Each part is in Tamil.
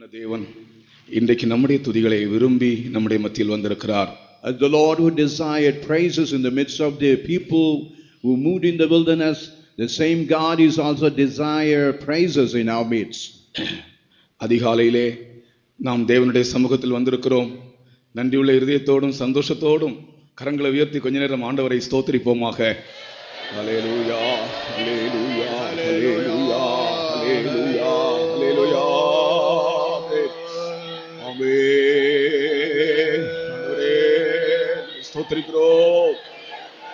பிரியமான தேவன் இன்றைக்கு நம்முடைய துதிகளை விரும்பி நம்முடைய மத்தியில் வந்திருக்கிறார். As the Lord who desired praises in the midst of the people who moved in the wilderness, the same God is also desire praises in our midst. அதிகாலையிலே நாம் தேவனுடைய சமூகத்தில் வந்திருக்கிறோம். நன்றியுள்ள இருதயத்தோடும் சந்தோஷத்தோடும் கரங்களை உயர்த்தி கொஞ்ச நேரம் ஆண்டவரை ஸ்தோத்திரிப்போமாக. ஹல்லேலூயா, ஹல்லேலூயா, ஹல்லேலூயா, ஹல்லேலூயா, ஹல்லேலூயா. ஆமென். ஆண்டவரே ஸ்தோத்திரிக்கிறோம்.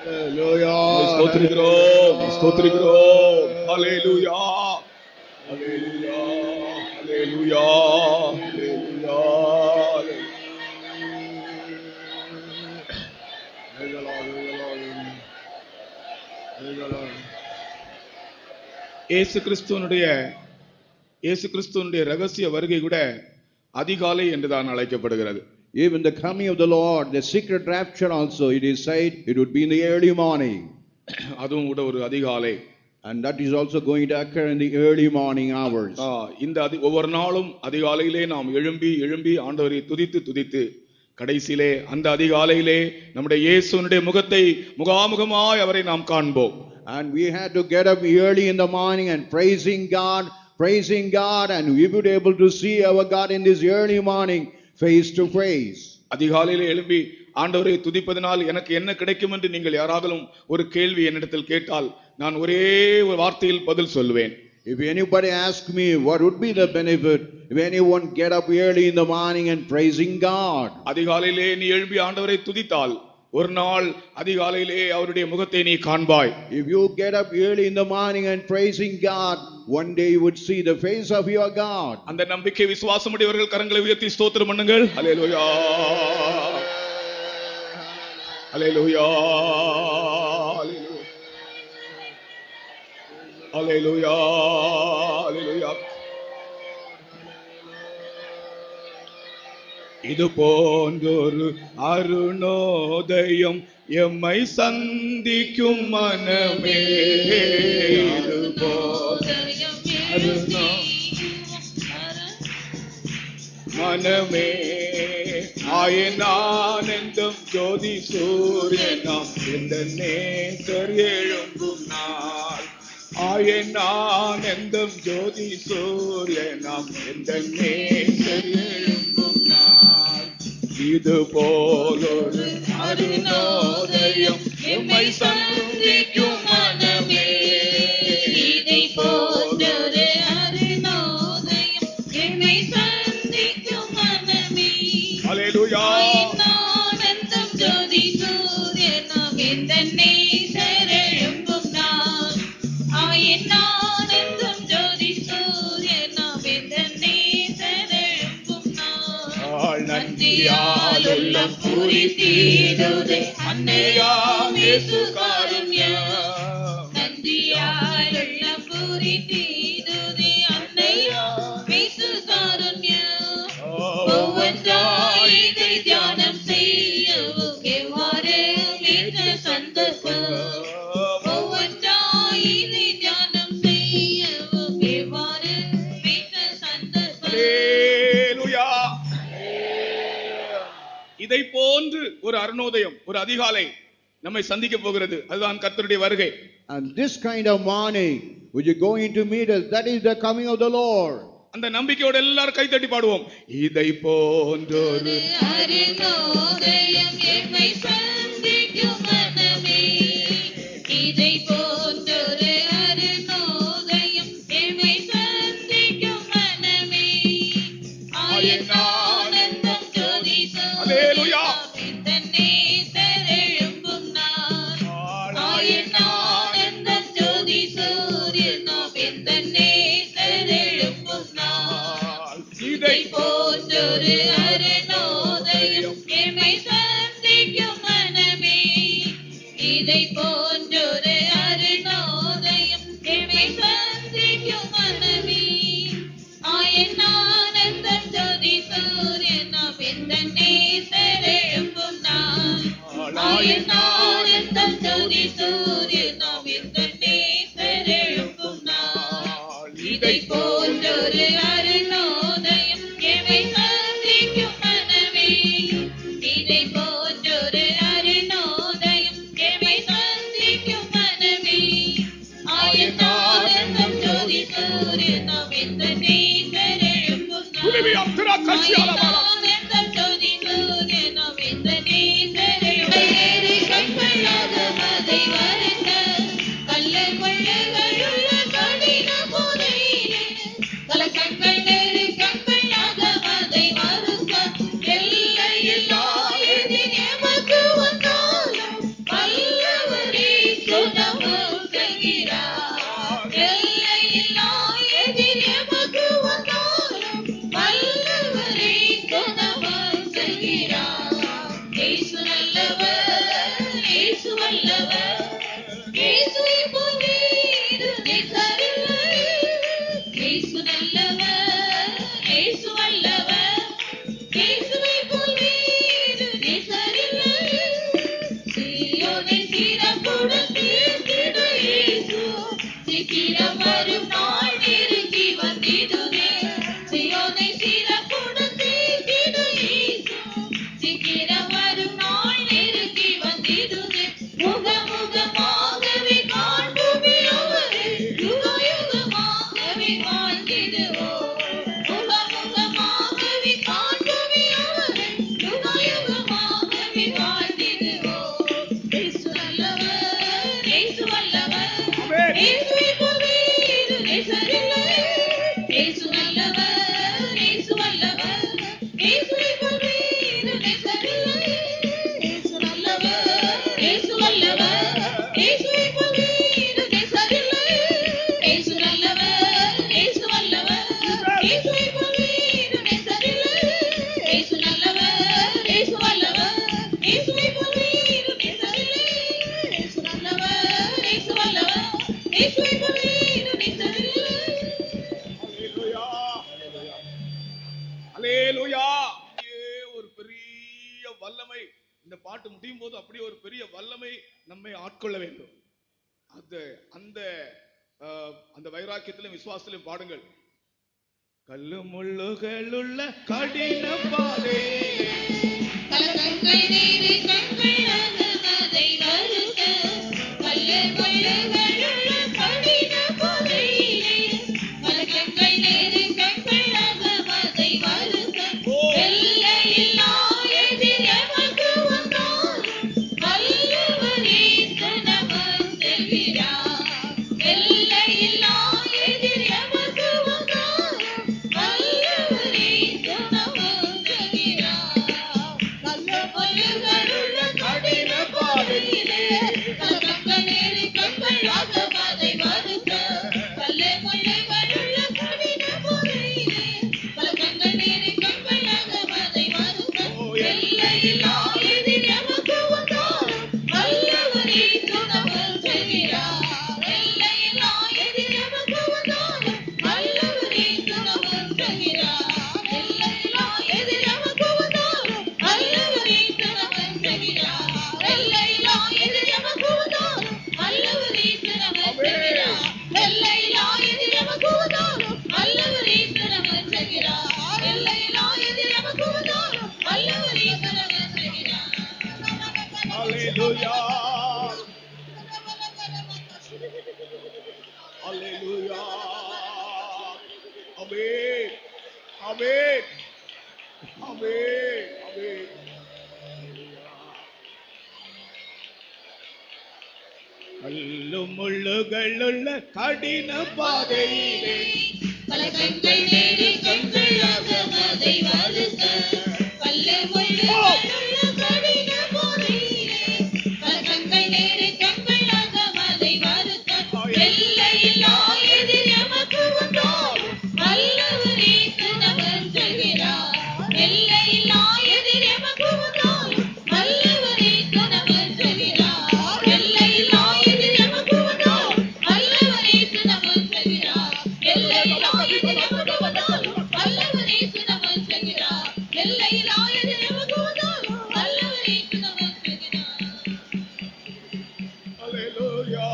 ஹல்லேலூயா, ஸ்தோத்திரிக்கிறோம், ஸ்தோத்திரிக்கிறோம். ஹல்லேலூயா, ஹல்லேலூயா, ஹல்லேலூயா, ஹல்லேலூயா. இயேசு கிறிஸ்துவனுடைய ரகசிய வருகை கூட அதிகாலை என்றுதான் அழைக்கப்படுகிறது. Even the coming of the Lord, the secret rapture also, it is said it would be in the early morning. அதுவும் கூட ஒரு அதிகாலை. And that is also going to occur in the early morning hours. இந்த ஒவ்வொரு நாளும் அதிகாலையிலே நாம் எழும்பி ஆண்டவரை துதித்து கடைசியிலே அந்த அதிகாலையிலே நம்முடைய இயேசுவினுடைய முகத்தை முகாமுகமாய் அவரை நாம் காண்போம். And we had to get up early in the morning and praising God, and we would be able to see our God in this early morning face to face. அதிகாலையிலே எழும்பி ஆண்டவரை துதிப்பதனால் எனக்கு என்ன கிடைக்கும் என்று நீங்கள் யாராவது ஒரு கேள்வி என்னிடத்தில் கேட்டால் நான் ஒரே ஒரு வார்த்தையில் பதில் சொல்வேன். If anybody asks me what would be the benefit if anyone get up early in the morning and praising God, அதிகாலையிலே நீ எழும்பி ஆண்டவரை துதித்தால் ஒரு நாள் அதிகாலையிலே அவருடைய முகத்தை நீ காண்பாய். If you get up early in the morning and praising God, one day you would see the face of your God. அந்த நம்பிக்கை விசுவாசமுடையவர்கள் கரங்களை உயர்த்தி ஸ்தோத்திரம் பண்ணுங்கள். ஹல்லேலூயா, ஹல்லேலூயா, ஹல்லேலூயா, ஹல்லேலூயா. இது போன்றொரு அருணோதயம் எம்மை சந்திக்கும் மனமே, இது மனமே ஆயனானந்தம் ஜோதி சூரியனாம் எந்த நேசர் எழும்பும் நாள், ஆயனானந்தம் ஜோதி சூரியனாம் எந்த நேசர் எழும்பும் நாள், இது போலொரு அருணோதயம் எம்மை சந்திக்கும் மனமே, இதை போன்றொரு அருணோதயம் எம்மை சந்திக்கும் மனமே. ஹல்லேலூயா. ஆனந்தம் ஜோதி சூரியனாம் எந்த நேசர் எழும்பும் நாள், ஆனந்தம் ஜோதி சூரியனாம் எந்த நேசர் எழும்பும் நாள். நன்றியால் உள்ளம் பூரித்திடுதே அன்னையாம் இயேசு காருண்யம், நன்றியால் உள்ளம் பூரித்திடுதே அன்னையாம் இயேசு காருண்யம். ஒவ்வொன்றாய் இதை தியானம் செய்யவும் எவ்வாறு மிக சந்தர்ப்பம், ஒவ்வொன்றாய் இதை தியானம் செய்யவும் எவ்வாறு மிக சந்தர்ப்பம். ஹல்லேலூயா. இதை போன்று ஒரு அருணோதயம், ஒரு அதிகாலை நம்மை சந்திக்க போகிறது. அதுதான் கர்த்தருடைய வருகை. And this kind of morning which is going to meet us, that is the coming of the Lord. அந்த நம்பிக்கையோட எல்லாரும் கைத்தட்டி பாடுவோம். இதை போன்றொரு அருணோதயம் எம்மை சந்திக்கும் மனமே, இதை போன்றொரு அருணோதயம் எம்மை சந்திக்கும் மனமே, ஆனந்தம் ஜோதி ஹல்லேலூயா. எந்த நேசர் எழும்பும் நாள், ஆனந்தம் ஜோதி சூரியனாம் எந்த நேசர் எழும்பும் நாள், இதை போன்றொரு அருணோதயம் எம்மை சந்திக்கும் மனமே, இதை போன்றொரு அருணோதயம் எம்மை சந்திக்கும் மனமே, ஆனந்தம் ஜோதி சூரியனாம் எந்த நேசர் எழும்பும் நாள், ஆனந்தம் ஜோதி சூரியனாம் எந்த நேசர் எழும்பும் நாள், இதை போன்றொரு அருணோதயம் அல்லேலூயா திராட்சையால பாரா அல்லேலூயா. ஒரு பெரிய வல்லமை இந்த பாட்டு முடியும் போது அப்படியே ஒரு பெரிய வல்லமை நம்மை ஆட்கொள்ள வேண்டும். அந்த அந்த வைராக்கியத்திலும் விசுவாசத்திலும் பாடுங்கள். கல்லு முள்ளுகள் உள்ள கடின பாதை முள்ளுகளுள்ள கடின பாதையிலே பல கண்கள் நேரி கண்களாக அதை வருக பல்ல முள்ளுகளுள்ள கடின பாதையிலே பல கண்கள் நேரி கண்களாக அதை வருக எல்லையில்லா எதிர் எமக்கு வந்தாலும் வல்லவரே துணவன் சொல்கிறார் எல்லையில்லா எதிர் எமக்கு வந்தாலும் வல்லவரே துணவன் சொல்கிறார் எல்லையில்லா எதிர் எமக்கு வந்தாலும் வல்லவரே துணவன் சொல்கிறார் எல்லையில்லா எதிர் எமக்கு வந்தாலும் வல்லவரே துணவன் சொல்கிறார் எல்லையில்லா எதிர் எமக்கு வந்தாலும் வல்லவரே துணவன் சொல்கிறார். அல்லேலூயா.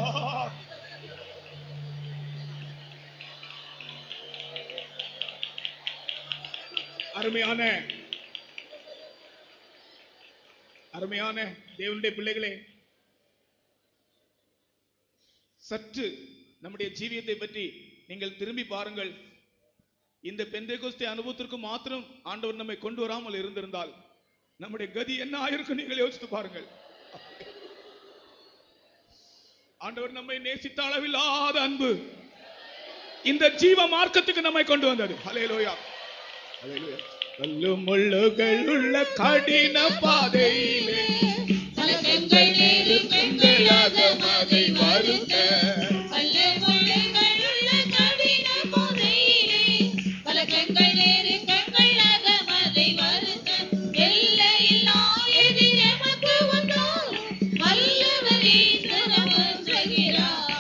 அருமையான தேவனுடைய பிள்ளைகளே, சற்று நம்முடைய ஜீவியத்தை பற்றி நீங்கள் திரும்பி பாருங்கள். இந்த பெந்தேகோஸ்தே அனுபவத்திற்கு மாத்திரம் ஆண்டவர் நம்மை கொண்டு வராமல் இருந்திருந்தால் நம்முடைய கதி என்ன ஆயிருக்கும் நீங்கள் யோசித்து பாருங்கள். ஆண்டவர் நம்மை நேசித்த அளவில்லாத அன்பு இந்த ஜீவ மார்க்கத்துக்கு நம்மை கொண்டு வந்தது. ஹல்லேலூயா, ஹல்லேலூயா. கல்லும் முள்ளுகள் உள்ள கடின பாதையிலே கலக்கங்கள் நெருக்கங்களாக அதை வருக. கல்லும் முள்ளுகள் உள்ள கடின பாதையிலே கலக்கங்கள் நெருக்கங்களாக அதை வருக. எல்லையில்லா எதிர் எமக்கு வந்தாலும் வல்லவர் இயேசு நமக்கு செய்கிறார்.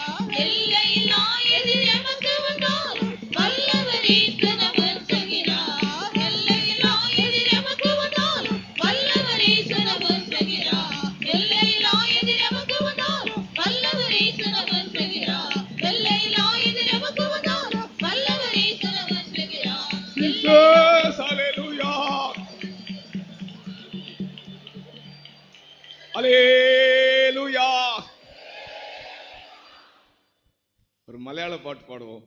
எல்லையில்லா எதிர் எமக்கு வந்தாலும் வல்லவர் இயேசு நமக்கு செய்கிறார். எல்லையில்லா எதிர் எமக்கு வந்தாலும் வல்லவர் இயேசு நமக்கு செய்கிறார். எல்லையில்லா எதிர் எமக்கு வந்தாலும் வல்லவர் இயேசு நமக்கு செய்கிறார். எல்லையில்லா எதிர் எமக்கு வந்தாலும் வல்லவர் இயேசு நமக்கு செய்கிறார். ஜீசஸ், ஹல்லேலூயா, ஹல்லேலூயா. ஒரு மலையாள பாட்டு பாடுவோம்.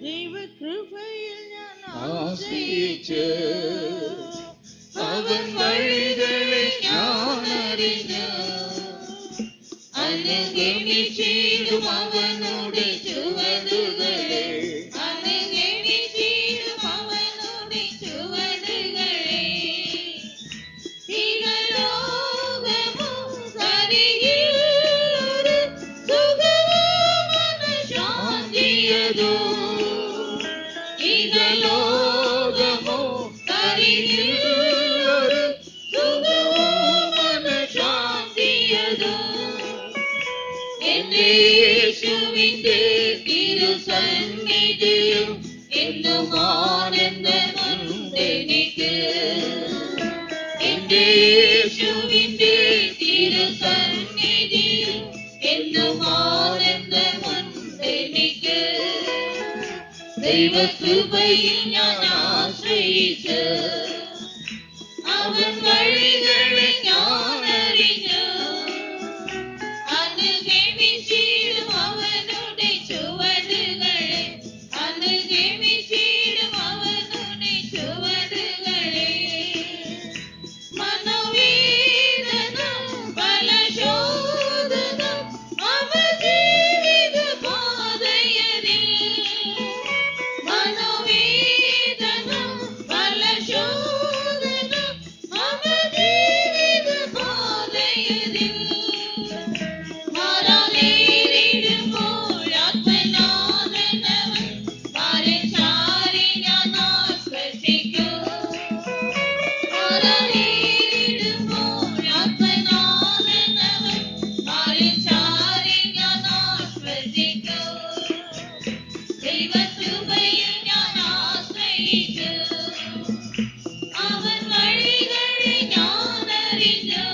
ദൈവകൃപയിൽ ഞാൻ ആശ്രയിച്ച് അവൻ വഴികളെ ഞാൻ അറിഞ്ഞു. അനുഗമിച്ചിടും അവനുടെ ചുവടുകളെ. അനുഗമിച്ചിടും അവനുടെ ചുവടുകളെ. ഇഹലോകമോ കരികിൽ ഒരു സുഖവും മനഃശാന്തിയതോ. ഇഹലോകമോ കരികിൽ ഒരു സുഖവും മനഃശാന്തിയതോ. എന്റെ യേശുവിന്റെ തിരുസന്നിധിയിൽ എന്നും ആനന്ദമുണ്ടെനിക്ക്. എന്റെ യേശുവിന്റെ തിരുസന്നിധിയിൽ എന്നും ആനന്ദമുണ്ടെനിക്ക്. ദൈവകൃപയിൽ ഞാൻ ആശ്രയിച്ച് അവൻ വഴികളെ ഞാൻ അറിഞ്ഞു. അനുഗമിച്ചിടും അവനുടെ ചുവടുകളെ. അനുഗമിച്ചിടും അവനുടെ ചുവടുകളെ. മനോവേദന ഫലശോധന അവ ജീവിത പാതയതിൽ. മനോവേദന ഫലശോധന അവ ജീവിത പാതയതിൽ. മാറാനേരിടുമ്പോൾ ആത്മനാഥനവൻ മാറിൻ ചാരി ഞാൻ ആശ്വസിക്കും. മാറാനേരിടുമ്പോൾ ആത്മനാഥനവൻ മാറിൻ ചാരി ഞാൻ ആശ്വസിക്കും. ദൈവകൃപയിൽ ഞാൻ ആശ്രയിച്ചു അവൻ വഴികളെ ഞാൻ അറിഞ്ഞു.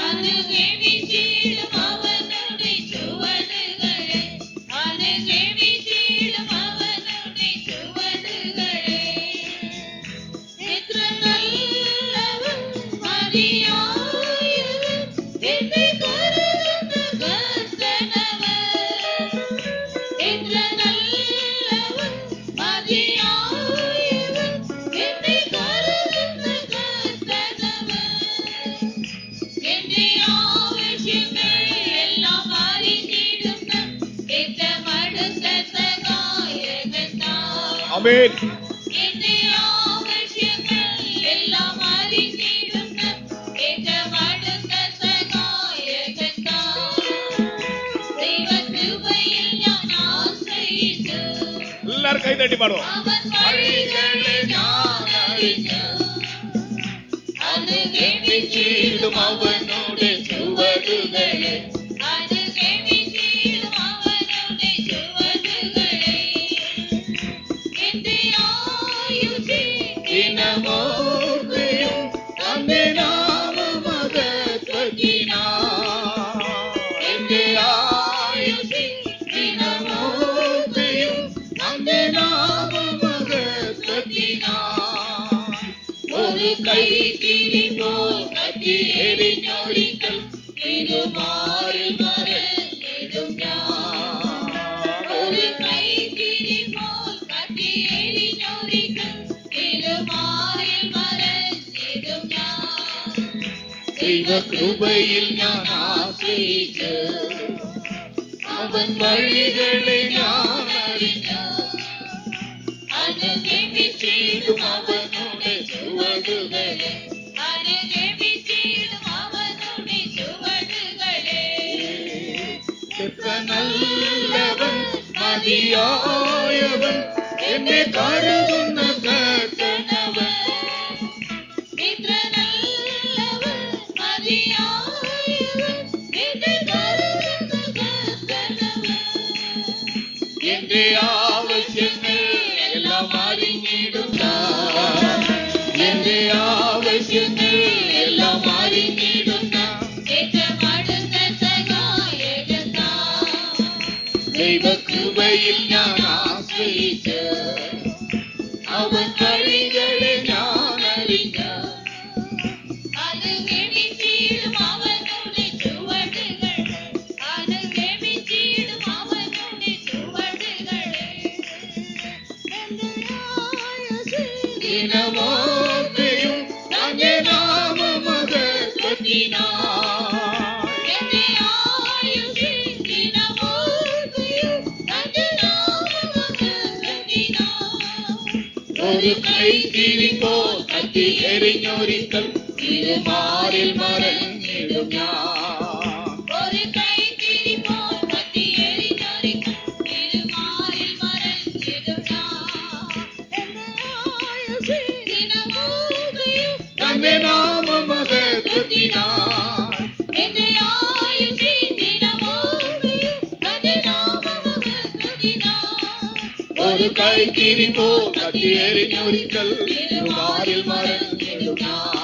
അനുഗമിച്ചിടും അവനുടെ ചുവടുകളെ. അനുഗമിച്ചിടും അവനുടെ ചുവടുകളെ. എത്ര നല്ലവൻ മതിയായവൻ എന്നെ കരുതുന്ന കർത്തനവൻ. എത്ര നല്ലവൻ മതിയായവൻ എന്നെ കരുതുന്ന കർത്തനവൻ. എന്റെ ആവശ്യങ്ങൾ എല്ലാം അറിഞ്ഞിടുന്ന ഏറ്റവും അടുത്ത സഹായകൻ താൻ. ആമേൻ. എന്റെ ആവശ്യങ്ങൾ എല്ലാം അറിഞ്ഞിടുന്ന ഏറ്റവും അടുത്ത സഹായകൻ താൻ. ദൈവകൃപയിൽ ഞാൻ ആശ്രയിച്ചു എല്ലാവരും കൈ തട്ടി പാടുവോ? അവൻ വഴികളെ ഞാൻ അറിഞ്ഞു. അനുഗമിച്ചിടും അവനുടെ ചുവടുകളെ. അനുഗമിച്ചിടും അവനുടെ ചുവടുകളെ. ദിനമോർക്കുകയും തന്റെ നാമമഹത്വത്തിനായി എന്റെ ആയുസ്സിൽ ദിനമോർക്കുകയും തന്റെ നാമമഹത്വത്തിനായി ഒരു കൈത്തിരി പോൽ കത്തി എരിഞ്ഞൊരിക്കൽ തിരുമാറിൽ മറഞ്ഞിടും ഞാൻ. ഒരു കൈത്തിരി പോൽ കത്തി എരിഞ്ഞൊരിക്കൽ തിരുമാറിൽ മറഞ്ഞിടും ഞാൻ. ദൈവകൃപയിൽ ഞാൻ ആശ്രയിച്ച് അവൻ വഴികളെ ഞാൻ അറിഞ്ഞു അനുഗമിച്ചിടും അവനുടെ ചുവടുകളെ അനുഗമിച്ചിടും അവനുടെ ചുവടുകളെ. എത്ര നല്ലവൻ മതിയായവൻ എന്നെ കരുതുന്ന കർത്തനവൻ. എത്ര നല്ലവൻ മതിയായവൻ എന്നെ കരുതുന്ന കർത്തനവൻ. എന്റെ ആവശ്യങ്ങൾ എല്ലാം അറിഞ്ഞിടുന്ന എന്റെ ആവശ്യങ്ങൾ എല്ലാം അറിഞ്ഞിടുന്ന ഏറ്റവും അടുത്ത സഹായകൻ ദൈവകൃപയിൽ ഞാൻ ആശ്രയിച്ച് അവൻ വഴികളെ ഞാൻ അറിഞ്ഞു അനുഗമിച്ചിടും അവനുടെ ചുവടുകളെ അനുഗമിച്ചിടും അവനുടെ ചുവടുകളെ. ദിനമോർക്കുകയും തന്റെ നാമമഹത്വത്തിനായി എന്റെ ആയുസ്സിൽ ദിനമോർക്കുകയും തന്റെ നാമമഹത്വത്തിനായി ഒരു കൈത്തിരി പോൽ കത്തി എറിഞ്ഞൊരിക്കൽ തിരുമാറിൽ മറഞ്ഞിടും ഞാൻ. ഒരു കൈത്തിരി പോൽ കത്തി എറിഞ്ഞൊരിക്കൽ തിരുമാറിൽ മറഞ്ഞിടും ഞാൻ. തന്റെ നാമമഹത്വത്തിനായി എന്റെ ആയുസ്സിൽ ദിനമോർക്കുകയും തന്റെ നാമമഹത്വത്തിനായി ഒരു കൈത്തിരി പോൽ കത്തി എറിഞ്ഞൊരിക്കൽ തിരുമാറിൽ മറഞ്ഞിടും ഞാൻ.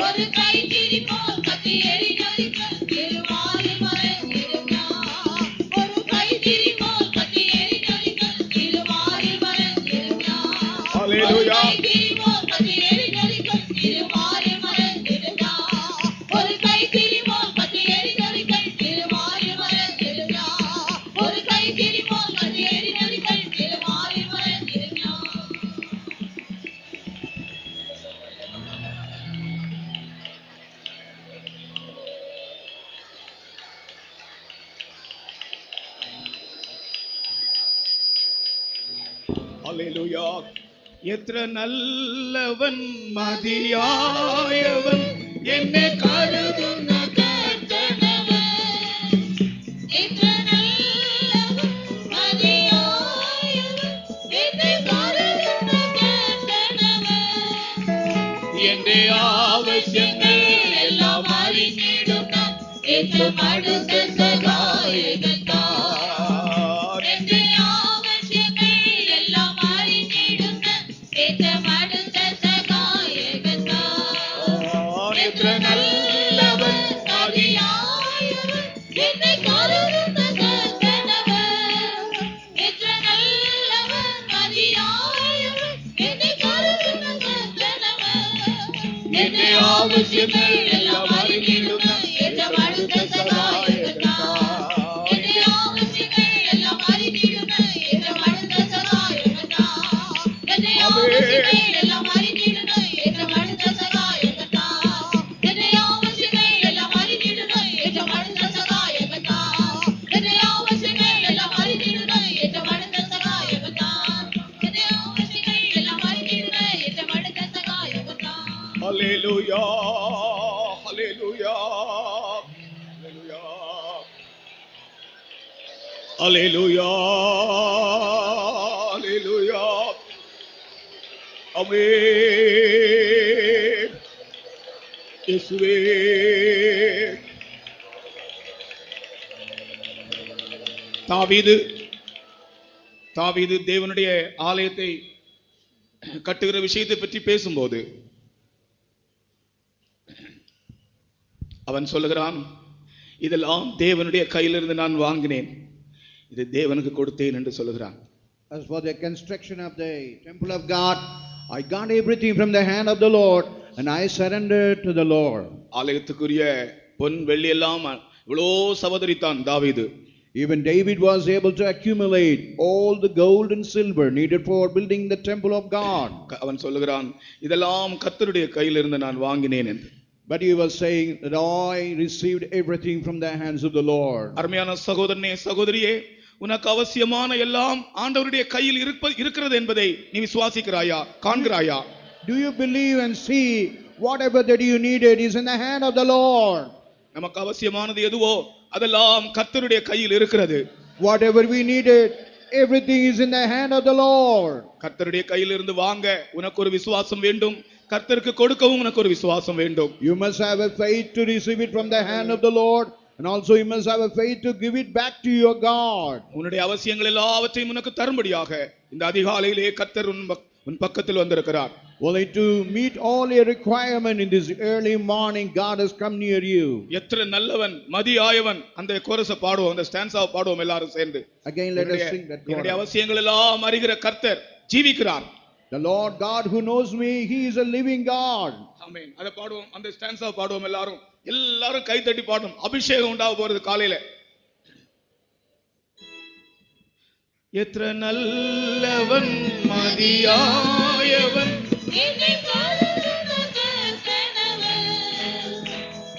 ഒരു കൈത്തിരി പോൽ കത്തി എറിഞ്ഞൊരിക്കൽ തിരുമാറിൽ മറഞ്ഞിടും ഞാൻ. ഒരു കൈത്തിരി പോൽ കത്തി എറിഞ്ഞൊരിക്കൽ തിരുമാറിൽ മറഞ്ഞിടും ഞാൻ. ഹല്ലേലൂയ. ഒരു കൈത്തിരി പോൽ കത്തി എറിഞ്ഞൊരിക്കൽ തിരുമാറിൽ മറഞ്ഞിടും ഞാൻ. ഒരു കൈത്തിരി പോൽ കത്തി എറിഞ്ഞൊരിക്കൽ തിരുമാറിൽ മറഞ്ഞിടും ഞാൻ. ഹല്ലേലൂയ. എത്ര നല്ലവൻ മതിയായവൻ എന്നെ കരുതുന്ന കർത്തനവൻ. എത്ര നല്ലവൻ മതിയായവൻ എന്നെ കരുതുന്ന കർത്തനവൻ. എന്റെ ആവശ്യങ്ങൾ എല്ലാം അറിഞ്ഞിടുന്ന ഏറ്റവും അടുത്ത സഹായകൻ. എന്റെ ആവശ്യങ്ങൾ എല്ലാം അറിഞ്ഞിടുന്ന ഏറ്റവും അടുത്ത സഹായകൻ. എത്ര നല്ലവൻ മതിയായവൻ എന്നെ കരുതുന്ന കർത്തനവൻ. എത്ര നല്ലവൻ മതിയായവൻ എന്നെ കരുതുന്ന കർത്തനവൻ. എന്റെ ആവശ്യങ്ങൾ എല്ലാം അറിഞ്ഞിടുന്ന ഏറ്റവും അടുത്ത സഹായകൻ. എന്റെ ആവശ്യങ്ങൾ എല്ലാം അറിഞ്ഞിടുന്ന ഏറ്റവും അടുത്ത സഹായകൻ. എന്റെ ആവശ്യങ്ങൾ എല്ലാം അറിഞ്ഞിടുന്ന ഏറ്റവും അടുത്ത സഹായകൻ. എന്റെ ആവശ്യങ്ങൾ എല്ലാം അറിഞ്ഞിടുന്ന ഏറ്റവും അടുത്ത സഹായകൻ. എന്റെ ആവശ്യങ്ങൾ എല്ലാം അറിഞ്ഞിടുന്ന ഏറ്റവും അടുത്ത സഹായകൻ. എന്റെ ആവശ്യങ്ങൾ എല്ലാം അറിഞ്ഞിടുന്ന ഏറ്റവും അടുത്ത സഹായകൻ. ഹല്ലേലൂയ. ഹല്ലേലൂയ. ഹല്ലേലൂയ. ഹല്ലേലൂയ. ആമേൻ. യേശുവേ. தாவீது தேவனுடைய ஆலயத்தை கட்டுகிற விஷயத்தை பற்றி பேசும்போது அவன் சொல்லுகிறான், இதெல்லாம் தேவனுடைய கையிலிருந்து நான் வாங்கினேன், இது தேவனுக்கு கொடுத்தேன் என்று சொல்லுகிறான். As for the construction of the temple of God, I got everything from the hand of the Lord and I surrendered to the Lord. ஆலயத்துக்குரிய பொன் வெள்ளி எல்லாம் இவ்வளோ சபதரித்தான் தாவீது. Even David was able to accumulate all the gold and silver needed for building the temple of God. அவன் சொல்லுகிறான், இதெல்லாம் கர்த்தருடைய கையிலிருந்து நான் வாங்கினேன் என்று. But he was saying that I received everything from the hands of the Lord. அருமையான சகோதரனே சகோதரியே, உனக்கு அவசியமான எல்லாம் ஆண்டவருடைய கையில் இருக்கிறது என்பதை நீ விசுவாசிக்கிறாயா, காண்கிறாயா? Do you believe and see whatever that you needed is in the hand of the Lord? நமக்கு அவசியமானது எதுவோ அதெல்லாம் கர்த்தருடைய கையில் இருக்கிறது. Whatever we needed, everything is in the hand of the Lord. கர்த்தருடைய கையில் இருந்து வாங்க உனக்கு ஒரு விசுவாசம் வேண்டும், கர்த்தருக்கு கொடுக்கவும் உனக்கு ஒரு விசுவாசம் வேண்டும். You must have a faith to receive it from the hand of the Lord, and also you must have a faith to give it back to your God. உன்னுடைய அவசியங்கள் எல்லாவற்றையும் உனக்கு தரும்படியாக இந்த அதிகாலையிலே கர்த்தர் உன் பக்கத்தில் வந்திருக்கிறார். Only to meet all your requirement in this early morning, God has come near you. எത്ര நல்லவன் மதியாயவன், அந்த கோரஸை பாடுவோம், அந்த ஸ்டான்ஸாவை பாடுவோம் எல்லாரும் சேர்ந்து. Again let us sing that என்னுடைய chorus. அவசியங்கள் எல்லாம் அறிகிற கர்த்தர் ஜீவிக்கிறார். The Lord God who knows me, he is a living God. ஆமென். அதை பாடுவோம், அந்த ஸ்டான்ஸாவை பாடுவோம் எல்லாரும் கை தட்டி பாடணும். அபிஷேகம் உண்டாக போறது காலையில. எത്ര நல்லவன் மதியாயவன், என்னை கருதுன கர்த்தனவன்.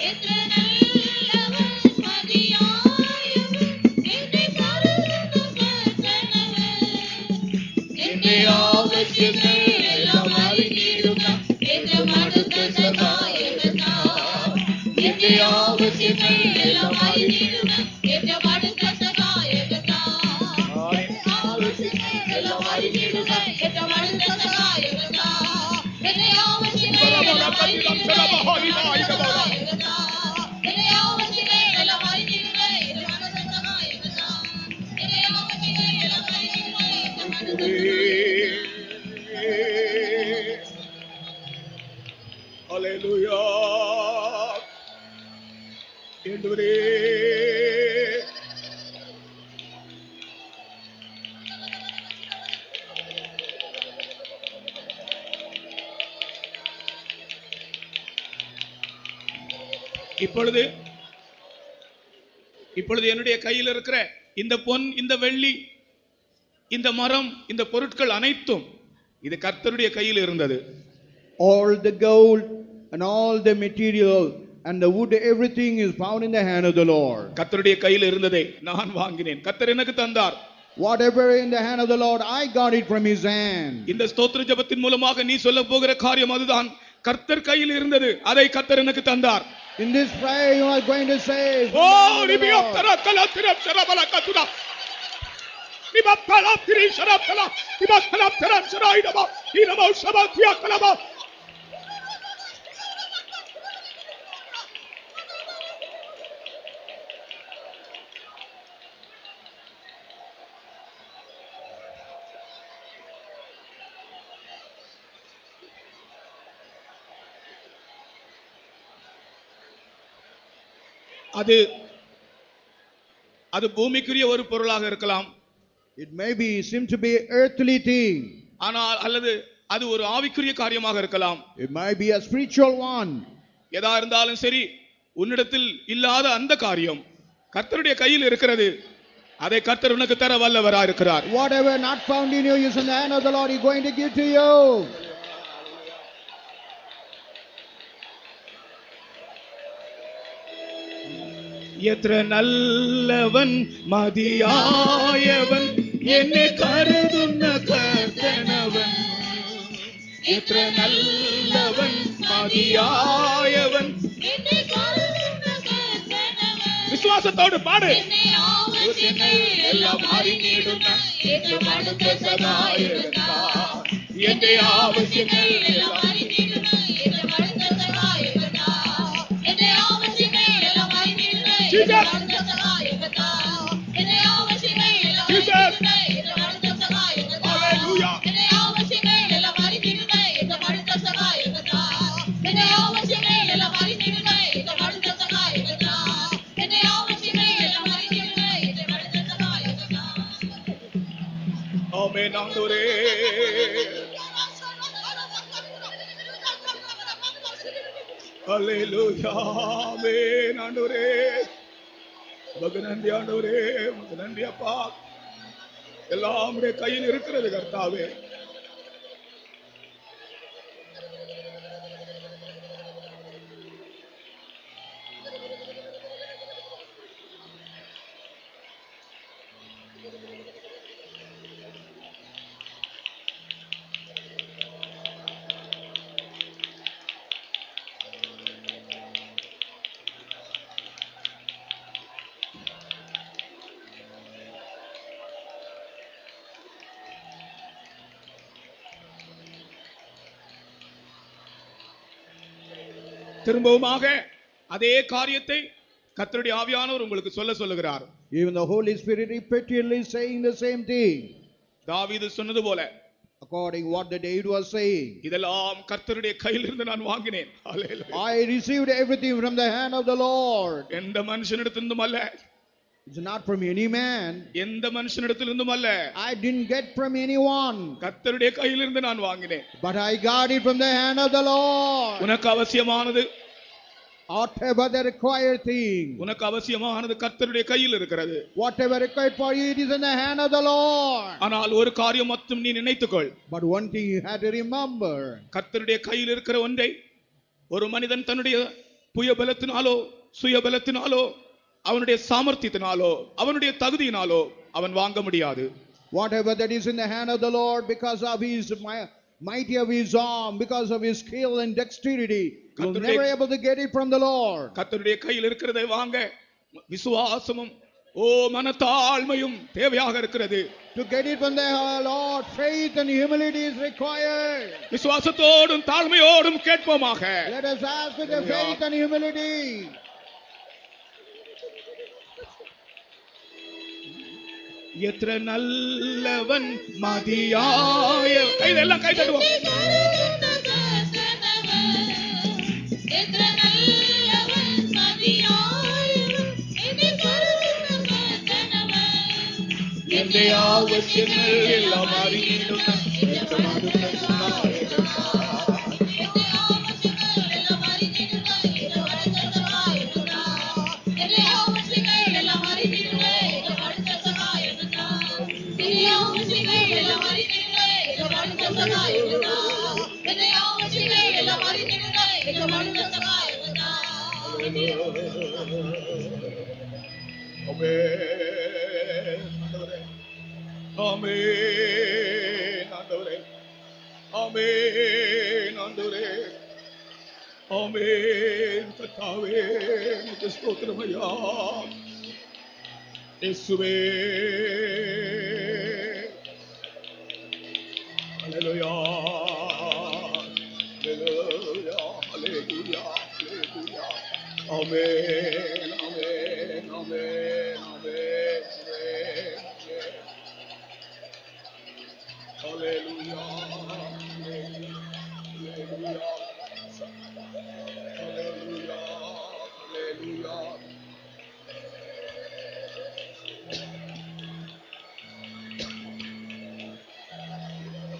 எത്ര நல்லவன் மதியாயவன், என்னை கருதுன கர்த்தனவன். என்னை ஆவசியங்கள் எல்லாம் அறிந்திடுவார், என்னை மடுத்த சகாயகனார். என்னை ஆவசியங்கள் எல்லாம் அறிந்திடுவார், என்னை மடுத்த சகாயகனார். எல்லாம் அறிந்திடுவார், என்னை மடுத்த சகாயகனார். என்னை ஆவசியங்கள் எல்லாம் அறிந்திடுவார், என்னை ஆவசியங்கள் எல்லாம் அறிந்திடுவார், என்னை மடுத்த சகாயகனார். என்னை ஆவசியங்கள் எல்லாம் அறிந்திடுவார், என்னை மடுத்த ஹல்லேலூயா. ஆண்டவரே, இப்பொழுது என்னுடைய கையில் இருக்கிற இந்த பொன், இந்த வெள்ளி, இந்த மரம், இந்த பொருட்கள் அனைத்தும் இது கர்த்தருடைய கையில் இருந்தது. All the gold and all the material and the wood, everything is found in the hand of the Lord. கர்த்தருடைய கையில் இருந்ததை நான் வாங்கினேன், கர்த்தர் எனக்கு தந்தார். Whatever in the hand of the Lord, I got it from his hand. இந்த ஸ்தோத்திர ஜெபத்தின் மூலமாக நீ சொல்ல போகிற காரியம் அதுதான். கர்த்தர் கையில் இருந்தது, அதை கர்த்தர் எனக்கு தந்தார். In this prayer you are going to say, ஓ ரிபியப்தரா கலத்திரம் சரபல கதுரா நிபப்பலா திரி சரபல நிபப்பலா தரம் சராயிடபா இனமோ சபத்தியா கலபா. அது பூமிக்குரிய ஒரு பொருளாக இருக்கலாம். it may be seem to be earthly thing. ஆனால் அல்லது அது ஒரு ஆவிக்குரிய காரியமாக இருக்கலாம். It might be a spiritual one. எதா இருந்தாலும் சரி, உன்னிடத்தில் இல்லாத அந்த காரியம் கர்த்தருடைய கையில் இருக்கிறது, அதை கர்த்தர் உனக்கு தர வல்லவராக இருக்கிறார். Whatever not found in you is in the hand of the Lord, he is going to give to you. எത്ര நல்லவன் மதியாயவன், என்னை கருதுன கர்த்தனவன். எത്ര நல்லவன் மதியாயவன். என்னை கருதுன கர்த்தனவன். விசுவாசத்தோடு பாடு. என்னை ஆவசியங்கள் எல்லாம் அறிந்திடுவார், என்னை மடுத்த சகாயகனார். என்னை ஆவசியங்கள் எல்லாம் அறிந்திடுவார், என்னை மடுத்த சகாயகனார். என்னை ஆவசியங்கள் எல்லாம் அறிந்திடுவார், என்னை மடுத்த சகாயகனார். என்னை ஆவசியங்கள் எல்லாம் அறிந்திடுவார், என்னை மடுத்த சகாயகனார். என்னை ஆவசியங்கள் எல்லாம் அறிந்திடுவார், அல்லேலூயா. ஆமென் ஆண்டவரே. உமக்கு நன்றி ஆண்டவரே, உமக்கு நன்றி அப்பா. எல்லாம் உம்முடைய கையில் இருக்கிறது கர்த்தாவே. திரும்பவுமாக அதே காரியத்தை கர்த்தருடைய ஆவியானவர் உங்களுக்கு சொல்லுகிறார். Even the Holy Spirit repeatedly saying the same thing. தாவீது சொன்னது போல, According what the David was saying. இதெல்லாம் கர்த்தருடைய கையிலிருந்து நான் வாங்கினேன். அல்லேலூயா. I received everything from the hand of the Lord. எந்த மனுஷனிடத்திலிருந்தும் அல்ல. It's not from any man. எந்த மனுஷனிடத்திலிருந்தும் அல்ல. I didn't get from anyone. கர்த்தருடைய கையிலிருந்து நான் வாங்கினேன். But I got it from the hand of the Lord. உனக்கு அவசியமானது, Whatever the required thing. உனக்கு அவசியமானது கர்த்தருடைய கையில் இருக்கிறது. Whatever required for you, it is in the hand of the Lord. ஆனால் ஒரு காரியம் மட்டும் நீ நினைத்துக்கொள். But one thing you had to remember. கர்த்தருடைய கையில் இருக்கிற ஒன்றை ஒரு மனிதன் தன்னுடைய புயபலத்தினாலோ சுயபலத்தினாலோ அவனுடைய சாமர்த்தியத்தினாலோ அவனுடைய தகுதியினாலோ அவன் வாங்க முடியாது. Whatever that is in the hand of the Lord, because of his mighty of his arm, because of his skill and dexterity, you'll never able to get it from the Lord. கர்த்தருடைய கையில் இருக்கிறதை வாங்க விசுவாசமும் மனத்தாழ்மையும் தேவையாக இருக்கிறது. To get it from the Lord, faith and humility is required. விசுவாசத்தோடும் தாழ்மையோடும் கேட்போமாக. Let us ask with the faith and humility. எത്ര நல்லவன் மதியாய கைதெல்லாம் கை தட்டுவோம். എന്റെ ആവശ്യങ്ങൾ എല്ലാം അറിയുന്ന ஆமென் ஆண்டவரே, ஆமென் ஆண்டவரே, ஆமென் கர்த்தாவே, உமக்கு ஸ்தோத்திரம் ஐயா. இயேசுவே, ஹல்லேலூயா, ஹல்லேலூயா, ஹல்லேலூயா, ஹல்லேலூயா. ஆமென், ஆமென், ஆமென், ஆமென். Hallelujah. Hallelujah. Hallelujah. Hallelujah.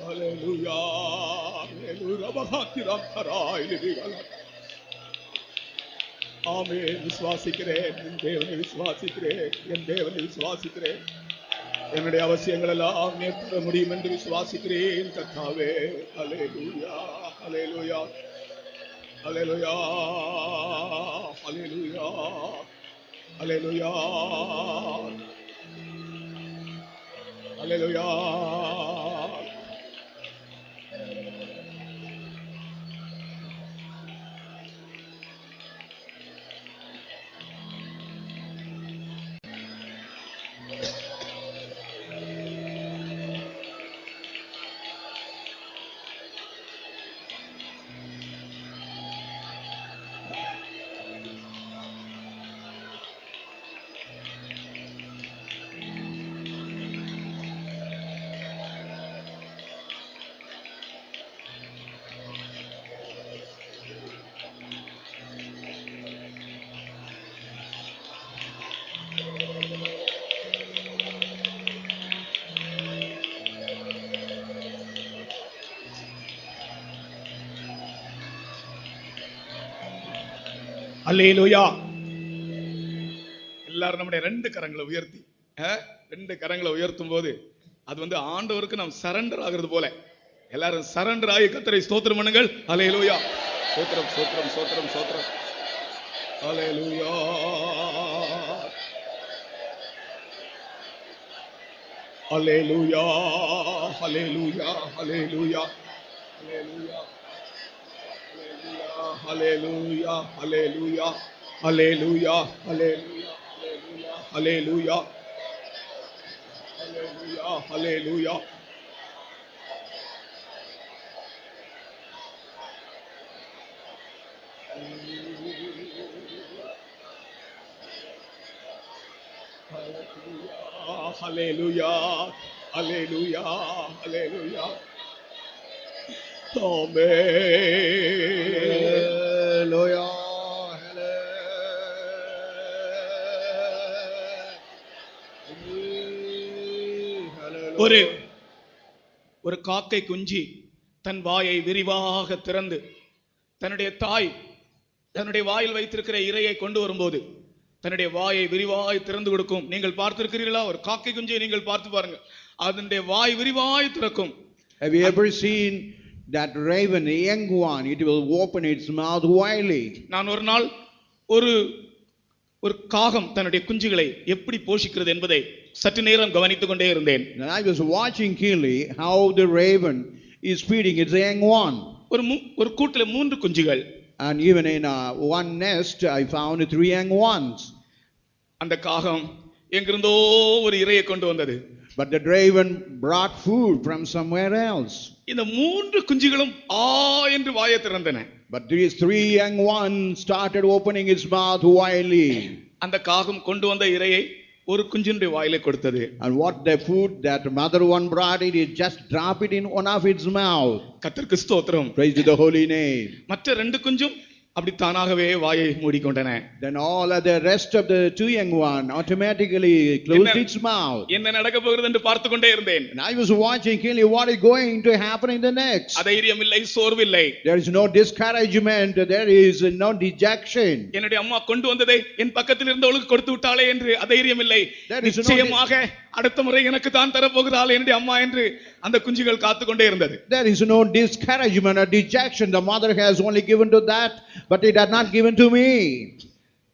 Hallelujah. Hallelujah. Bahatiram tharai lidigala. ஆமென். விசுவாசிக்கிறேன், என் தேவனை விசுவாசிக்கிறேன், என் தேவனை விசுவாசிக்கிறேன். என்னுடைய அவசியங்கள் எல்லாம் நேர்த்திட முடியும் என்று விசுவாசிக்கிறேன் கர்த்தாவே. ஹல்லேலூயா, ஹல்லேலூயா, ஹல்லேலூயா, ஹல்லேலூயா, ஹல்லேலூயா, ஹல்லேலூயா. அல்லேலூயா. எல்லாரும் நம்முடைய ரெண்டு கரங்களை உயர்த்தி ரெண்டு கரங்களை உயர்த்தும் போது அது ஆண்டவருக்கு நாம் சரண்டர் ஆகிறது போல எல்லாரும் சரண்டர் ஆகி கர்த்தரை ஸ்தோத்திரம் பண்ணுங்கள். அல்லேலூயா. ஸ்தோத்திரம் ஸ்தோத்திரம் ஸ்தோத்திரம் ஸ்தோத்திரம். அல்லேலூயா. அல்லேலூயா. அல்லேலூயா. அல்லேலூயா. அல்லேலூயா. அல்லேலூயா. அல்லேலூயா. அல்லேலூயா. அல்லேலூயா. அல்லேலூயா. அல்லேலூயா. Hallelujah, hallelujah, hallelujah. Amen. Hallelujah. ஒரு காக்கை குஞ்சு தன் வாயை விரிவாக திறந்து தன்னுடைய தாய் தன்னுடைய வாயில் வைத்திருக்கிற இரையை கொண்டு வரும்போது தன்னுடைய வாயை விரிவாய் திறந்து கொடுக்கும். நீங்கள் பார்த்திருக்கிறீர்களா? ஒரு காக்கை குஞ்சை நீங்கள் பார்த்து பாருங்க, அதனுடைய வாய் விரிவாய் திறக்கும். Have you ever seen that raven, a young one? It will open its mouth widely. நான் ஒரு நாள் ஒரு காகம் தன்னுடைய குஞ்சுகளை எப்படி போஷிக்கிறது என்பதை சற்று நேரம் கவனித்துக் கொண்டே இருந்தேன். And I was watching keenly how the raven is feeding its young one. ஒரு கூட்டிலே 3 குஞ்சுகள். And even in one nest, I found 3 young ones. அந்த காகம் எங்கிருந்தோ ஒரு இரையை கொண்டு வந்தது. But the raven brought food from somewhere else. இந்த 3 குஞ்சுகளும் ஆ என்று வாயை திறந்தன. But these 3 young ones started opening its mouth widely. அந்த காகம் கொண்டு வந்த இரையை ஒரு குஞ்சினுடைய வாயிலே கொடுத்தது. And what the food that mother one brought, it just drop it in one of its mouth. கர்த்தருக்கு ஸ்தோத்திரம். Praise to the holy name. மற்ற 2 குஞ்சும் அப்படி தானாகவே வாயை மூடிக்கொண்டன. Then all of the rest of the 2 young one automatically closed its mouth. என்ன நடக்க போகிறது என்று பார்த்து கொண்டே இருந்தேன். And I was watching keenly what is going to happen in the next. அதைரியம் இல்லை, சோர்வில்லை. There is no discouragement, there is no dejection. என்னுடைய அம்மா கொண்டு வந்ததை என் பக்கத்தில் இருந்தவளுக்கு கொடுத்து விட்டாளே என்று அதைரியம் இல்லை. நிச்சயமாக அடுத்த முறை எனக்கு தான் தரப்போகிறாள் என்னுடைய அம்மா என்று அந்த குஞ்சுகள் காத்து கொண்டே இருந்தது. There is no discouragement or dejection. The mother has only given to that, but it had not given to me.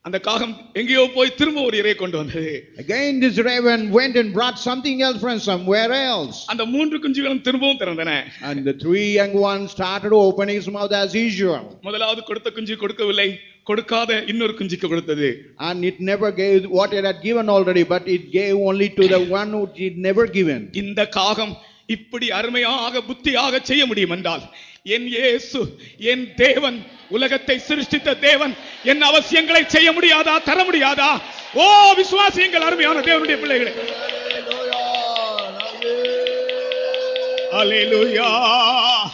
அந்த காகம் எங்கேயோ போய் திரும்ப ஒரு இரையை கொண்டு வந்தது. Again this raven went and brought something else from somewhere else. அந்த 3 குஞ்சுகளும் திரும்பவும் திறந்தன. And the 3 young ones started opening its mouth as usual. முதலாவது கொடுத்த குஞ்சு கொடுக்கவில்லை, கொடுக்காத இன்னொரு குஞ்சுக்கு கொடுத்தது. And it never gave what it had given already, but it gave only to the one who it never given. இந்த காகம் இப்படி அருமையாக புத்தியாக செய்ய முடியும் என்றால் என் இயேசு என் தேவன் உலகத்தை சிருஷ்டித்த தேவன் என் அவசியங்களை செய்ய முடியாதா, தர முடியாதா? ஓ விசுவாசியுங்கள் அருமையான தேவனுடைய பிள்ளைகளே. அல்லேலூயா. Hallelujah,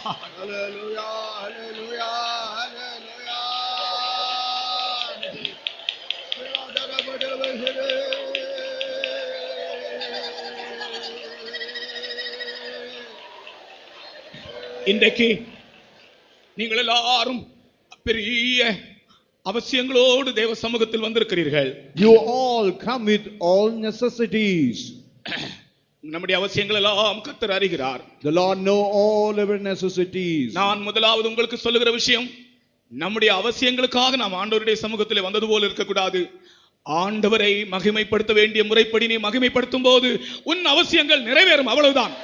hallelujah, hallelujah. இன்றைக்கு நீங்கள் எல்லாரும் பெரிய அவசியங்களோடு தேவ சமூகத்தில் வந்திருக்கிறீர்கள். You all come with all necessities. நம்முடைய அவசியங்கள் எல்லாம் கர்த்தர் அறிகிறார். The Lord know all our necessities. நான் முதலாவது உங்களுக்கு சொல்லுகிற விஷயம், நம்முடைய அவசியங்களுக்காக நாம் ஆண்டவருடைய சமூகத்தில் வந்தது போல இருக்கக்கூடாது. ஆண்டவரை மகிமைப்படுத்த வேண்டிய முறைப்படி நீ மகிமைப்படுத்தும் போது உன் அவசியங்கள் நிறைவேறும், அவ்வளவுதான்.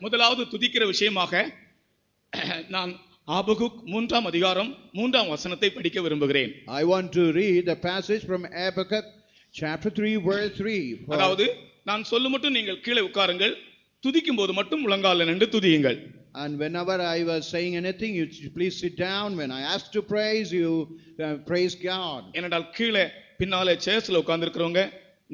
முதலாவது துதிக்கிற விஷயமாக நான் ஆபகுக் 3ஆம் அதிகாரம் 3ஆம் வசனத்தை படிக்க விரும்புகிறேன். I want to read the passage from Habakkuk chapter 3 verse 3. அதாவது நான் சொல்லும் மட்டும் நீங்கள் கீழே உட்காருங்கள், துதிக்கும் போது மட்டும் முழங்கால நின்று துதியுங்கள். And whenever I was saying anything, you please sit down. When I asked to praise, you praise God. ஏனென்றால் கீழே பின்னாலே சேர்ஸ்ல உட்கார்ந்திருக்கிறவங்க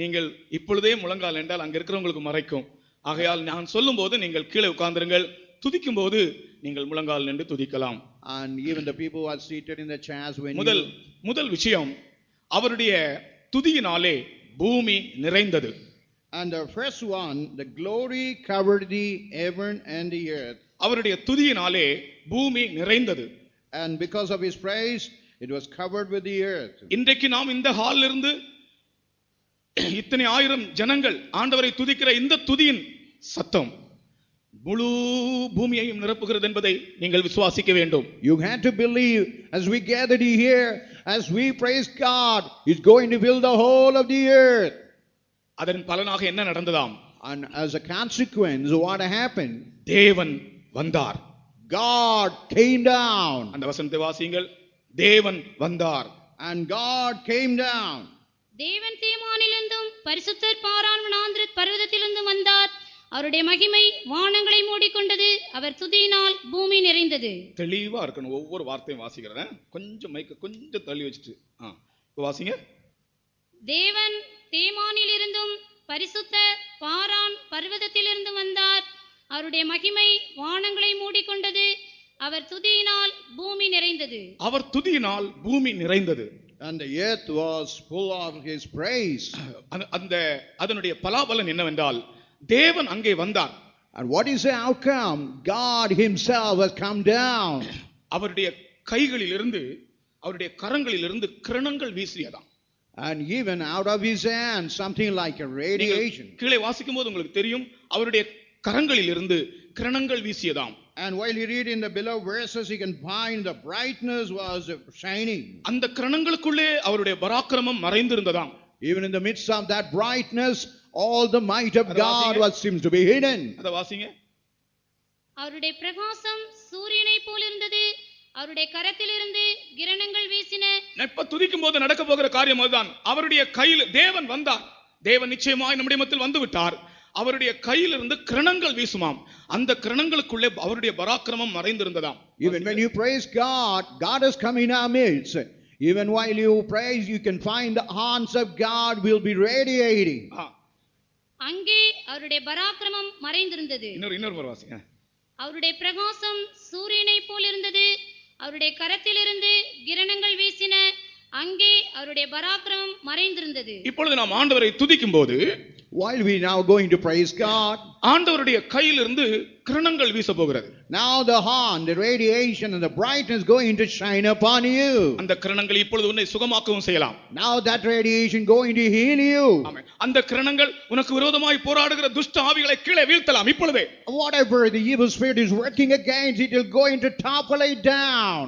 நீங்கள் இப்பொழுதே முழங்கால் என்றால் அங்க இருக்கிறவங்களுக்கு மறைக்கும். ஆகையால் நான் சொல்லும்போது நீங்கள் கீழே உட்கார்ந்திருங்கள். துதிக்கும் போது நீங்கள் முழங்கால் நின்று துதிக்கலாம். And even the people who are seated in the chairs, when முதல் விஷயம், அவருடைய துதியினாலே பூமி நிறைந்தது. And the first one, the glory covered the heaven and the earth. அவருடைய துதியினாலே பூமி நிறைந்தது. And because of his praise, it was covered with the earth. இன்றைக்கு நாம் இந்த ஹால்ல இருந்து இத்தனை ஆயிரம் ஜனங்கள் ஆண்டவரை துதிக்கிற இந்த துதியின் சத்தம் முழு பூமியையும் நிரப்புகிறது என்பதை நீங்கள் விசுவாசிக்க வேண்டும். You had to believe, as we gathered here, as we praise God, it's going to fill the whole of the earth. அதன் பலனாக என்ன நடந்ததாம்? And as a consequence, what happened? தேவன் வந்தார். God came down. அந்த வசனத்தை வாசியுங்கள். தேவன் வந்தார். And God came down. தேவன் தேமானிலிருந்தும் பரிசுத்தர் பாரான் வனாந்திர பர்வதத்திலிருந்தும் வந்தார். அவருடைய மகிமை வானங்களை மூடிக்கொண்டது. அவர் துதியினால் பூமி நிறைந்தது. தெளிவா இருக்கணும். ஒவ்வொரு வார்த்தையும் வாசிக்கிறேன். கொஞ்சம் மைக்க கொஞ்சம் தள்ளி வச்சுட்டு வாசிங்க. தேவன் தேமானிலிருந்தும் பரிசுத்த பாரான் பர்வதத்திலிருந்தும் வந்தார். அவருடைய மகிமை வானங்களை மூடிக்கொண்டது. அவர் துதியினால் பூமி நிறைந்தது. அவர் துதியினால் பூமி நிறைந்தது. And the earth was full of his praise. அதனுடைய பலாபலன் என்னவென்றால் தேவன் அங்கே வந்தார். And what is the outcome? God himself has come down. அவருடைய கைகளிலிருந்து அவருடைய கரங்களிலிருந்து கிரணங்கள் வீசியதாம். And even out of his hand something like a radiation. கீழே வாசிக்கும்போது உங்களுக்கு தெரியும் அவருடைய கரங்களிலிருந்து கிரணங்கள் வீசியதாம். And while you read in the below verses, you can find the brightness was shining. அந்த கிரணங்களுக்குள்ளே அவருடைய பராக்கிரமம் மறைந்திருந்ததாம். Even in the midst of that brightness, all the might of God was seems to be hidden. அத வாசிங்க. அவருடைய பிரகாசம் சூரியனை போல் இருந்தது. அவருடைய கரத்திலிருந்து கிரணங்கள் வீசின. இப்ப துதிக்கும் போது நடக்க போகிற காரியம் அதுதான். அவருடைய கையில் தேவன் வந்தார். தேவன் நிச்சயமாய் நம்முடைய மத்தியில் வந்து விட்டார். அவருடைய கையிலிருந்து கிரணங்கள் வீசுமாம். அந்த கிரணங்களுக்குள்ளே அவருடைய பராக்கிரமம் மறைந்திருந்ததாம். Even when you praise God, God has come in our midst. Even while you praise, you can find the hands of God will be radiating. அங்கே அவருடைய பராக்கிரமம் மறைந்திருந்தது. இன்னொரு வாசிங்க. அவருடைய பிரகாசம் சூரியனை போல் இருந்தது. அவருடைய கரத்திலிருந்து கிரணங்கள் வீசின. அங்கே அவருடைய பராக்கிரமம் மறைந்திருந்தது. இப்பொழுது நாம் ஆண்டவரை துதிக்கும் போது, while we now going to praise God, ஆண்டவருடைய கையிலிருந்து கிரணங்கள் வீச போகிறது. Now the horn, the radiation and the brightness going to shine upon you. அந்த கிரணங்கள் இப்பொழுது உன்னை சுகமாக்கவும் செய்யலாம். Now that radiation going to heal you. ஆமென். அந்த கிரணங்கள் உனக்கு விரோதமாய் போராடுகிற துஷ்ட ஆவிகளை கீழே வீழ்த்தலாம் இப்பொழுதே. Whatever the evil spirit is working against, it will go into topple it down.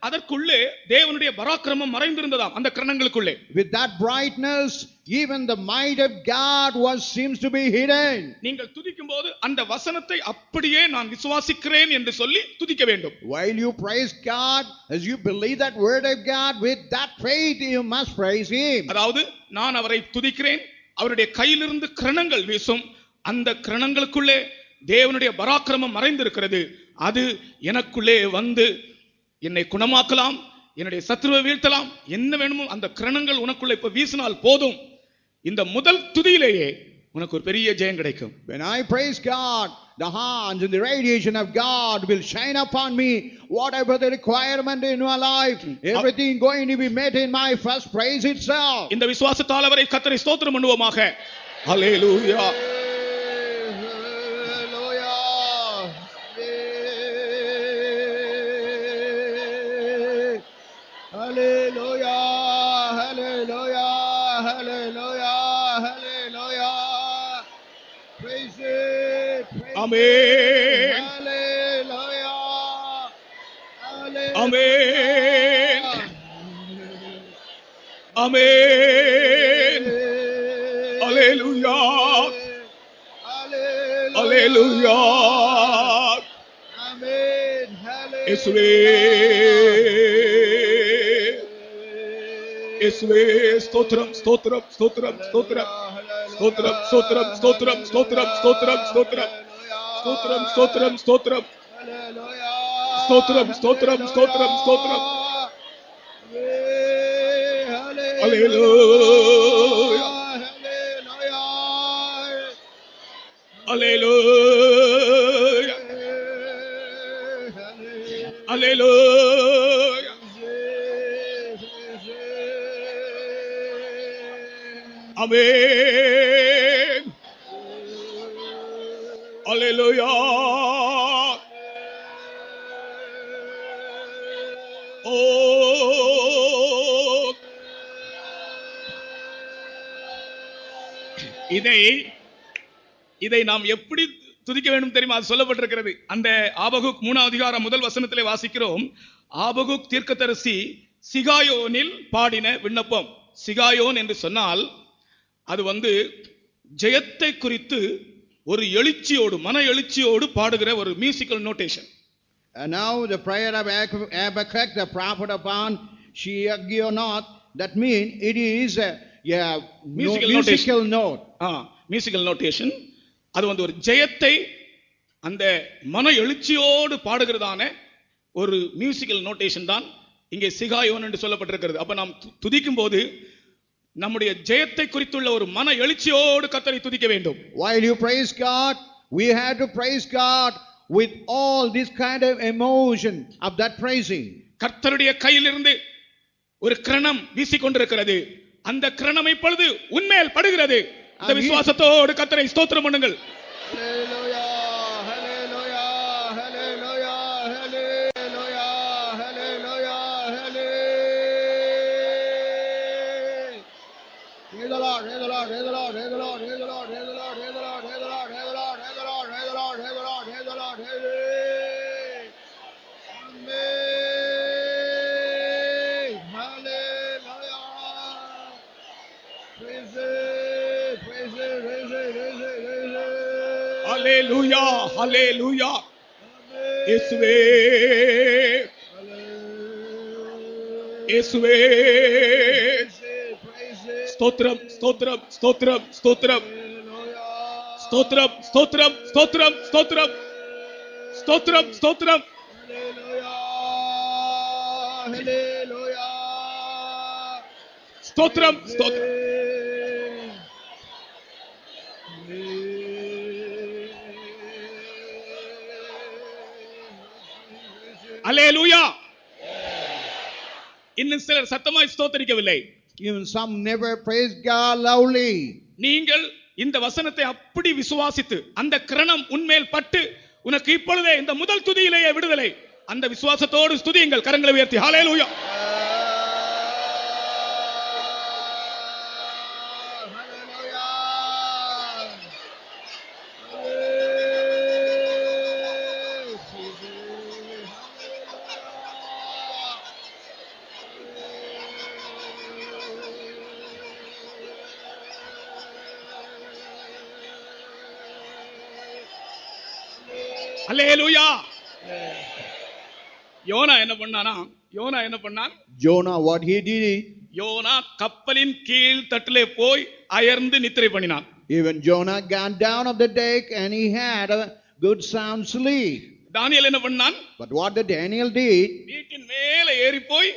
அதற்குள்ளே தேவனுடைய பராக்கிரமம் மறைந்திருந்ததாம். அந்த கிரணங்களுக்குள்ளே with that brightness, even the might of God seems to be hidden. நீங்கள் துதிக்கும்போது அந்த வசனத்தை அப்படியே நான் விசுவாசிக்கிறேன் என்று சொல்லி துதிக்க வேண்டும். While you praise God, as you believe that word of God, with that faith you must praise him. அதாவது நான் அவரை துதிக்கிறேன், அவருடைய கையிலிருந்து கிரணங்கள் வீசும், அந்த கிரணங்களுக்குள்ளே தேவனுடைய பராக்கிரமம் மறைந்திருக்கிறது. அது எனக்குள்ளே வந்து என்னை குணமாக்கலாம், என்னுடைய சத்துருவை வீழ்த்தலாம், என்ன வேணுமோ அந்த கிரணங்கள் உனக்குள்ள இப்ப வீசினால் போதும். இந்த முதல் துதியிலேயே உனக்கு ஒரு பெரிய ஜெயம் கிடைக்கும். When I praise God, the hands and the radiation of God will shine upon me. Whatever the requirement in my life, everything going to be met in my first praise itself. இந்த விசுவாசத்தால் அவரை கர்த்தரை ஸ்தோத்திரம் பண்ணுவோமாக. ஹல்லேலூயா. Hallelujah, hallelujah, hallelujah, hallelujah. Praise it, praise Amen. Hallelujah, hallelujah. Amen. Amen. Hallelujah. Hallelujah. Amen. യേശുവേ സ്തോത്രം സ്തോത്രം സ്തോത്രം സ്തോത്രം സ്തോത്രം സ്തോത്രം സ്തോത്രം സ്തോത്രം സ്തോത്രം സ്തോത്രം ஸ்தோத்திரம் ஸ்தோத்திரம் ஸ்தோத்திரம் Hallelujah. ஸ்தோத்திரம் ஸ்தோத்திரம் ஸ்தோத்திரம் ஸ்தோத்திரம் Hallelujah. அல்லேலூயா அல்லேலூயா ஆமென் அல்லேலூயா ஓ இதை நாம் எப்படி துதிக்க வேண்டும் தெரியுமா? அது சொல்லப்பட்டிருக்கிறது. அந்த ஆபகுக் 3ஆம் அதிகாரம் முதல் வசனத்திலே வாசிக்கிறோம். ஆபகுக் தீர்க்கதரிசி சிகாயோனில் பாடின விண்ணப்பம். சிகாயோன் என்று சொன்னால் அது ஜெயத்தை குறித்து ஒரு எழுச்சியோடு மன எழுச்சியோடு பாடுகிற ஒரு musical notation. And now the prayer of Habakkuk, the prophet upon Shigionoth, that means it is a musical note. Musical notation. அது ஒரு ஜெயத்தை அந்த மன எழுச்சியோடு பாடுகிறதான ஒரு மியூசிக்கல் நோட்டேஷன் தான் இங்கே சிகாயோன் என்று சொல்லப்பட்டிருக்கிறது. அப்ப நாம் துதிக்கும் போது நம்முடைய ஜெயத்தை குறித்துள்ள ஒரு மன எழுச்சியோடு கர்த்தரை துதிக்க வேண்டும். While you praise God, we have to praise God with all this kind of emotion of that praising. கர்த்தருடைய கையிலிருந்து ஒரு கிரணம் வீசிக்கொண்டிருக்கிறது. அந்த கிரணம் இப்பொழுது உன்மேல் படுகிறது. அந்த விசுவாசத்தோடு கர்த்தரை ஸ்தோத்திரம் பண்ணுங்கள். Hallelujah, hallelujah, hallelujah, hallelujah, hallelujah, hallelujah. Praise the Lord, praise the Lord, praise the Lord, praise the Lord, praise the Lord, praise the Lord, praise the Lord, praise the Lord, praise the Lord, praise the Lord, praise the Lord, praise the Lord, praise the Lord, praise the Lord. ஹல்லேலூயா ஹல்லேலூயா இயேசுவே இயேசுவே ஸ்தோத்திரம் ஸ்தோத்திரம் ஸ்தோத்திரம் ஸ்தோத்திரம் ஸ்தோத்திரம் ஸ்தோத்திரம் ஸ்தோத்திரம் ஸ்தோத்திரம் ஸ்தோத்திரம் ஸ்தோத்திரம் ஸ்தோத்திரம் ஸ்தோத்திரம் அல்லேலூயா. இன்னும் சிலர் சத்தமாய் ஸ்தோத்திரிக்கவில்லை. Even some never praise God loudly. நீங்கள் இந்த வசனத்தை அப்படி விசுவாசித்து அந்த கிரணம் உன்மேல் பட்டு உனக்கு இப்பொழுதே இந்த முதல் துதியிலேயே விடுதலை. அந்த விசுவாசத்தோடு ஸ்துதியுங்கள். கரங்களை உயர்த்தி ஹல்லேலூயா. அல்லேலூயா. யோனா என்ன பண்ணான்? Jonah, what he did? Jonah கப்பலின் கீழ் தட்டிலே போய் அயர்ந்து நித்திரை பண்ணினான். Even Jonah got down of the deck and he had a good sound sleep. தானியேல் என்ன பண்ணான்? But what did Daniel did? வீட்டின் மேலே ஏறி போய்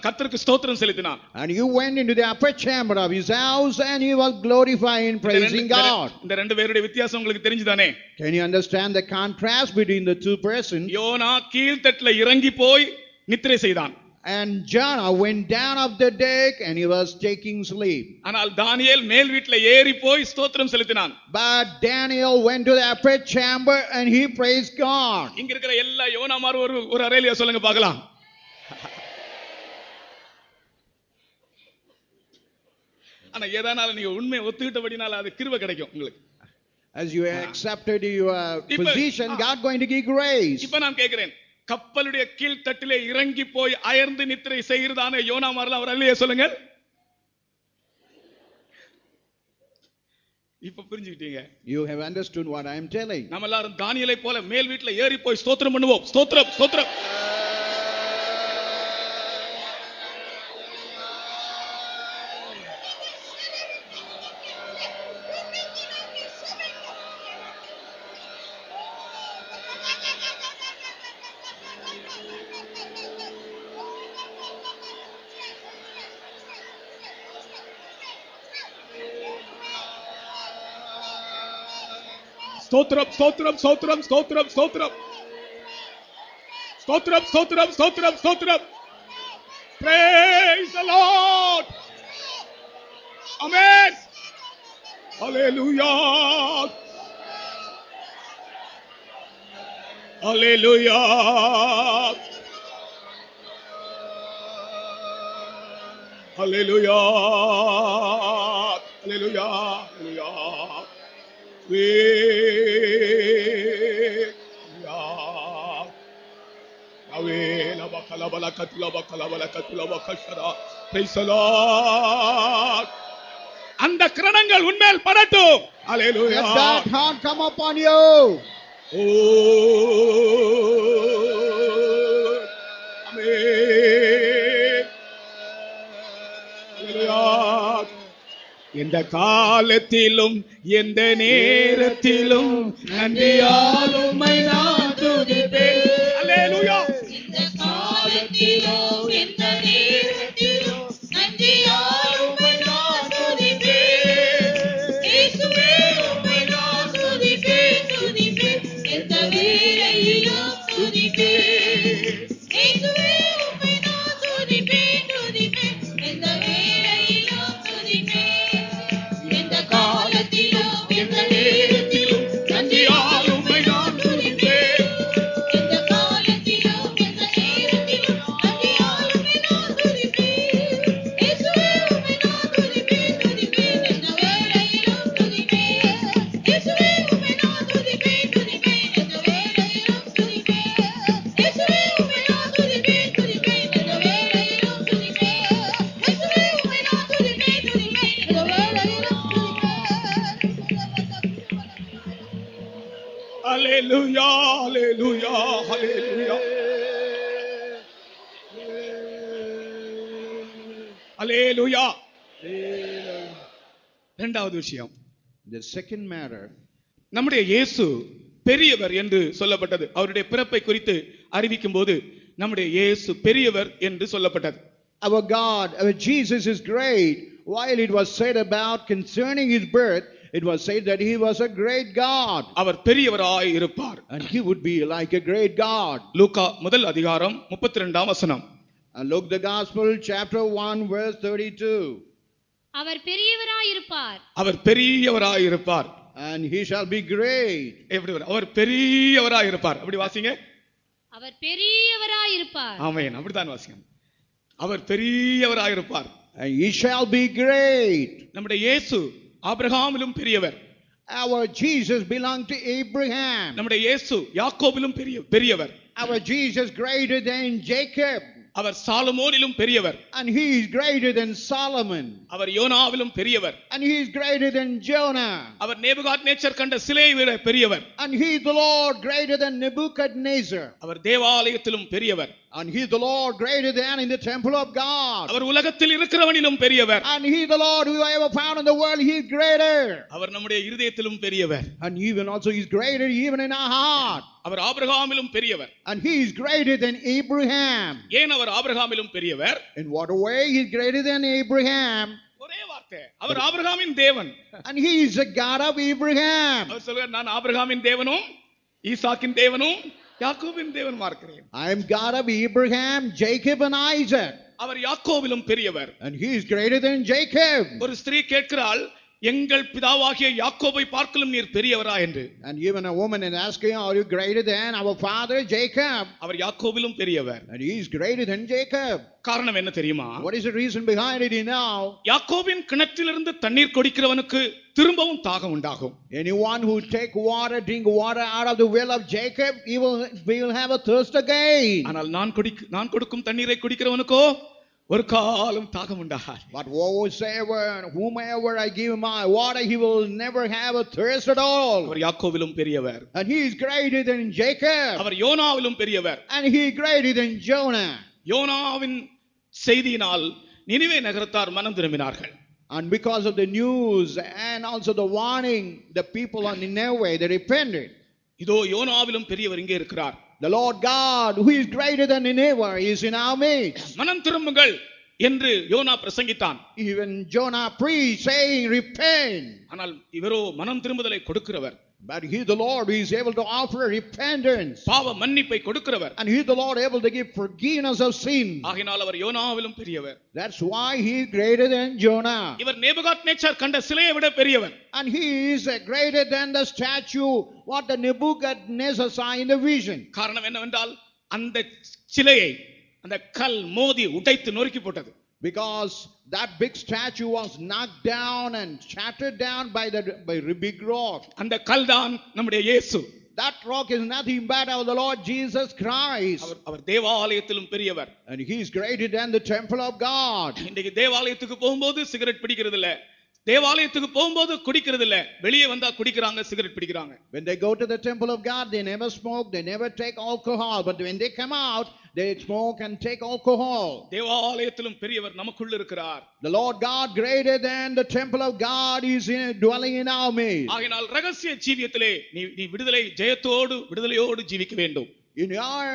கர்த்தருக்கு ஸ்தோத்திரம் செலுத்தினான். And you went into the upper chamber of his house and he was glorifying, praising God. இந்த ரெண்டு பேருடைய வித்தியாசம் உங்களுக்கு தெரிஞ்சுதானே? Can you understand the contrast between the two persons? யோனா கீழ்த்தட்டில இறங்கி போய் நித்திரை செய்தான். And Jonah went down off the deck and he was taking sleep. ஆனால் தானியேல் மேல் வீட்டில ஏறி போய் ஸ்தோத்திரம் செலுத்தினான். But Daniel went to the upper chamber and he praised God. இங்க இருக்கிற எல்லா யோனாமார் ஒரு அறையில சொல்லுங்க பார்க்கலாம். ஆனா ஏதானாலும் நீங்க உண்மையை ஒத்துக்கிட்டபடினால அது கிருபை கிடைக்கும் உங்களுக்கு. As you accepted your position, God going to give grace. இப்ப நான் கேக்குறேன், கப்பலுடைய கீழ் தட்டிலே இறங்கி போய் அயர்ந்து நித்திரை செய்கிறதான யோனாமார்லாம் ஒரு அல்லையே சொல்லுங்க. இப்ப புரிஞ்சுக்கிட்டீங்க? You have understood what I am telling. நம்ம எல்லாரும் தானியேலை போல மேல் வீட்ல ஏறி போய் ஸ்தோத்திரம் பண்ணுவோம். ஸ்தோத்திரம் ஸ்தோத்திரம். ஸ்தோத்திரம் ஸ்தோத்திரம் ஸ்தோத்திரம் ஸ்தோத்திரம் ஸ்தோத்திரம் ஸ்தோத்திரம் ஸ்தோத்திரம் ஸ்தோத்திரம் ஸ்தோத்திரம். Praise the Lord. Amen. Hallelujah. Hallelujah. Hallelujah. Hallelujah. Hallelujah. Praise the Lord. அந்த கிரணங்கள் உன்மேல் படட்டும். Hallelujah. Let that hand come upon you. Oh, Amen. Hallelujah. எந்த காலத்திலும் எந்த நேரத்திலும் நன்றியால் உம்மை நான் துதிப்பேன். Hallelujah. இந்த காலத்திலும் எந்த நேரத்திலும் நன்றியால் உம்மை நான் துதிப்பேன். இயேசுவே உம்மை நான் துதிப்பேன், துதிப்பேன். எந்த வேளையிலும் துதிப்பேன். இயேசுவே உம்மை நான் துதிப்பேன், துதிப்பேன். எந்த வேளையிலும் துதிப்பேன். எந்த காலத்திலும் எந்த நேரத்திலும் நன்றியால் உம்மை நான் துதிப்பேன். எந்த காலத்திலும் எந்த நேரத்திலும் நன்றியால் உம்மை நான் துதிப்பேன். இயேசுவே உம்மை நான் துதிப்பேன், துதிப்பேன். எந்த வேளையிலும் துதிப்பேன். இயேசுவே உம்மை நான் துதிப்பேன், துதிப்பேன். எந்த வேளையிலும் துதிப்பேன். இயேசுவே உம்மை நான் துதிப்பேன், துதிப்பேன். எந்த வேளையிலும் துதிப்பேன். இயேசுவே உம்மை நான் துதிப்பேன், துதிப்பேன். எந்த வேளையிலும் துதிப்பேன். Hallelujah. Hallelujah. Hallelujah. Hallelujah. இரண்டாவது விஷயம், The second matter, நம்முடைய இயேசு பெரியவர் என்று சொல்லப்பட்டது. அவருடைய பிறப்பை குறித்து அறிவிக்கும் போது நம்முடைய இயேசு பெரியவர் என்று சொல்லப்பட்டது. our God, our Jesus is great. While it was said about concerning his birth, it was said that he was a great God. அவர் பெரியவராய் இருப்பார். And he would be like a great God. லூக்கா முதல் அதிகாரம் 32ஆம் வசனம். And look the gospel, chapter 1, verse 32. அவர் பெரியவராயிருப்பார். அவர் பெரியவராய் இருப்பார். And he shall be great. எப்படி வரும்? அவர் பெரியவராய் இருப்பார். அப்படி வாசிங்க. அவர் பெரியவராயிருப்பார். ஆமென். அப்படிதான் வாசிங்க. அவர் பெரியவராய் இருப்பார். And he shall be great. நம்முடைய இயேசு ஆபிரகாமிலும் பெரியவர். Our Jesus belonged to Abraham. நம்முடைய இயேசு யாக்கோபிலும் பெரியவர். Our Jesus greater than Jacob. அவர் சாலமோனிலும் பெரியவர். And he is greater than Solomon. அவர் யோனாவிலும் பெரியவர். And he is greater than Jonah. Our Nebuchadnezzar கண்ட சிலையை விட பெரியவர். And he is the Lord greater than Nebuchadnezzar. அவர் தேவாலயத்திலும் பெரியவர். And he is the Lord greater than in the temple of God. அவர் உலகத்தில் இருக்கிறவனிலும் பெரியவர். And he is the Lord who I ever found in the world, he is greater. அவர் நம்முடைய இருதயத்திலும் பெரியவர். And even also he is greater even in our heart. அவர் ஆபிரகாமிலும் பெரியவர். And he is greater than Abraham. ஏன் அவர் ஆபிரகாமிலும் பெரியவர்? In what way he is greater than Abraham? ஒரே வார்த்தை, அவர் ஆபிரகாமின் தேவன். And he is the God of Abraham. அவர் சொல்றார், நான் ஆபிரகாமின் தேவனும் ஈசாக்கின் தேவனும் யாக்கோபின் தேவனுமா இருக்கிறேன். I am God of Abraham, Jacob and Isaac. அவர் யாக்கோபிலும் பெரியவர். And he is greater than Jacob. ஒரு ஸ்திரீ கேட்கிறாள், எங்கள் பிதாவாகிய யாக்கோபை பார்க்கலும் நீர் பெரியவரா என்று. And even a woman is asking, are you greater than our father Jacob? அவர் யாக்கோபிலும் பெரியவர். And he is greater than Jacob. காரணம் என்ன தெரியுமா? What is the reason behind it? You know, யாக்கோபின் கிணற்றிலிருந்து தண்ணீர் குடிக்கிறவனுக்கு திரும்பவும் தாகம் உண்டாகும். anyone who drink water out of the well of Jacob, he will have a thirst again. ஆனால் நான் கொடுக்கும் தண்ணீரை குடிக்கிறவனுக்கோ ஒரு காலம் தாகம் உண்டாகாது. But whomever I give my water, he will never have a thirst at all. அவர் யாக்கோபிலும் பெரியவர். And he is greater than Jacob. அவர் யோனாவிலும் பெரியவர். And he is greater than Jonah. யோனாவின் செய்தியினால் நினிவே நகரத்தார் மனம் திரும்பினார்கள். And because of the news and also the warning, the people on Nineveh, they repented. இதோ யோனாவிலும் பெரியவர் இங்கே இருக்கிறார். The Lord God, who is greater than Nineveh, is in our midst. மனம் திரும்புங்கள், என்று YONO பிரசங்கித்தான். Even Jonah preached saying, repent. ஆனால் இவரோ மனம் திரும்புதலை கொடுக்கிறவர், But he, the Lord, is able to offer repentance. பாவ மன்னிப்பை கொடுக்கிறவர். And he, the Lord, able to give forgiveness of sin. ஆகையினால் அவர் யோனாவிலும் பெரியவர். That's why he is greater than Jonah. இவர் நேபுகாத்நேச்சார் கண்ட சிலையை விட பெரியவர். And he is greater than the statue what the Nebuchadnezzar saw in the vision. காரணம் என்னவென்றால் அந்த சிலையை அந்த கல் மோதி உடைத்து நொறுக்கி போட்டது. Because that big statue was knocked down and shattered down by big rock. அந்த கல் தான் நம்முடைய இயேசு. That rock is nothing but our the Lord Jesus Christ. அவர் தேவாலயத்திலும் பெரியவர். And he is greater than the temple of God. இன்னைக்கு தேவாலயத்துக்கு போகும்போது சிகரெட் பிடிக்கிறது இல்ல, தேவாலயத்துக்கு போகும்போது குடிக்கிறது இல்ல, வெளியே வந்தா குடிக்கிறாங்க, சிகரெட் பிடிக்கிறாங்க. When they go to the temple of God, they never smoke, they never take alcohol, but when they come out, they smoke and take alcohol. தேவாலயத்திலும் பெரியவர் நமக்குள்ள இருக்கிறார். The Lord God greater than the temple of God is dwelling in our midst. ஆகையால் ரகசிய ஜீவியத்திலே நீ விடுதலையோடு ஜீவிக்க வேண்டும். In your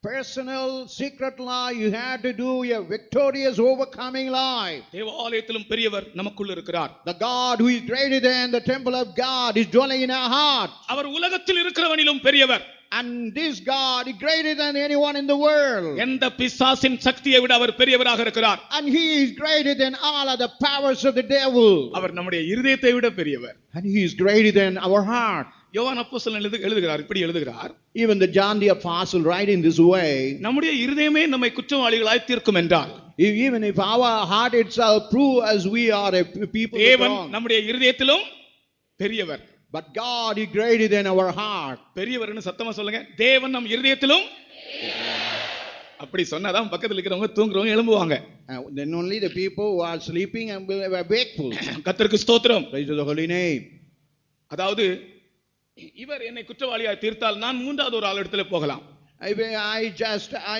personal secret life, you have to do a victorious overcoming life. தேவாலயத்திலும் பெரியவர் நமக்குள்ள இருக்கிறார். The God who is greater than the temple of God is dwelling in our heart. அவர் உலகத்தில் இருக்கிறவனிலும் பெரியவர். And this God is greater than anyone in the world. எந்த பிசாசின் சக்தியை விட அவர் பெரியவராக இருக்கிறார். And he is greater than all of the powers of the devil. அவர் நம்முடைய இருதயத்தை விட பெரியவர். And he is greater than our heart. யோவான் அப்போஸ்தலன் எழுதுகிறார், இப்படி எழுதுகிறார். Even the John the apostle write in this way. நம்முடைய இருதயமே நம்மை குற்றவாளிகளாய் தீர்க்கும் என்றால், even if our heart itself prove as we are a people தேவன் wrong, நம்முடைய இருதயத்திலும் பெரியவர். but God is greater than our heart. பெரியவர்னு சத்தமா சொல்லுங்க. தேவன் நம் இருதயத்திலும். அப்படி சொன்னாதான் பக்கத்துல இருக்கிறவங்க தூங்குறவங்க எழும்புவாங்க. Then only the people who are sleeping and will be wakeful. கர்த்தருக்கு ஸ்தோத்திரம். Praise the holy name. அதாவது இவர் என்னை குற்றவாளியாய் தீர்த்தால் நான் மூன்றாவது ஒரு ஆள் இடத்துல போகலாம். I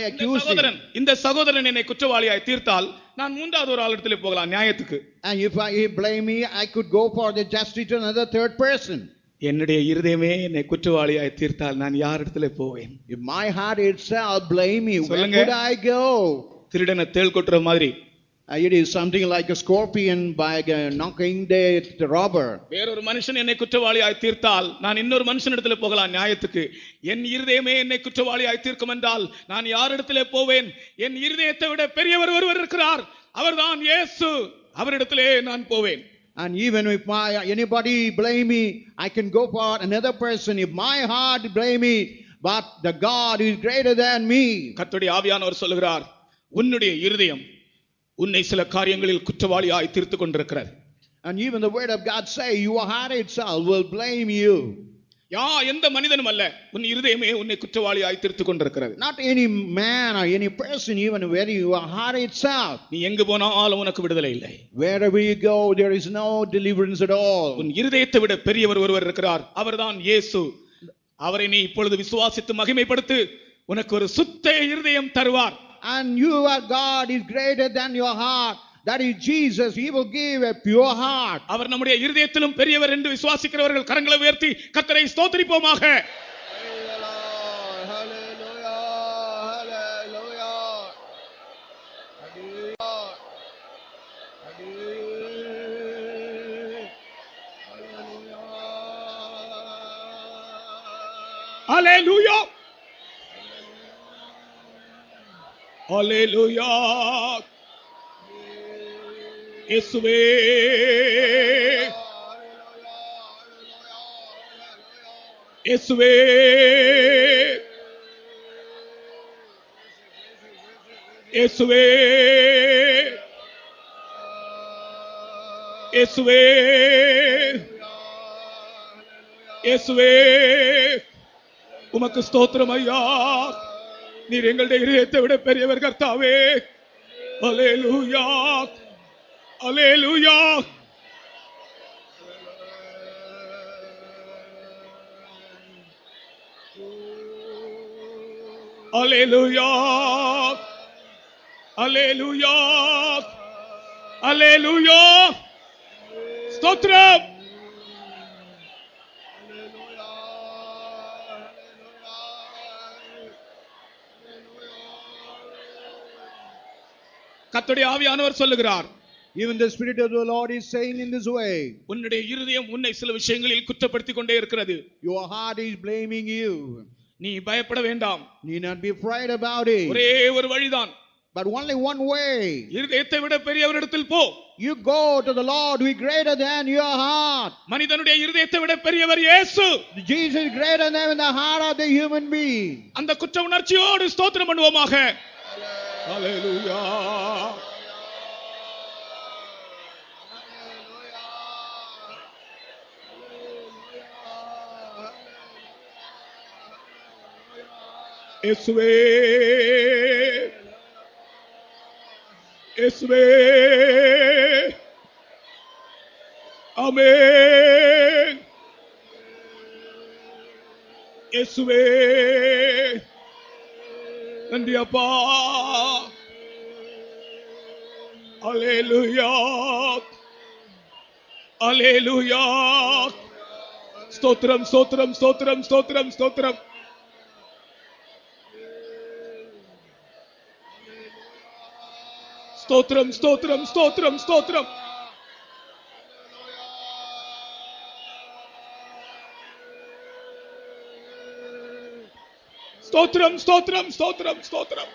accuse him. இந்த சகோதரன் என்னை குற்றவாளியாய் தீர்த்தால் நான் மூன்றாவது ஒரு ஆள் இடத்துல போகலாம் நியாயத்துக்கு. And if he blame me, I could go for the justice to another third person. என்னுடைய இருதயமே என்னை குற்றவாளியாய் தீர்த்தால் நான் யார் இடத்துல போவேன்? If my heart itself blame me, where சொல்லுங்க. could I go? திருடனை தேள் கொட்டுற மாதிரி. It is something like a scorpion by knocking the robber. வேறொரு மனுஷன் என்னை குற்றவாளியாய் தீர்த்தால் நான் இன்னொரு மனுஷனிடத்துல போகலாம் நியாயத்துக்கு. என் இருதயமே என்னை குற்றவாளியாய் தீர்க்கும் என்றால் நான் யார் இடத்துல போவேன்? என் இருதயத்தை விட பெரியவர் ஒருவர் இருக்கிறார், அவர்தான் இயேசு. அவரிடத்திலே நான் போவேன். And even if anybody blame me, I can go for another person. If my heart blame me, but the God is greater than me. கர்த்தருடைய ஆவியானவர் சொல்லுகிறார், உன்னுடைய இருதயம் உன்னை சில காரியங்களில் குற்றவாளியாய் தீர்த்துக் கொண்டிருக்கிறது. And even the word of God say, your heart itself will blame you. எந்த மனிதனும் அல்ல, உன் இருதயமே உன்னை குற்றவாளியாய் தீர்த்துக் கொண்டிருக்கிறது. Not any man or any person, even where your heart itself. நீ எங்கு போனாலும் உனக்கு விடுதலை இல்லை. Wherever you go, there is no deliverance at all. உன் இருதயத்தை விட பெரியவர் ஒருவர் இருக்கிறார், அவர்தான் இயேசு. அவரை நீ இப்பொழுது விசுவாசித்து மகிமைப்படுத்து, உனக்கு ஒரு சுத்த இருதயம் தருவார். And your God is greater than your heart. That is Jesus. He will give a pure heart. அவர் நம்முடைய இருதயத்திலும் பெரியவர் என்று விசுவாசிக்கிறவர்கள் கரங்களை உயர்த்தி கர்த்தரை ஸ்தோத்திரிப்போமாக. Hallelujah. Hallelujah. இயேசுவே இயேசுவே இயேசுவே இயேசுவே இயேசுவே உமக்கு ஸ்தோத்திரம் ஐயா. நீர் எங்களுடைய இதயத்தை விட பெரியவர் கர்த்தாவே. அல்லேலூயா அல்லேலூயா. அல்லேலூயா அல்லேலூயா அல்லேலூயா. ஸ்தோத்திரம். கர்த்தருடைய ஆவியானவர் சொல்லுகிறார், Even the Spirit of the Lord is saying in this way, உன்னுடைய இருதயம் உன்னை சில விஷயங்களில் குற்றப்படுத்திக் கொண்டே இருக்கிறது. your heart is blaming you. நீ பயப்பட வேண்டாம். Need not be afraid about it. ஒரே ஒரு வழிதான். But only one way. இருதயத்தை விட பெரியவரிடத்தில் போ. You go to the Lord who is greater than your heart. மனிதனுடைய இருதயத்தை விட பெரியவர் இயேசு. Jesus is greater than the heart of the human being. அந்த குற்ற உணர்ச்சியோடு ஸ்தோத்திரம் பண்ணுவோமாக. ஹalleluya. இயேசுவே, இயேசுவே, ஆமென். இயேசுவே, நன்றி அப்பா. அல்லேலூயா, அல்லேலூயா. ஸ்தோத்திரம், ஸ்தோத்திரம், ஸ்தோத்திரம், ஸ்தோத்திரம், ஸ்தோத்திரம். ஸ்தோத்திரம், ஸ்தோத்திரம், ஸ்தோத்திரம், ஸ்தோத்திரம். ஸ்தோத்திரம், ஸ்தோத்திரம், ஸ்தோத்திரம், ஸ்தோத்திரம்.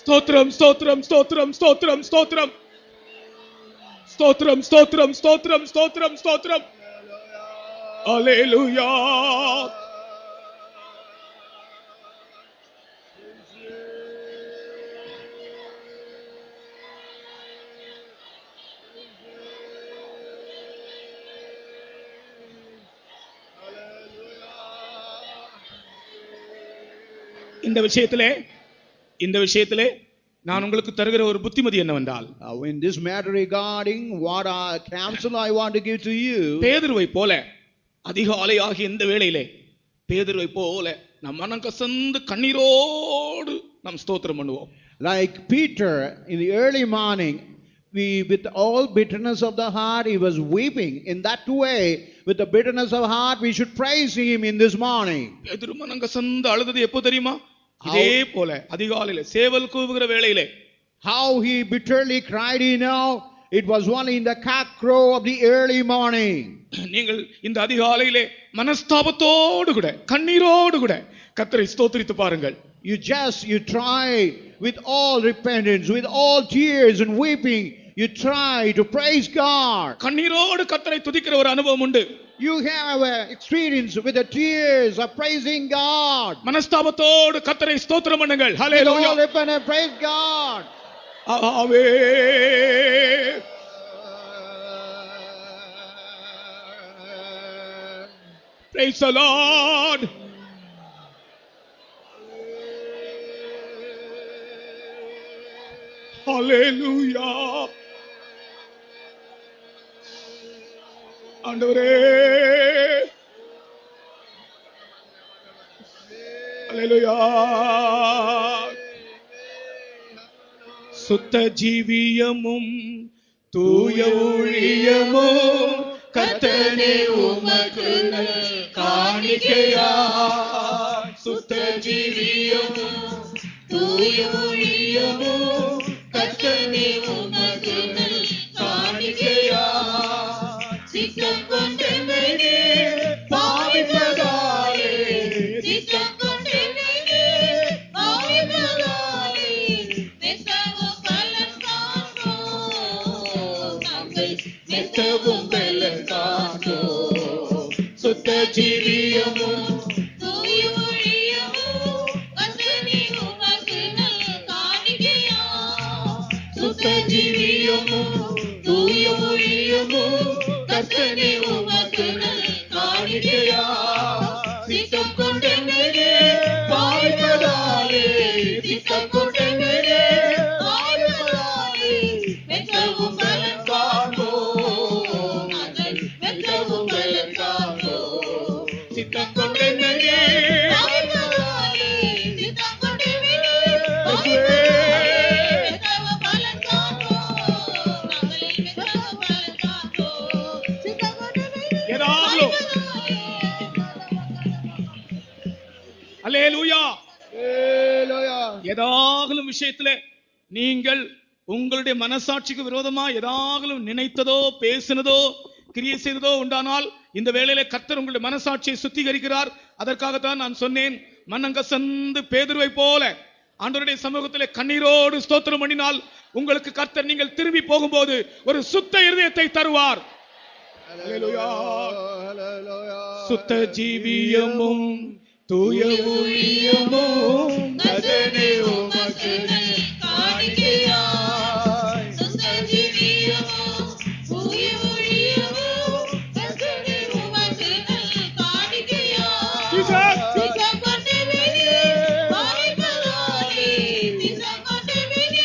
ஸ்தோத்திரம், ஸ்தோத்திரம், ஸ்தோத்திரம், ஸ்தோத்திரம், ஸ்தோத்திரம். ஸ்தோத்திரம், ஸ்தோத்திரம், ஸ்தோத்திரம், ஸ்தோத்திரம், ஸ்தோத்திரம். அல்லேலூயா. இந்த விஷயத்திலே நான் உங்களுக்கு தருகிற ஒரு புத்திமதி என்னவென்றால், In this matter regarding what counsel I want to give to you, பேதுருவை போல அதிகாலை ஆகிய இந்த வேளையிலே பேதுருவை போல நம் மனம் கசந்து கண்ணீரோடு நாம் ஸ்தோத்திரம் பண்ணுவோம். like Peter in the early morning, we with all bitterness of the heart he was weeping. In that way, with the bitterness of heart, we should praise him in this morning. பேதுரு மனம் கசந்து அழுதது எப்போ தெரியுமா? இதே போல அதிகாலையிலே சேவல் கூவுகிற வேளையிலே. How he bitterly cried, it was only in the cock crow of the early morning. நீங்கள் இந்த அதிகாலையிலே மனஸ்தாபத்தோடு கூட கண்ணீரோடு கூட கர்த்தரை ஸ்தோத்திரித்து பாருங்கள். You try with all repentance, with all tears and weeping, you try to praise God. கண்ணீரோடு கர்த்தரை துதிக்கிற ஒரு அனுபவம் உண்டு. You have an experience with the tears of praising God. மனஸ்தாபத்தோடு கர்த்தரை ஸ்தோத்திரம் பண்ணுங்கள். ஹalleluya. All repent and praise God. Amen. Praise the Lord. Hallelujah. ஆண்டவரே, ஹalleluya. சுத்த ஜீவியமும் தூய ஊழியமும் கர்த்தனே உமக்கு காணிக்கையா. சுத்த ஜீவியமும் தூய ஊழியமும் கர்த்தனே உமக்கு காணிக்கையா. சித்தம் கொண்டென்னை பாவிப்பதாலே, சித்தம் கொண்டென்னை பாவிப்பதாலே, மெத்தவும் பலன் காண்போம், நாங்கள் மெத்தவும் பலன் காண்போம். சுத்த ஜீவியமும் தூய ஊழியமும் கர்த்தனே உமக்கு காணிக்கையா. சுத்த ஜீவியமும் தூய ஊழியமும் கர்த்தனே உமக்கு காணிக்கையா. சித்தம் கொண்டென்னை பாவிப்பதாலே, சித்தம் கொண்டென்னை பாவிப்பதாலே, மெத்தவும் பலன் காண்போம், நாங்கள் மெத்தவும் பலன் காண்போம். சித்தம் கொண்டென்னை பாவிப்பதாலே, சித்தம் கொண்டென்னை பாவிப்பதாலே, மெத்தவும் பலன் காண்போம், நாங்கள் மெத்தவும் பலன் காண்போம். சித்தம் கொண்டென்னை ஏதாகலும் அல்லேலூயா. Hallelujah. ஏதாகலும் விஷயத்திலே நீங்கள் உங்களுடைய மனசாட்சிக்கு விரோதமா ஏதாகலும் நினைத்ததோ பேசினதோ கிரியை செய்ததோ உண்டானால் இந்த வேளையிலே கர்த்தர் உங்களுடைய மனசாட்சியை சுத்திகரிக்கிறார். அதற்காகத்தான் நான் சொன்னேன், மன்னங்கசந்து பேதுருவை போல ஆண்டவருடைய சமூகத்திலே கண்ணீரோடு ஸ்தோத்திரம் பண்ணினால் உங்களுக்கு கர்த்தர் நீங்கள் திரும்பி போகும்போது ஒரு சுத்த இருதயத்தை தருவார். அல்லேலூயா. சுத்த ஜீவியமும் தூய ஊழியமும் நசரே உமக்கு காணிக்கையாய் சுத்த ஜீவியமும் தூய ஊழியமும் நசரே உமக்கு காணிக்கையாய் சிக்கப்பட்டு விழி வாய்ப்பதாலே சிக்கப்பட்டு விழி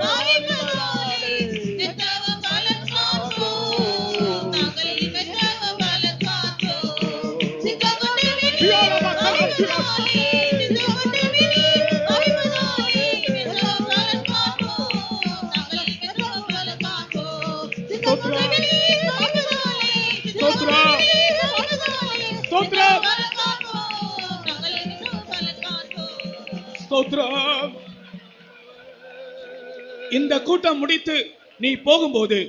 வாய்ப்பதாலே நெத்தவ பலன் காத்தோம் நாங்கள் நெத்தவ பலன் காத்தோம் சிக்கப்பட்டு விழி வாய்ப்பதாலே சிக்கப்பட்டு விழி வாய்ப்பதாலே நெத்தவ பலன் காத்தோம் நாங்கள் நெத்தவ பலன் காத்தோம் சிக்கப்பட்டு விழி வாய்ப்பதாலே ஸ்தோத்திரம். ஸ்தோத்திரம். ஸ்தோத்திரம். இந்த கூட்டம் முடித்து நீ போகும்போது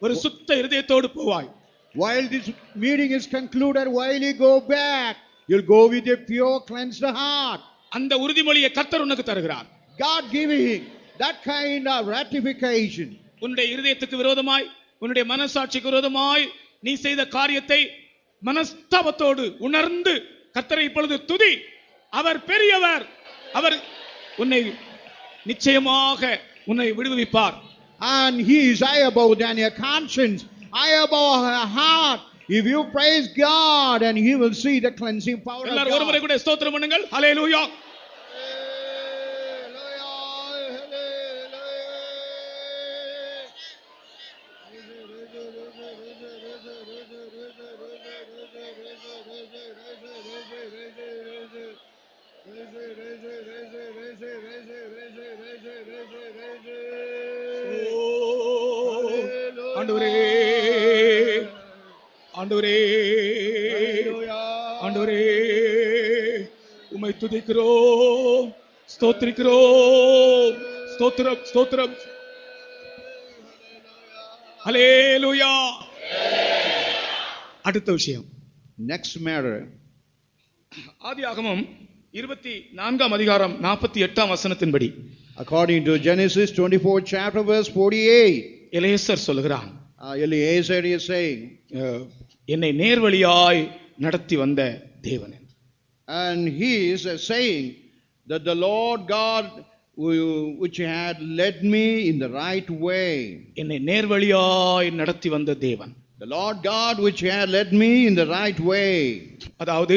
ஒரு சுத்த இருதயத்தோடு போவாய். While this meeting is concluded, while you go back, you'll go with a pure, cleansed heart. அந்த உறுதிமொழியை கர்த்தர் உனக்கு தருகிறார். God giving that kind of ratification. உன்னுடைய இருதயத்துக்கு விரோதமாய் உன்னுடைய மனசாட்சிக்கு விரோதமாய் நீ செய்த காரியத்தை மனஸ்தாபத்தோடு உணர்ந்து கர்த்தரை இப்பொழுது துதி. அவர் பெரியவர். அவர் உன்னை நிச்சயமாக உன்னை விடுவிப்பார். And he is high above than your conscience, high above her heart. If you praise God, and he will see the cleansing power of எல்லாரும் ஒரு முறை God. கூட ஸ்தோத்திரம் பண்ணுங்கள். ஹல்லேலூயா. ஆண்டவரே ஆண்டவரே ஆண்டவரே உம்மை துதிக்கிறோம், ஸ்தோத்திரிக்கிறோம். ஸ்தோத்திரம் ஸ்தோத்திரம். ஹல்லேலூயா. அடுத்த விஷயம், Next matter. ஆதியாகமம் 24 அதிகாரம் 48 வசனத்தின்படி According to Genesis 24 chapter verse 48, Eliezer சொல்கிறான், Eliezer is saying, என்னை நேர்வழியாய் நடத்தி வந்த தேவன். and he is saying that the Lord God which had led me in the right way. என்னை நேர்வழியாய் நடத்தி வந்த தேவன். The Lord God which had led me in the right way. அதாவது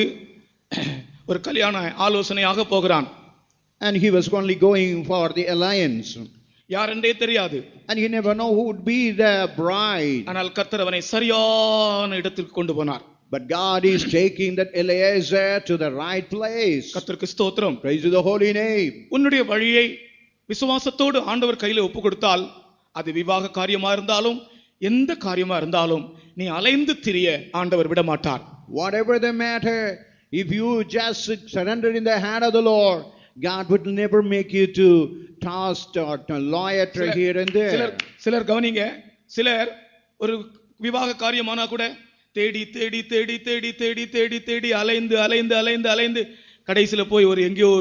ஒரு கல்யாண ஆலோசனையாக போகிறான். And he was only going for the alliance. யார் என்றே தெரியாது. And he never know who would be the bride. ஆனால் கர்த்தர் அவனை சரியான இடத்திற்கு கொண்டு போனார். But God is taking that Eliezer to the right place. கர்த்தருக்கு ஸ்தோத்திரம். Praise to the holy name. உன்னுடைய வழியை விசுவாசத்தோடு ஆண்டவர் கையில ஒப்பு கொடுத்தால், அது விவாக காரியமா இருந்தாலும் எந்த காரியமா இருந்தாலும் நீ அலைந்து திரிய ஆண்டவர் விட மாட்டார். Whatever the matter, if you just surrender in the hand of the Lord, God would never make you to toss or to loiter here and there. சிலர் கவனிங்க, சிலர் ஒரு விவாக காரியமானா கூட தேடி தேடி தேடி தேடி தேடி தேடி தேடி அலைந்து அலைந்து அலைந்து அலைந்து கடைசியில போய் ஒரு எங்கேயோ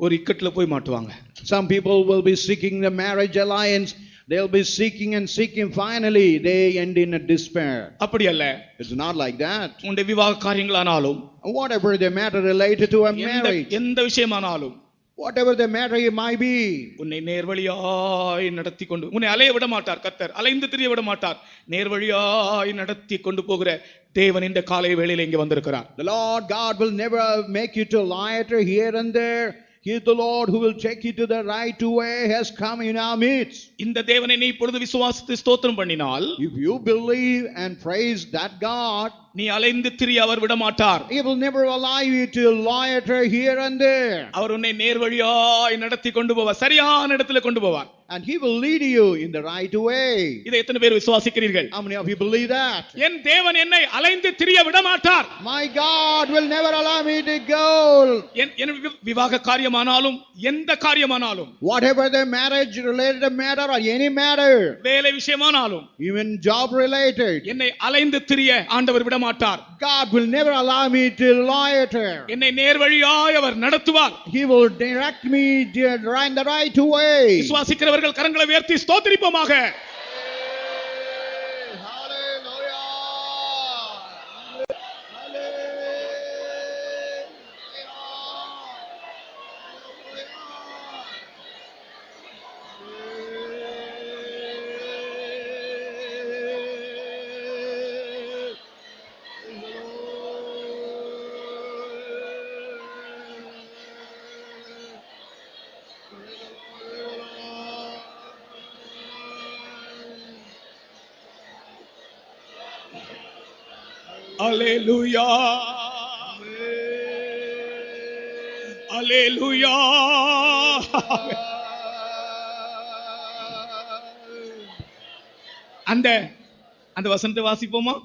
ஒரு இக்கட்ல போய் மாட்டுவாங்க. Some people will be seeking the marriage alliance. They'll be seeking and seeking. Finally, they end in a despair. அப்படி அல்ல. It's not like that. உன்னுடைய விவாக காரியங்களானாலும், Whatever the matter related to a marriage, எந்த விஷயமானாலும், whatever the matter it might be, உன்னை நேர்வழியாய் நடத்தி கொண்டு, உன்னை அலைய விட மாட்டார் கர்த்தர், அலைந்து திரிய விட மாட்டார். நேர்வழியாய் நடத்தி கொண்டு போகிற தேவன் இந்த காலை வேளையில இங்கே வந்திருக்கிறார். the Lord God will never make you to loiter here and there. He is the Lord who will take you to the right way, has come in our midst. இந்த தேவனை நீ இப்பொழுது விசுவாசித்து ஸ்தோத்திரம் பண்ணினால், If you believe and praise that God, நீ அலைந்து திரிய அவர் விட மாட்டார். He will never allow you to loiter here and there. அவர் உன்னை நேர்வழியாய் நடத்தி கொண்டு போவார், சரியான இடத்துல கொண்டு போவார். and he will lead you in the right way. இதை எத்தனை பேர் விசுவாசிக்கிறீர்கள்? How many of you believe that? என் தேவன் என்னை அலைந்து திரிய விட மாட்டார். My God will never allow me to go. என் விவாக காரியமானாலும் எந்த காரியமானாலும், Whatever the marriage related matter or any matter, வேலை விஷயமானாலும், even job related, என்னை அலைந்து திரிய ஆண்டவர் விட மாட்டார். God will never allow me to loiter. என்னை நேர்வழியாய் அவர் நடத்துவார். He will direct me in the right way. விசுவாசிக்கிறவர்கள் கரங்களை உயர்த்தி ஸ்தோத்திரிப்போமாக. அல்லேலூயா, அல்லேலூயா. அந்த வசனத்தை வாசிப்போமா?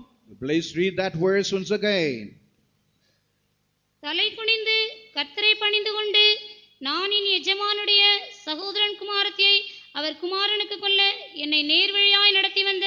Please read that verse once again. தலை குனிந்து கர்த்தரை பணிந்து கொண்டு, நான் என் எஜமானுடைய சகோதரன் குமாரத்தியை அவர் குமாரனுக்கு கொல்ல என்னை நேர்வழியாய் நடத்தி வந்த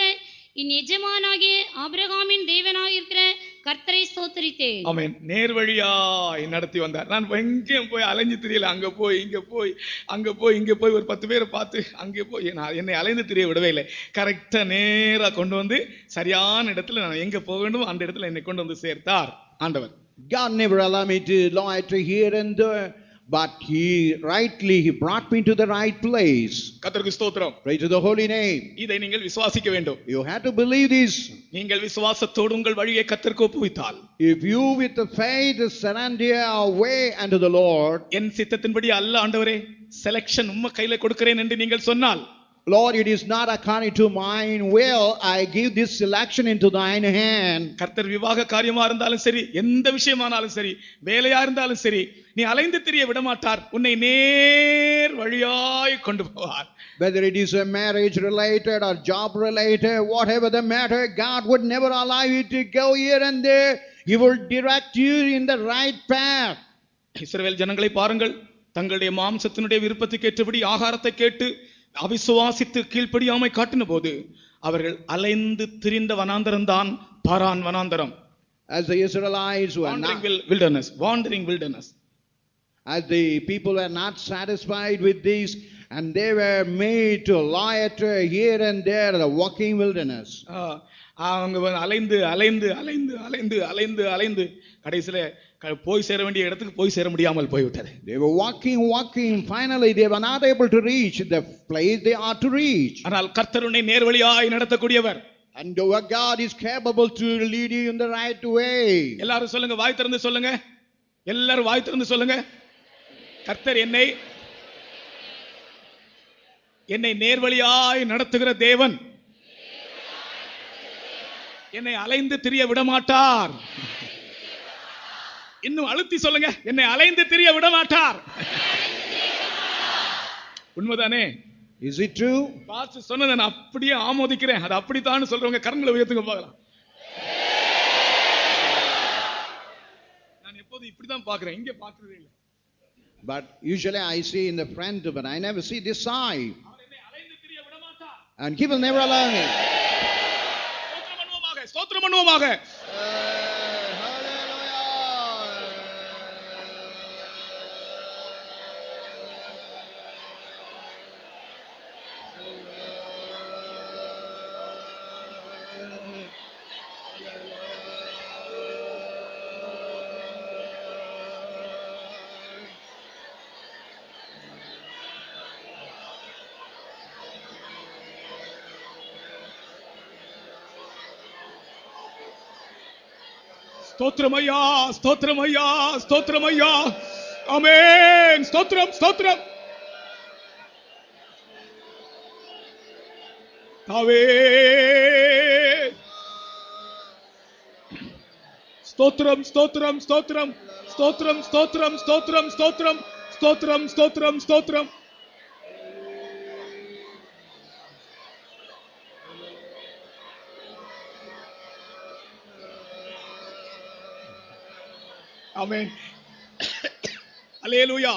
என் எஜமானாகிய ஆபிரகாமின் தேவனாயிருக்கிற கர்த்தரை ஸ்தோத்திரித்தேன். ஆமென். நேர்வழியாய் நடத்தி வந்தார். நான் எங்கேயும் போய் அலைஞ்சு திரியல. அங்க போய் இங்க போய் அங்க போய் இங்க போய் ஒரு 10 பேரை பார்த்து அங்கே போய் என்னை அலைந்து திரிய விடவே இல்லை. கரெக்டா நேரா கொண்டு வந்து சரியான இடத்துல நான் எங்க போக வேண்டும் அந்த இடத்துல என்னை கொண்டு வந்து சேர்த்தார் ஆண்டவர். God never allowed me to loiter here and there, but he brought me to the right place. கர்த்தருக்கு ஸ்தோத்திரம். Praise to the holy name. இதை நீங்கள் விசுவாசிக்க வேண்டும். You have to believe this. நீங்கள் விசுவாசத்தோடு உங்கள் வழியை கர்த்தருக்கு ஒப்புவித்தால், If you with the faith surrender your way unto the Lord, என் சித்தத்தின்படி அல்ல ஆண்டவரே, செலக்ஷன் உம்ம கையில கொடுக்கிறேன் என்று நீங்கள் சொன்னால், Lord, it is not according to mine will, I give this selection into thine hand. கர்த்தர் விவாக காரியமா இருந்தாலும் சரி, எந்த விஷயமானாலும் சரி, வேலையா இருந்தாலும் சரி, நீ அலைந்து திரிய விடமாட்டார். உன்னை நேர் வழியாய் கொண்டு போவார். Whether it is a marriage related or job related, whatever the matter, God would never allow you to go here and there. He will direct you in the right path. இஸ்ரவேல் ஜனங்களை பாருங்கள். தங்களுடைய மாம்சத்தினுடைய விருப்பத்துக்கு ஏற்றபடி ஆகாரத்தை கேட்டு அவிசுவாசித்து கீழ்ப்படியாமை காட்டின போது அவர்கள் அலைந்து திரிந்த வனாந்தரம் தான் பாரான் வனாந்தரம். As the Israelites were wandering wilderness. As the people were not satisfied with this, and they were made to loiter here and there, the walking wilderness. அவங்க அலைந்து அலைந்து அலைந்து அலைந்து அலைந்து அலைந்து கடைசியில போய் சேர வேண்டிய இடத்துக்கு போய் சேர முடியாமல் போய்விட்டது. They were walking, finally they were not able to reach the place they are to reach. ஆனால் கர்த்தருனை நேர்வழியாய் நடத்தக்கூடியவர். And our God is capable to lead you in the right way. எல்லாரும் சொல்லுங்க, வாய் திறந்து சொல்லுங்க. எல்லாரும் வாய் திறந்து சொல்லுங்க. கர்த்தர் என்னை நேர்வழியாய் நடத்துகிற தேவன். என்னை அலைந்து திரிய விடமாட்டார். இன்னும் அழுத்தி சொல்லுங்க, என்னை அலைந்து திரிய விடமாட்டார். உண்மைதானே? Is it true? பாஸ்டர் சொன்னதை நான் அப்படியே ஆமோதிக்கிறேன். அது அப்படித்தான் சொல்றவங்க கரங்களை உயர்த்துங்க பார்க்கலாம். நான் எப்போதும் இப்படிதான் பார்க்கிறேன், இங்க பார்க்கறதே இல்லை. But usually I see in the front, but I never see this side. And he will never allow me. ஸ்தோத்திரம் பண்ணுவோமாக. ஸ்தோத்திரமையா, ஸ்தோத்திரமையா, ஸ்தோத்திரமையா. ஆமென். ஸ்தோத்திரம், ஸ்தோத்திரம். தாவே ஸ்தோத்திரம், ஸ்தோத்திரம், ஸ்தோத்திரம், ஸ்தோத்திரம், ஸ்தோத்திரம், ஸ்தோத்திரம், ஸ்தோத்திரம், ஸ்தோத்திரம், ஸ்தோத்திரம், ஸ்தோத்திரம். ஆமென். அல்லேலூயா.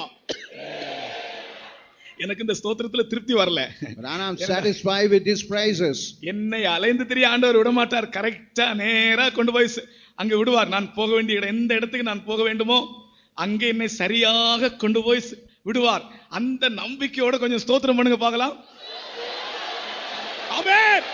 எனக்கு இந்த ஸ்தோத்திரத்துல திருப்தி வரல. But I'm not satisfied with these praises. என்னை அலைந்து திரிய ஆண்டவர் விட மாட்டார். கரெக்டா நேரா கொண்டு போய் அங்க விடுவார். நான் போக வேண்டிய இடம், எந்த இடத்துக்கு நான் போக வேண்டுமோ அங்கே என்னை சரியாக கொண்டு போய் விடுவார். அந்த நம்பிக்கையோட கொஞ்சம் ஸ்தோத்திரம் பண்ணுங்க பார்க்கலாம். ஆமென்.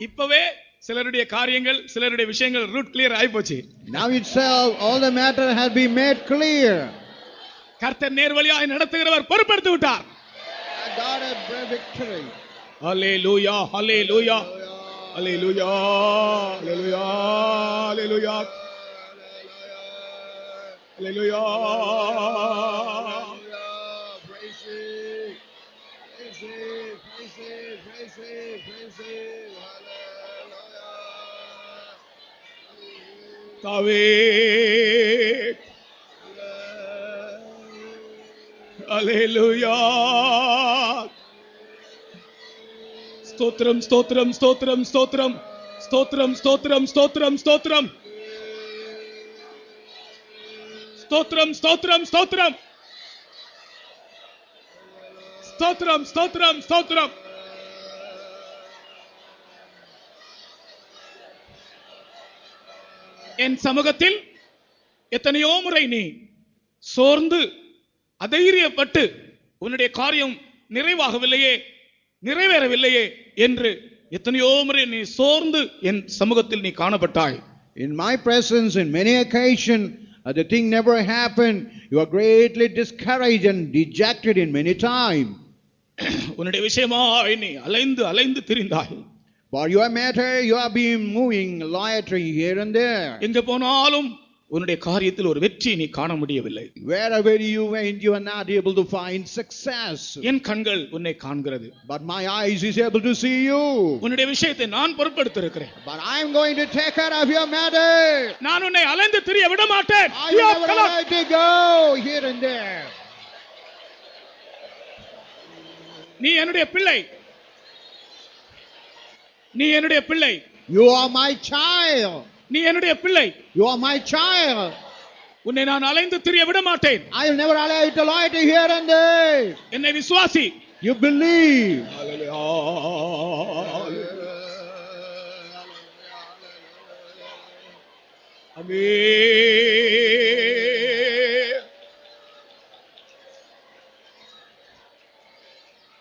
இப்பவே சிலருடைய காரியங்கள், சிலருடைய விஷயங்கள் ரூட் கிளியர் ஆயி போச்சு. Now itself all the matter has been made clear. கர்த்தர் நேர்வழியாய் நடத்துகிறவர் பொறுப்பெடுத்து விட்டார். God has brought victory. Hallelujah, hallelujah, hallelujah, hallelujah, hallelujah, hallelujah. Praise it, praise it, praise it, praise it, praise it. தாவே ஹல்லேலூயா. ஸ்தோத்திரம், ஸ்தோத்திரம், ஸ்தோத்திரம், ஸ்தோத்திரம், ஸ்தோத்திரம், ஸ்தோத்திரம், ஸ்தோத்திரம், ஸ்தோத்திரம், ஸ்தோத்திரம், ஸ்தோத்திரம், ஸ்தோத்திரம், ஸ்தோத்திரம், ஸ்தோத்திரம், ஸ்தோத்திரம். என் சமூகத்தில் எத்தனையோ முறை நீ சோர்ந்து அதைரியப்பட்டு உன்னுடைய காரியம் நிறைவாகவில்லையே, நிறைவேறவில்லையே என்று எத்தனையோ முறை நீ சோர்ந்து என் சமூகத்தில் நீ காணப்பட்டாய். In my presence, in many occasions, the thing never happened. You are greatly discouraged and dejected in many times. உன்னுடைய விஷயமாய் நீ அலைந்து அலைந்து திரிந்தாய். For your matter, you have been moving loitering here and there. எங்க போனாலும் உன்னுடைய காரியத்தில் ஒரு வெற்றி நீ காண முடியவில்லை. Wherever you went, you are not able to find success. என் கண்கள் உன்னை காண்கிறது. But my eyes is able to see you. உன்னுடைய விஷயத்தை நான் பொறுப்பெடுத்திருக்கிறேன். But I am going to take care of your matter. நான் உன்னை அலைந்து திரிய விட மாட்டேன். I will never let you go here and there. நீ என்னுடைய பிள்ளை, நீ என்னுடைய பிள்ளை. You are my child. நீ என்னுடைய பிள்ளை. You are my child. உன்னை நான் அலைந்து திரிய விட மாட்டேன். I will never allow you to loiter here and there. என்னை விசுவாசி. You believe.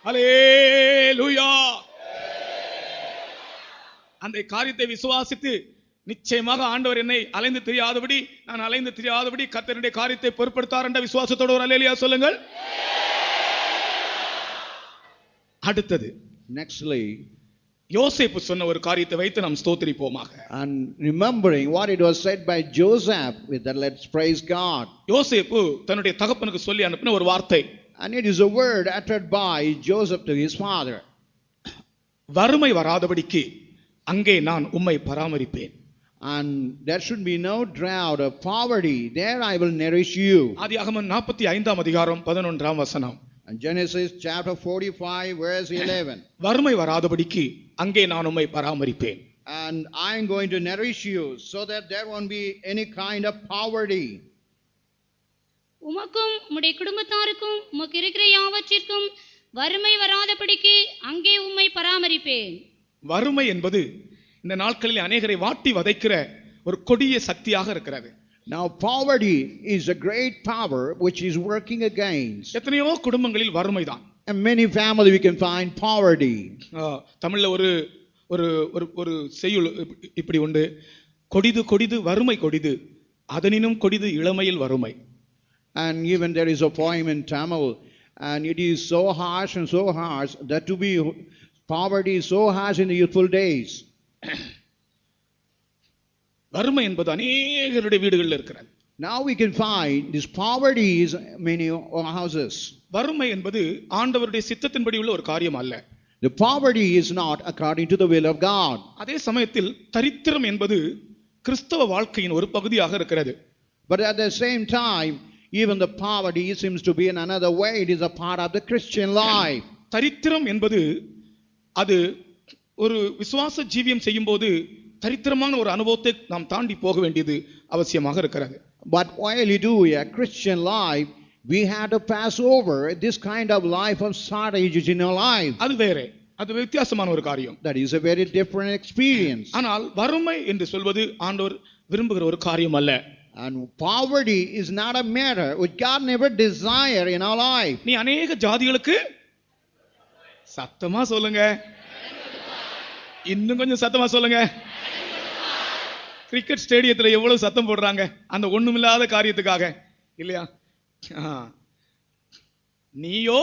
ஹல்லேலூயா. அந்த காரியத்தை விசுவாசித்து நிச்சயமாக ஆண்டவர் என்னை அலைந்து தெரியாதபடி, நான் அலைந்து தெரியாதபடி கர்த்தருடைய காரியத்தை பொறுப்படுத்தார் என்ற விசுவாசத்தோடு ஒரு அல்லேலூயா சொல்லுங்கள். அடுத்தது, Nextly, யோசேப்பு சொன்ன ஒரு காரியத்தை வைத்து நாம் ஸ்தோத்திரிப்போமாக. and remembering what it was said by Joseph, with that let's praise God. யோசேப்பு தன்னுடைய தகப்பனுக்கு சொல்லி அனுப்பின ஒரு வார்த்தை. And it is a word uttered by Joseph to his father. வறுமை வராதபடிக்கு அங்கே நான் உம்மை பராமரிப்பேன். And there should be no drought or poverty. There I will nourish you. ஆதியாகமம் 45ஆம் அதிகாரம் 11ஆம் வசனம். And Genesis chapter 45 verse 11. வறுமை வராதபடிக்கு அங்கே நான் உம்மை பராமரிப்பேன். And I am going to nourish you so that there won't be any kind of poverty. உமக்கும் உம்முடைய குடும்பத்தாருக்கும் உமக்கு இருக்கிற யாவற்றிற்கும் வறுமை வராதபடிக்கு அங்கே உம்மை பராமரிப்பேன். வறுமை என்பது இந்த நாட்களில் அநேகரை வாட்டி வதைக்கிற ஒரு கொடிய சக்தியாக இருக்கிறது. Now poverty is a great power which is working against. எத்தனையோ குடும்பங்களில் வறுமைதான். In many families we can find poverty. தமிழ்ல ஒரு ஒரு ஒரு ஒரு செய்யுள் இப்படி உண்டு. கொடிது கொடிது வறுமை கொடிது, அதனினும் கொடிது இளமையில் வறுமை. And even there is a poem in Tamil, and it is so harsh and so harsh that to be poverty is so harsh in the youthful days. வறுமை என்பது அநேகருடைய வீடுகளில் இருக்கிறது. Now we can find this poverty is many houses. வறுமை என்பது ஆண்டவருடைய சித்தத்தின்படி உள்ள ஒரு காரியம் அல்ல. The poverty is not according to the will of God. அதே சமயத்தில் தரித்திரம் என்பது கிறிஸ்தவ வாழ்க்கையின் ஒரு பகுதியாக இருக்கிறது. But at the same time, even the poverty seems to be in another way. It is a part of the Christian life. தரித்திரம் என்பது அது ஒரு விசுவாச ஜீவியம் செய்யும்போது தரித்திரமான ஒரு அனுபவத்தை நாம் தாண்டி போக வேண்டியது அவசியமாக இருக்கிறது. But while you do a Christian life, we have to pass over this kind of life of shortages in our life. அது வேற, அது வித்தியாசமான ஒரு காரியம். That is a very different experience. ஆனால் வறுமை என்று சொல்வது ஆண்டவர் விரும்புகிற ஒரு காரியம் அல்ல. And poverty is not a matter which God never desire in our life. நீ அநேக ஜாதிகளுக்கு சத்தமா சொல்லுங்க, இன்னும் கொஞ்சம் சத்தமா சொல்லுங்க. கிரிக்கெட் ஸ்டேடியத்தில் எவ்வளவு சத்தம் போடுறாங்க அந்த ஒண்ணுமில்லாத காரியத்துக்காக இல்லையா? நீயோ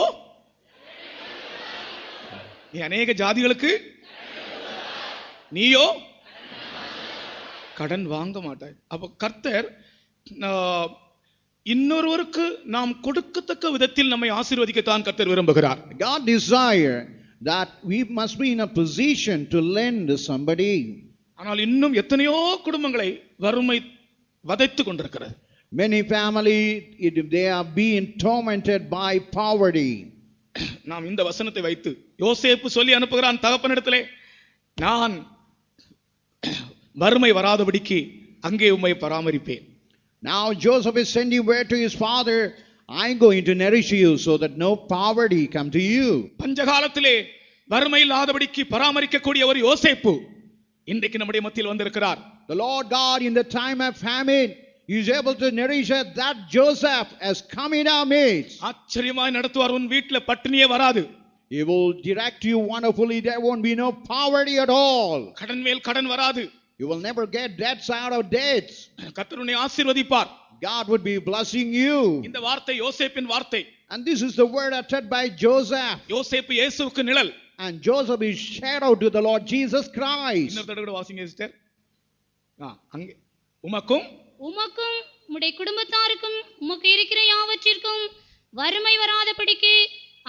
நீ அநேக ஜாதிகளுக்கு நீயோ கடன் வாங்க மாட்டாய். அப்ப கர்த்தர் இன்னொருவருக்கு நாம் கொடுக்கத்தக்க விதத்தில் நம்மை ஆசீர்வதிக்கத்தான் கர்த்தர் விரும்புகிறார். God desire that we must be in a position to lend to somebody. ஆனால் இன்னும் எத்தனையோ குடும்பங்களை வறுமை வதைத்துக் கொண்டிருக்கிறது. Many families they are being tormented by poverty. நாம் இந்த வசனத்தை வைத்து யோசேப்பு சொல்லி அனுப்புகிறான் தகப்பனிடத்திலே, நான் வறுமை வராதபடிக்கு அங்கே உம்மை பராமரிப்பேன். Now Joseph is sending word to his father, I am going to nourish you so that no poverty come to you. பஞ்சகாலத்திலே வறுமை இல்லாதபடிக்கு பராமரிக்கக்கூடிய ஒரு யோசேப்பு இன்றைக்கு நம்முடைய மத்தியில் வந்திருக்கிறார். The Lord God in the time of famine is able to nourish that Joseph has come in our midst. ஆச்சரியமாய் நடத்துவார். உன் வீட்டில் பட்டினியே வராது. He will direct you wonderfully. There won't be no poverty at all. கடன் மேல் கடன் வராது. You will never get debts out of debts. கர்த்தர் உன்னை ஆசீர்வதிப்பார். God would be blessing you. இந்த வார்த்தை யோசேப்பின் வார்த்தை. And this is the word uttered by Joseph. யோசேப்பு இயேசுவுக்கு நிழல். And Joseph is shadow to the Lord Jesus Christ. இன்னொரு தடவை வாசிங்க சிஸ்டர். அங்கே உமக்கும் உமக்கும் உம்முடைய குடும்பத்தாருக்கும் உமக்கு இருக்கிற யாவற்றிற்கும் வறுமை வராதபடிக்கு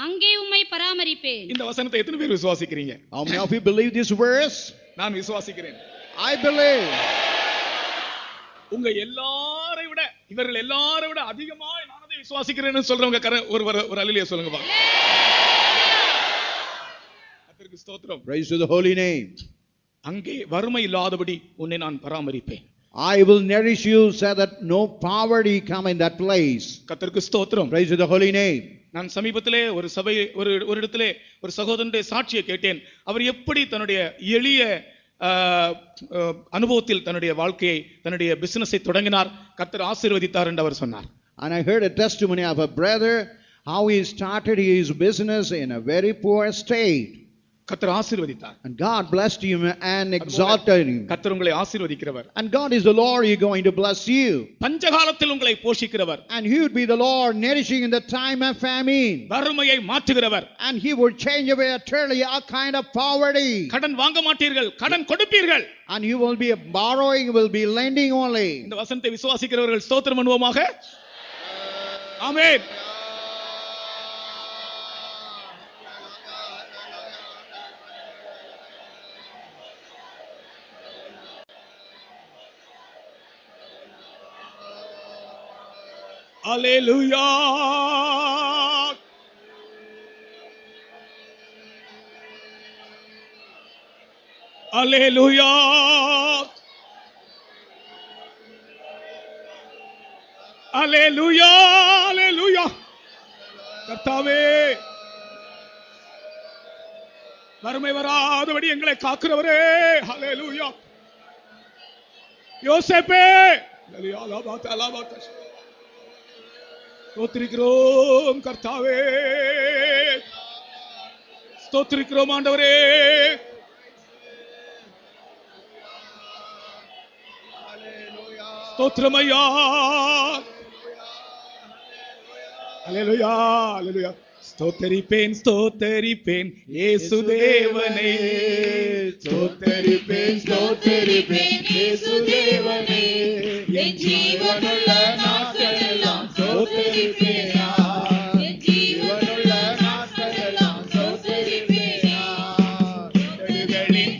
அங்கே உம்மை பராமரிப்பேன். இந்த வசனத்தை எத்தனை பேர் விசுவாசிக்கிறீங்க? How many of you believe this verse? நான் விசுவாசிக்கிறேன். I believe. உங்க எல்லாரை விட இவர்கள் எல்லாரை விட அதிகமாக நான் அதை விசுவாசிக்கிறேன்னு சொல்றவங்க ஒரு அல்லேலூயா சொல்லுங்க பாருங்க. கர்த்தருக்கு ஸ்தோத்திரம். Praise to the holy name. அங்கே வறுமை இல்லாதபடி உன்னை நான் பராமரிப்பேன். I will nourish you so that no poverty come in that place. கர்த்தருக்கு ஸ்தோத்திரம். Praise to the holy name. நான் சமீபத்திலே ஒரு சபை ஒரு இடத்திலே ஒரு சகோதரனுடைய சாட்சியை கேட்டேன். அவர் எப்படி தன்னுடைய எளிய அனுபவத்தில் தன்னுடைய வாழ்க்கையை தன்னுடைய பிசினஸை தொடங்கினார், கர்த்தர் ஆசீர்வதித்தார் என்று அவர் சொன்னார். And I heard a testimony of a brother how he started his business in a very poor state. கர்த்தர் ஆசீர்வதித்தார். And God blessed him and exalted him. கர்த்தர் உங்களை ஆசீர்வதிக்கிறவர். And God is the Lord, he is going to bless you. பஞ்சகாலத்தில் உங்களை போஷிக்கிறவர். And he would be the Lord nourishing in the time of famine. வறுமையை மாற்றுகிறவர். And he would change away utterly all kind of poverty. கடன் வாங்க மாட்டீர்கள், கடன் கொடுப்பீர்கள். And you will be borrowing, will be lending only. இந்த வசனத்தை விசுவாசிக்கிறவர்கள் ஸ்தோத்திரம் பண்ணுவோமாக. ஆமென். அல்லேலூயா. அல்லேலூயா. அல்லேலூயா. அல்லேலூயா. கர்த்தாவே, வறுமை வராதபடி எங்களை காக்கிறவரே, அல்லேலூயா. யோசேப்பே, அல்லேலூயா. லாபாத்தா, லாபாத்தா. ஸ்தோத்திரிக்கிறோம் கர்த்தாவே, ஸ்தோத்திரிக்கிறோம் ஆண்டவரே. ஸ்தோத்திரம் ஐயா. அல்லேலூயா, அல்லேலூயா. ஸ்தோத்தரிப்பேன், ஸ்தோத்தரிப்பேன் இயேசுதேவனே, ஸ்தோத்தரிப்பேன், ஸ்தோத்தரிப்பேன் இயேசுதேவனே, என் ஜீவனுள்ள நாட்களெல்லாம் ஸ்தோத்தரிப்பேனா, என் ஜீவனுள்ள நாட்களெல்லாம் ஸ்தோத்தரிப்பேனா.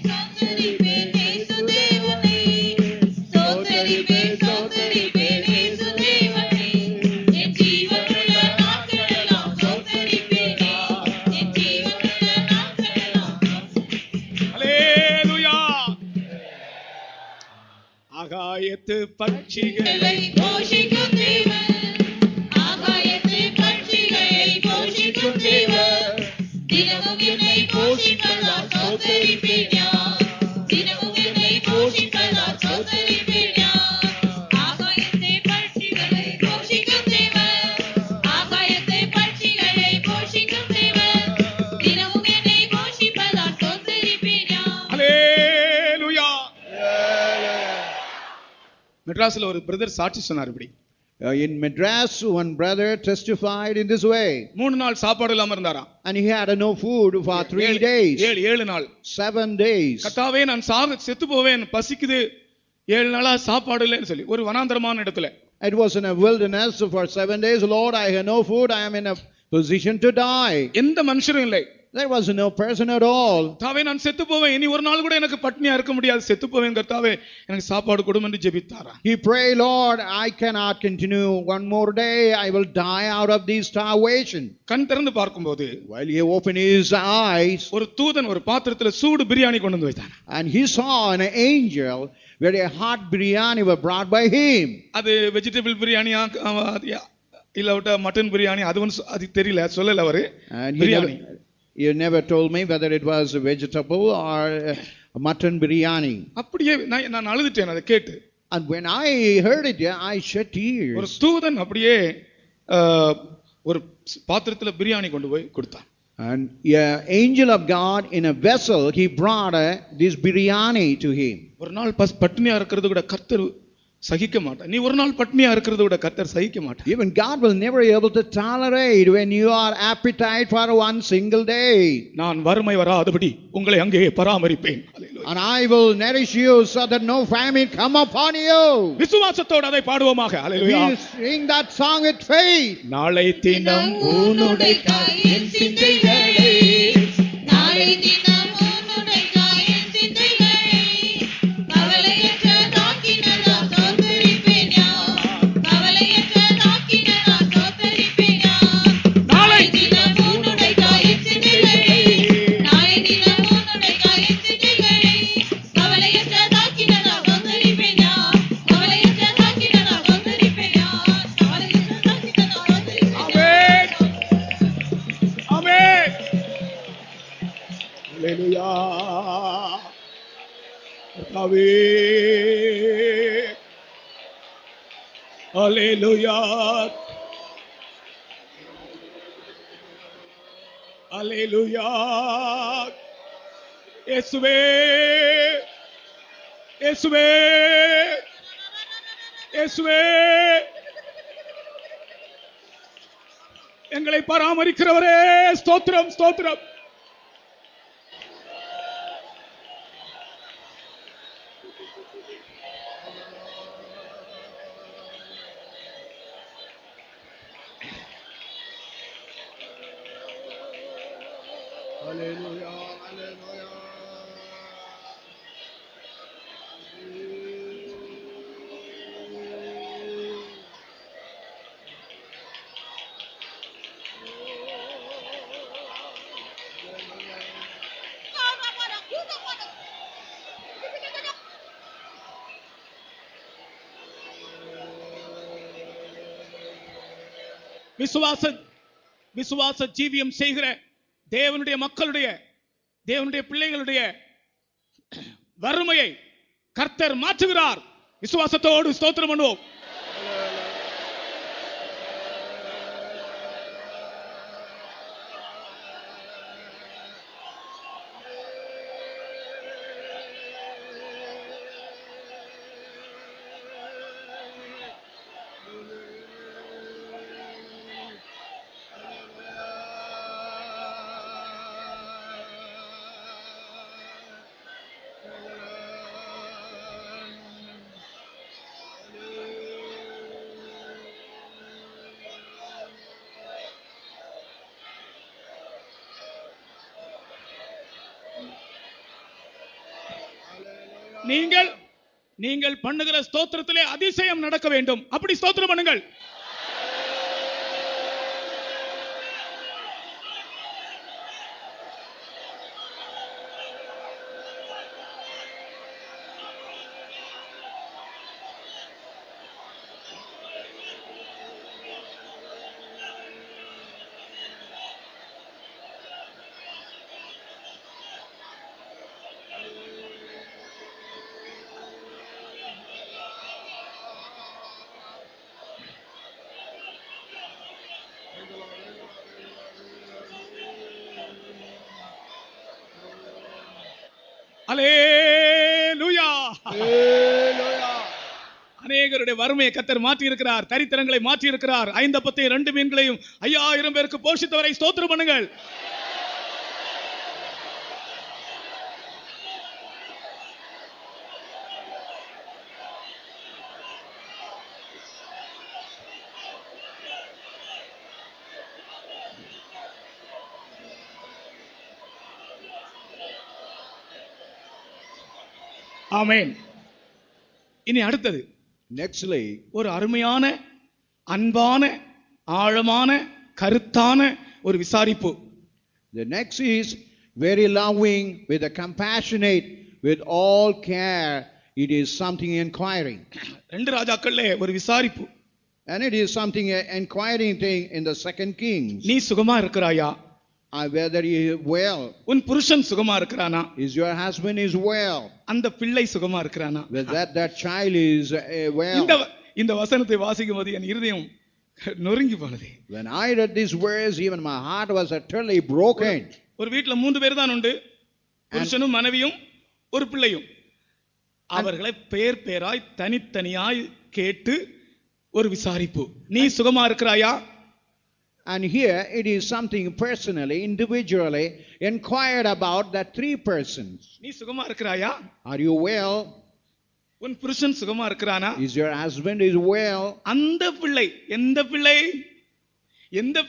ஸ்தோத்தரிப்பேன் இயேசுதேவனே, ஸ்தோத்தரிப்பேன், ஸ்தோத்தரிப்பேன் இயேசுதேவனே, என் ஜீவனுள்ள நாட்களெல்லாம் ஸ்தோத்தரிப்பேனா, என் ஜீவனுள்ள நாட்களெல்லாம். அல்லேலூயா. ஆகாயத்து பட்சிகளை போஷிக்கும் தேவன், ஆகாயத்து பட்சிகளை போஷிக்கும் தேவன், தினமும் என்னை போஷிப்பதால் ஸ்தோத்தரிப்பேன் யார், தினமும் என்னை போஷிப்பதால் ஸ்தோத்தரிப்பேன் யார். ஆகாயத்து பட்சிகளை போஷிக்கும் தேவன், ஆகாயத்து பட்சிகளை போஷிக்கும் தேவன், தினமும் என்னை போஷிப்பதால் ஸ்தோத்தரிப்பேன் யார். அல்லேலூயா. மெட்ராஸ்ல ஒரு பிரதர் சாட்சி சொன்னார் இப்படி. In Madras, one brother testified in this way. 3 நாள் சாப்பாடு இல்லாம இருந்தாராம். And he had no food for 3 days, 7 நாள். 7 days. கர்த்தாவே, நான் செத்து போவேன், பசிக்குது, 7 நாளா சாப்பாடு இல்லைன்னு சொல்லி ஒரு வனாந்தரமான இடத்துல. It was in a wilderness for 7 days. Lord, I have no food. I am in a position to die. எந்த மனுஷரும் இல்லை. There was no person at all. கர்த்தாவே, நான் செத்து போவேன், இனி ஒரு நாள் கூட எனக்கு பட்னியா இருக்க முடியாது, செத்து போவேன் கர்த்தாவே, எனக்கு சாப்பாடு கொடும் என்று ஜெபித்தாரா. He prayed, Lord, I cannot continue one more day. I will die out of this starvation. கண் திறந்து பார்க்கும்போது While he opened his eyes, ஒரு தூதன் ஒரு பாத்திரத்துல சூடு பிரியாணி கொண்டு வந்து வைத்தான். and he saw an angel where a hot biryani was brought by him. அது வெஜிடபிள் பிரியாணியா இல்ல மட்டன் பிரியாணி, அது தெரியல, சொல்லல அவரு. And biryani. he never told me whether it was a vegetable or a mutton biryani. அப்படியே நான் அழுதுட்டேன் அதை கேட்டு. And when I heard it, I shed ஒரு tears. தூதன் அப்படியே ஒரு பாத்திரத்துல பிரியாணி கொண்டு போய் கொடுத்தான். And an angel of God in a vessel, he brought this biryani to him. ஒரு நாள் பட்னியா இருக்கிறது கூட கர்த்தர் சகிக்க மாட்டார். நீ ஒரு நாள் பட்னியா இருக்கிறது கூட கர்த்தர் சகிக்க மாட்டார். Even God will never be able to tolerate when you are appetite for one single day. நான் வறுமை வராதபடி உங்களை அங்கே பராமரிப்பேன். And I will nourish you so that no famine come upon you. விசுவாசத்தோடு அதை பாடுவோமாக. ஹல்லேலூயா. We sing that song with faith. நாளை தினம் உன்னுடைய காயின் சிந்தைகளே, நாளை தினம் உன்னுடைய காயின் சிந்தைகளே, கவலையற்ற தாக்கினதால் ஸ்தோத்தரிப்பேன் யார், கவலையற்ற தாக்கினதால் ஸ்தோத்தரிப்பேன் யார். நாளை தினம் உன்னுடைய காயின் சிந்தைகளே, நாளை தினம் உன்னுடைய காயின் சிந்தைகளே, கவலையற்ற தாக்கினதால் ஸ்தோத்தரிப்பேன் யார், கவலையற்ற தாக்கினதால் ஸ்தோத்தரிப்பேன் யார், கவலையற்ற தாக்கினதால் ஸ்தோத்தரிப்பேன் யார். ஆமென். ஹல்லேலூயா. கர்த்தாவே, ஹல்லேலூயா. ஹல்லேலூயா. இயேசுவே, இயேசுவே, இயேசுவே, எங்களை பராமரிக்கிறவரே, ஸ்தோத்திரம், ஸ்தோத்திரம். Hallelujah, hallelujah. விசுவாச ஜீவியம் செய்கிற தேவனுடைய மக்களுடைய தேவனுடைய பிள்ளைகளுடைய வறுமையை கர்த்தர் மாற்றுகிறார். விசுவாசத்தோடு ஸ்தோத்திரம் பண்ணுவோம். நீங்கள் பண்ணுகிற ஸ்தோத்திரத்திலே அதிசயம் நடக்க வேண்டும். அப்படி ஸ்தோத்திரம் பண்ணுங்கள். அல்லேலூயா. அநேகருடைய வறுமையை கர்த்தர் மாற்றி இருக்கிறார். தரித்திரங்களை மாற்றி இருக்கிறார். 5 அப்பத்தையும் 2 மீன்களையும் 5000 பேருக்கு போஷித்தவரை ஸ்தோத்திரம் பண்ணுங்கள். ஆமென். இனி அடுத்தது Nextly, ஒரு அருமையான அன்பான ஆழமான கருத்தான ஒரு விசாரிப்பு. the next is very loving, with a compassionate, with all care. It is something inquiring. 2 ராஜாக்கள்ல ஒரு விசாரிப்பு. And it is something inquiring thing in the 2 Kings. நீ சுகமா இருக்கிறாயா? Whether he is well. உன் புருஷன் சுகமா இருக்கிறானா? Is your husband is well? அந்த பிள்ளை சுகமா இருக்கிறானா? Whether that child is well. இந்த வசனத்தை வாசிக்கும் போது என் இருதயம் நொறுங்கி போனது. When I read this verse, even my heart was utterly broken. ஒரு வீட்ல 3 பேர் தான் உண்டு. புருஷனும் மனைவியும் ஒரு பிள்ளையும். அவர்களை பேர் பேராய் தனித்தனியாய் கேட்டு ஒரு விசாரிப்பு. நீ சுகமா இருக்கிறாயா? And here it is something personally, individually inquired about that 3 persons. நீ சுகமா இருக்கிறாயா? Are you well? உன் புருஷன் சுகமா இருக்கிறானா? Is your husband is well? அந்த பிள்ளை எந்த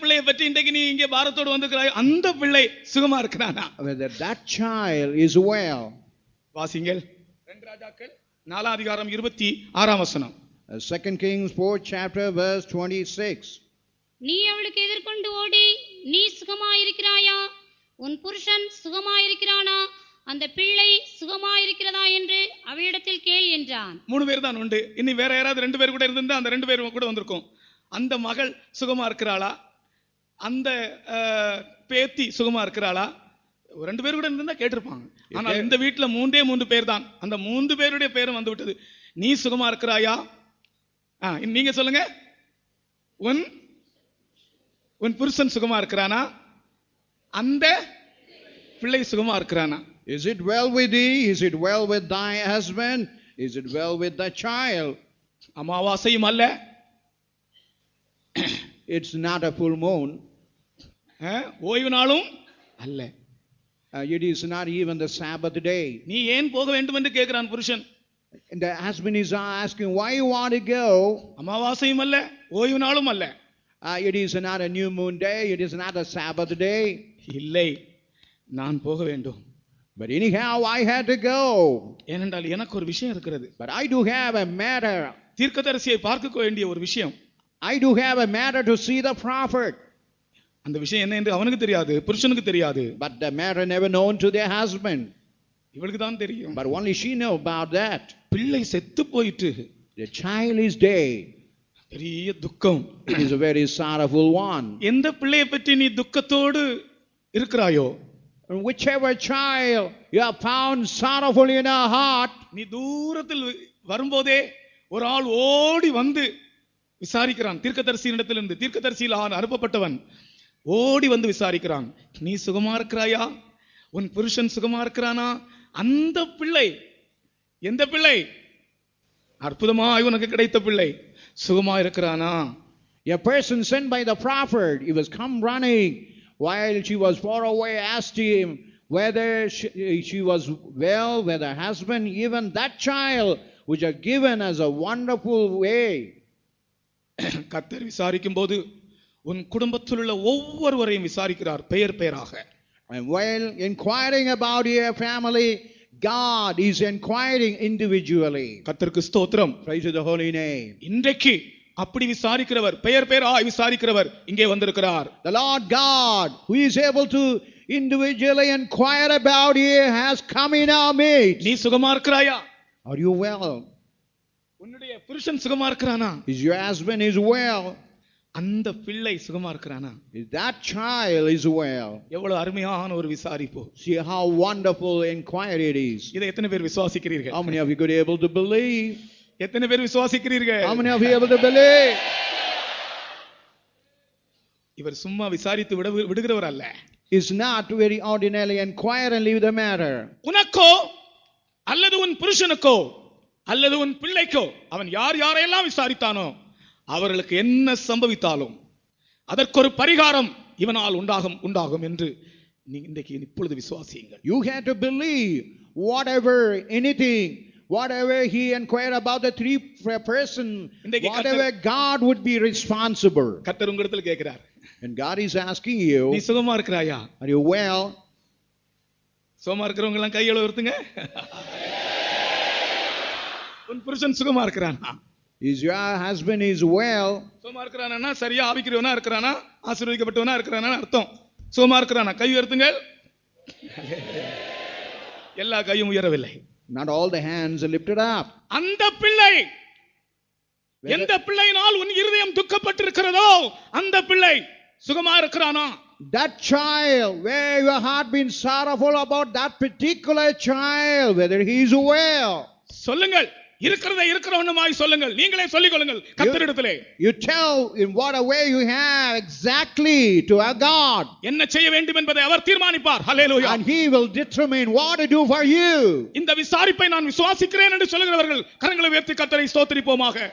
பிள்ளையை பற்றி இன்றைக்கு நீ இங்கே பாரத்தோடு வந்திருக்கிறாய், அந்த பிள்ளை சுகமா இருக்கிறானா? Whether that child is well. வாசிங்கள் 2 ராஜாக்கள் 4 அதிகாரம் 26 வசனம். 2 Kings 4 chapter verse 26. நீ அவளுக்கு எதிர்கொண்டு ஓடி, நீ சுகமாயிருக்கிறாயா? உன் புருஷன் சுகமாயிருக்கிறானா? அந்த பிள்ளை சுகமாயிருக்கிறதா என்று அவளிடத்தில் கேள் என்றான். 3 பேர் தான் உண்டு. இனி வேற யாராவது 2 பேர் கூட இருந்திருந்தா அந்த 2 பேர் கூட வந்திருக்கும். அந்த மகள் சுகமா இருக்கிறாளா? அந்த பேத்தி சுகமா இருக்கிறாளா? 2 பேர் கூட இருந்தா கேட்டிருப்பாங்க. ஆனா இந்த வீட்டுல 3 பேர் தான். அந்த 3 பேருடைய பேரும் வந்து விட்டது. நீ சுகமா இருக்கிறாயா? நீங்க சொல்லுங்க. உன் புருஷன் சுகமா இருக்கிறானா? அந்த பிள்ளை சுகமா இருக்கிறானா? Is it well with thee? Is it well with thy husband? Is it well with the child? அமாவாசையும் அல்ல, it's not a full moon. ஓய்வு நாளும் அல்ல, it is not even the Sabbath day. நீ ஏன் போக வேண்டும் என்று கேட்கிறான் புருஷன். And the husband is asking, why you want to go? அமாவாசையும் அல்ல, ஓய்வு நாளும் அல்ல. It is not a new moon day. It is not a Sabbath day. இல்லை, நான் போக வேண்டும். But anyhow, I had to go. ஏனென்றால் எனக்கு ஒரு விஷயம் இருக்கிறது. But I do have a matter. தீர்க்கதரிசியை பார்க்க வேண்டிய ஒரு விஷயம். I do have a matter to see the prophet. அந்த விஷயம் என்ன என்று அவனுக்கு தெரியாது, புருஷனுக்கு தெரியாது. But the matter never known to their husband. இவளுக்கு தான் தெரியும். But only she know about that. பிள்ளை செத்து போயிட்டு. The child is dead. பெரிய துக்கம். It is a very sorrowful one. எந்த பிள்ளையை பற்றி நீ துக்கத்தோடு இருக்கிறாயோ, And whichever child you have found sorrowful in our heart, நீ தூரத்தில் வரும்போதே ஒரு ஆள் ஓடி வந்து விசாரிக்கிறான். தீர்க்கதரிசியிடத்திலிருந்து, தீர்க்கதரிசியில் அனுப்பப்பட்டவன் ஓடி வந்து விசாரிக்கிறான், நீ சுகமா இருக்கிறாயா, உன் புருஷன் சுகமா இருக்கிறானா? அந்த பிள்ளை, எந்த பிள்ளை? அற்புதமாய் உனக்கு கிடைத்த பிள்ளை சுகமா இருக்கிறானா? a person sent by the prophet, he was come running while she was far away, asked him whether she was well, whether husband, even that child which are given as a wonderful way. கர்த்தர் விசாரிக்கும் போது உன் குடும்பத்தில் உள்ள ஒவ்வொருவரையும் விசாரிக்கிறார் பெயர் பெயராக. And while inquiring about your family, God is inquiring individually. கர்த்தருக்கு ஸ்தோத்திரம். Praise to the holy name. இன்றைக்கு அப்படி விசாரிக்கிறவர், பெயர் பெயராய் விசாரிக்கிறவர் இங்கே வந்திருக்கிறார். The Lord God, who is able to individually inquire about you, has come in our midst. நீ சுகமா இருக்கிறாயா? Are you well? உன்னுடைய புருஷன் சுகமா இருக்கிறானா? Is your husband is well? அந்த பிள்ளை சுகமா இருக்கிறானா? Is that child is well? எவ்வளவு அருமையான ஒரு விசாரிப்பு. See how wonderful inquiry it is. இதை எத்தனை பேர் விசுவாசிக்கிறீர்கள்? How many of you could be able to believe? எத்தனை பேர் விசுவாசிக்கிறீர்கள்? How many of you able to believe? இவர் சும்மா விசாரித்து விடுகிறவர் அல்ல. Is not very ordinarily inquire and leave the matter. உனக்கோ அல்லது உன் புருஷனுக்கோ அல்லது உன் பிள்ளைக்கோ அவன் யார் யாரையெல்லாம் விசாரித்தானோ அவர்களுக்கு என்ன சம்பவித்தாலும் அதற்கு ஒரு பரிகாரம் இவனால் உண்டாகும் என்று நீ இன்றைக்கு இப்பொழுது விசுவாசியுங்கள். You have to believe whatever he inquired about the three person, whatever God would be responsible. கர்த்தர் உங்களிடத்தில் கேட்கிறார். And God is asking you, நீ சுகமா இருக்கிறாயா? are you well? சுகமா இருக்கிறவங்க எல்லாம் கையை உயர்த்துங்க. உன் புருஷன் சுகமா இருக்கிறானா? Is your husband is well? சுகமா இருக்கிறானா? சரியா ஆவிக்கிறவனா இருக்கிறானா? ஆசீர்வதிக்கப்பட்டவனா இருக்கிறானா அர்த்தம். சுகமா இருக்கிறானா? கை உயர்த்துங்க. எல்லா கையும் உயரவில்லை. Not all the hands are lifted up. அந்த பிள்ளை, எந்த பிள்ளையினால் உன் இருதயம் துக்கப்பட்டிருக்கிறதோ அந்த பிள்ளை சுகமா இருக்கிறானா? That child, where your heart been sorrowful about that particular child, whether he is well. சொல்லுங்கள், இருக்கிறதை இருக்கிறவனுமாய் சொல்லுங்கள். நீங்களே சொல்லிக் கொள்ளுங்கள் கர்த்தரிடத்திலே. You tell in what a way you have exactly to our God. என்ன செய்ய வேண்டும் என்பதை அவர் தீர்மானிப்பார். ஹல்லேலூயா. And he will determine what to do for you. இந்த விசாரிப்பை நான் விசுவாசிக்கிறேன் என்று சொல்லுகிறவர்கள் கரங்களை உயர்த்தி கர்த்தரை ஸ்தோத்திரிப்போமாக.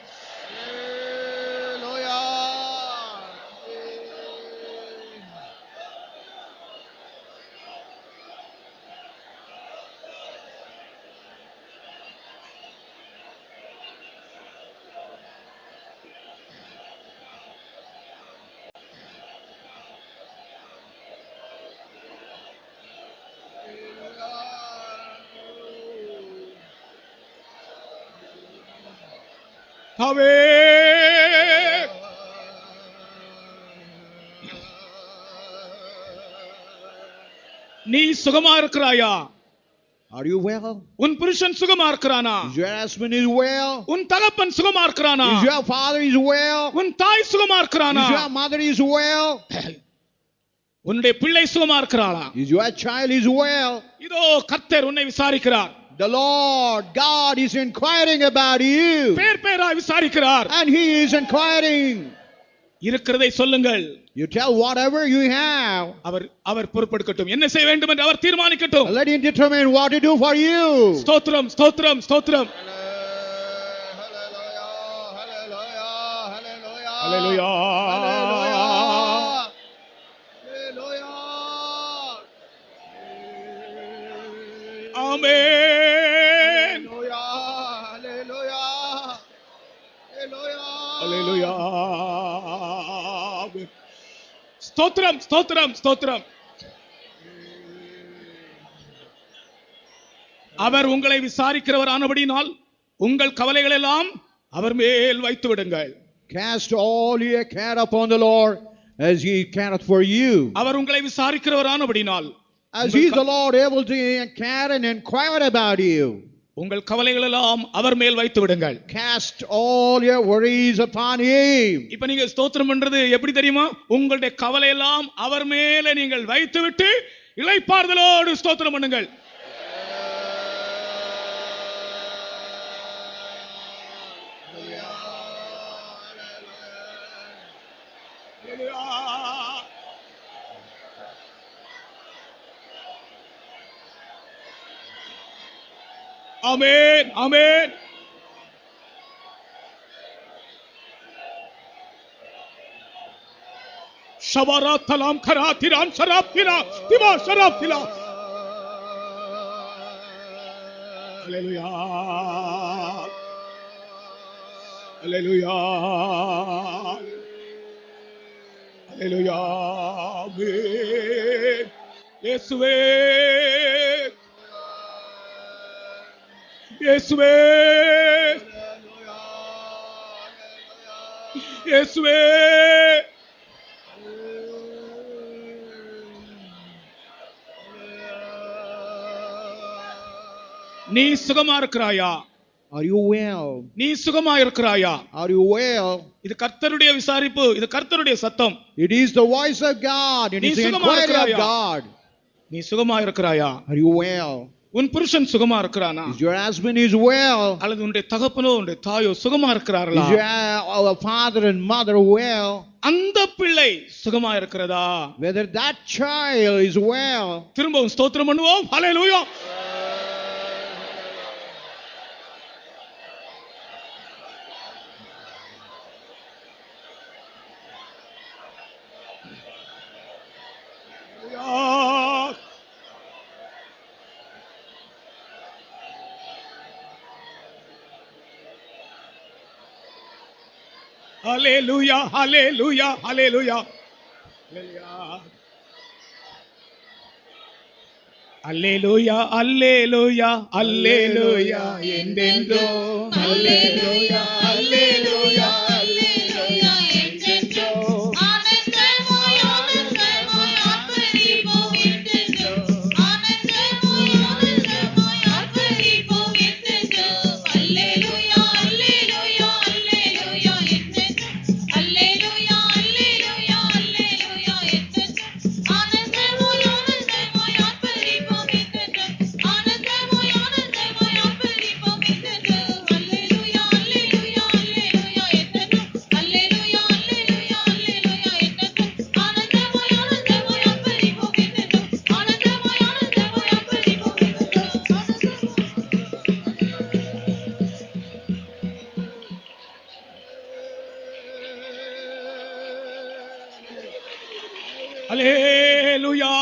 அவே நீ சுகமா இருக்கிறாயா? Are you well? உன் புருஷன் சுகமா இருக்கிறானா? Is your husband is well? உன் தகப்பன் சுகமா இருக்கிறானா? Is your father is well? உன் தாய் சுகமா இருக்கிறானா? Is your mother is well? உன்னுடைய பிள்ளை சுகமா இருக்கிறாளா? Is your child is well? இதோ கர்த்தர் உன்னை விசாரிக்கிறார். The Lord God is inquiring about you. பேர் பேராய் விசாரிக்கிறார். And he is inquiring. இருக்கிறதை சொல்லுங்கள். You tell whatever you have. அவர் பொறுப்பெடுக்கட்டும். என்ன செய்ய வேண்டும் என்று அவர் தீர்மானிக்கட்டும். Let him determine what to do for you. ஸ்தோத்திரம், ஸ்தோத்திரம், ஸ்தோத்திரம். ஹல்லேலூயா. ஆமென். ஹல்லேலூயா. ஸ்தோத்திரம், ஸ்தோத்திரம், ஸ்தோத்திரம். அவர் உங்களை விசாரிக்கிறவர் ஆனபடினால் உங்கள் கவலைகள் எல்லாம் அவர் மேல் வைத்து விடுங்கள். Cast all your care upon the Lord as he careth for you. அவர் உங்களை விசாரிக்கிறவர் ஆனபடினால் as he is the Lord able to care and inquire about you. உங்கள் கவலைகள் எல்லாம் அவர் மேல் வைத்து விடுங்கள். Cast all your worries upon him. இப்ப நீங்க ஸ்தோத்திரம் பண்றது எப்படி தெரியுமா? உங்களுடைய கவலை எல்லாம் அவர் மேல நீங்கள் வைத்து விட்டு இளைப்பாறுதலோடு ஸ்தோத்திரம் பண்ணுங்கள். ஆமென், ஆமென். ஷபரத்தலாம் கராத்திராம் ஷராப்திரா திமா ஷராப்திலா. ஹalleluya, ஹalleluya, ஹalleluya. ஆமென். இயேசுவே, இயேசுவே, இயேசுவே. நீ சுகமா இருக்கிறாயா? Are you well? நீ சுகமா இருக்கிறாயா? Are you well? இது கர்த்தருடைய விசாரிப்பு, இது கர்த்தருடைய சத்தம். It is the voice of God. It நீ is the சுகமா inquiry of இருக்கிறாயா? God. நீ சுகமா இருக்கிறாயா? Are you well? உன் புருஷன் சுகமா இருக்கிறானா? Is your husband is well? அல்லது உன்னுடைய தகப்பனோ உன்னுடைய தாயோ சுகமா இருக்கிறார்களா? Is our father and mother well? அந்த பிள்ளை சுகமா இருக்கிறதா? Whether that child is well. திரும்பவும் ஸ்தோத்திரம் பண்ணுவோம். ஹalleluya. Hallelujah, hallelujah, hallelujah. Hallelujah, hallelujah, hallelujah. Endendo. Hallelujah, hallelujah, hallelujah. என்றென்றோ ஆனந்தமாய் ஆனந்தமாய் ஆர்ப்பரிப்போம் என்றென்றோ ஆனந்தமாய் ஆனந்தமாய் ஆர்ப்பரிப்போம் என்றென்றோ அல்லேலூயா அல்லேலூயா அல்லேலூயா என்றென்றோ அல்லேலூயா அல்லேலூயா அல்லேலூயா என்றென்றோ ஆனந்தமாய் ஆனந்தமாய் ஆர்ப்பரிப்போம் என்றென்றோ ஆனந்தமாய் ஆனந்தமாய் ஆர்ப்பரிப்போம் என்றென்றோ அல்லேலூயா அல்லேலூயா அல்லேலூயா என்றென்றோ அல்லேலூயா அல்லேலூயா அல்லேலூயா என்றென்றோ ஆனந்தமாய் ஆனந்தமாய் ஆர்ப்பரிப்போம் என்றென்றோ ஆனந்தமாய் ஆனந்தமாய் ஆர்ப்பரிப்போம் Hallelujah.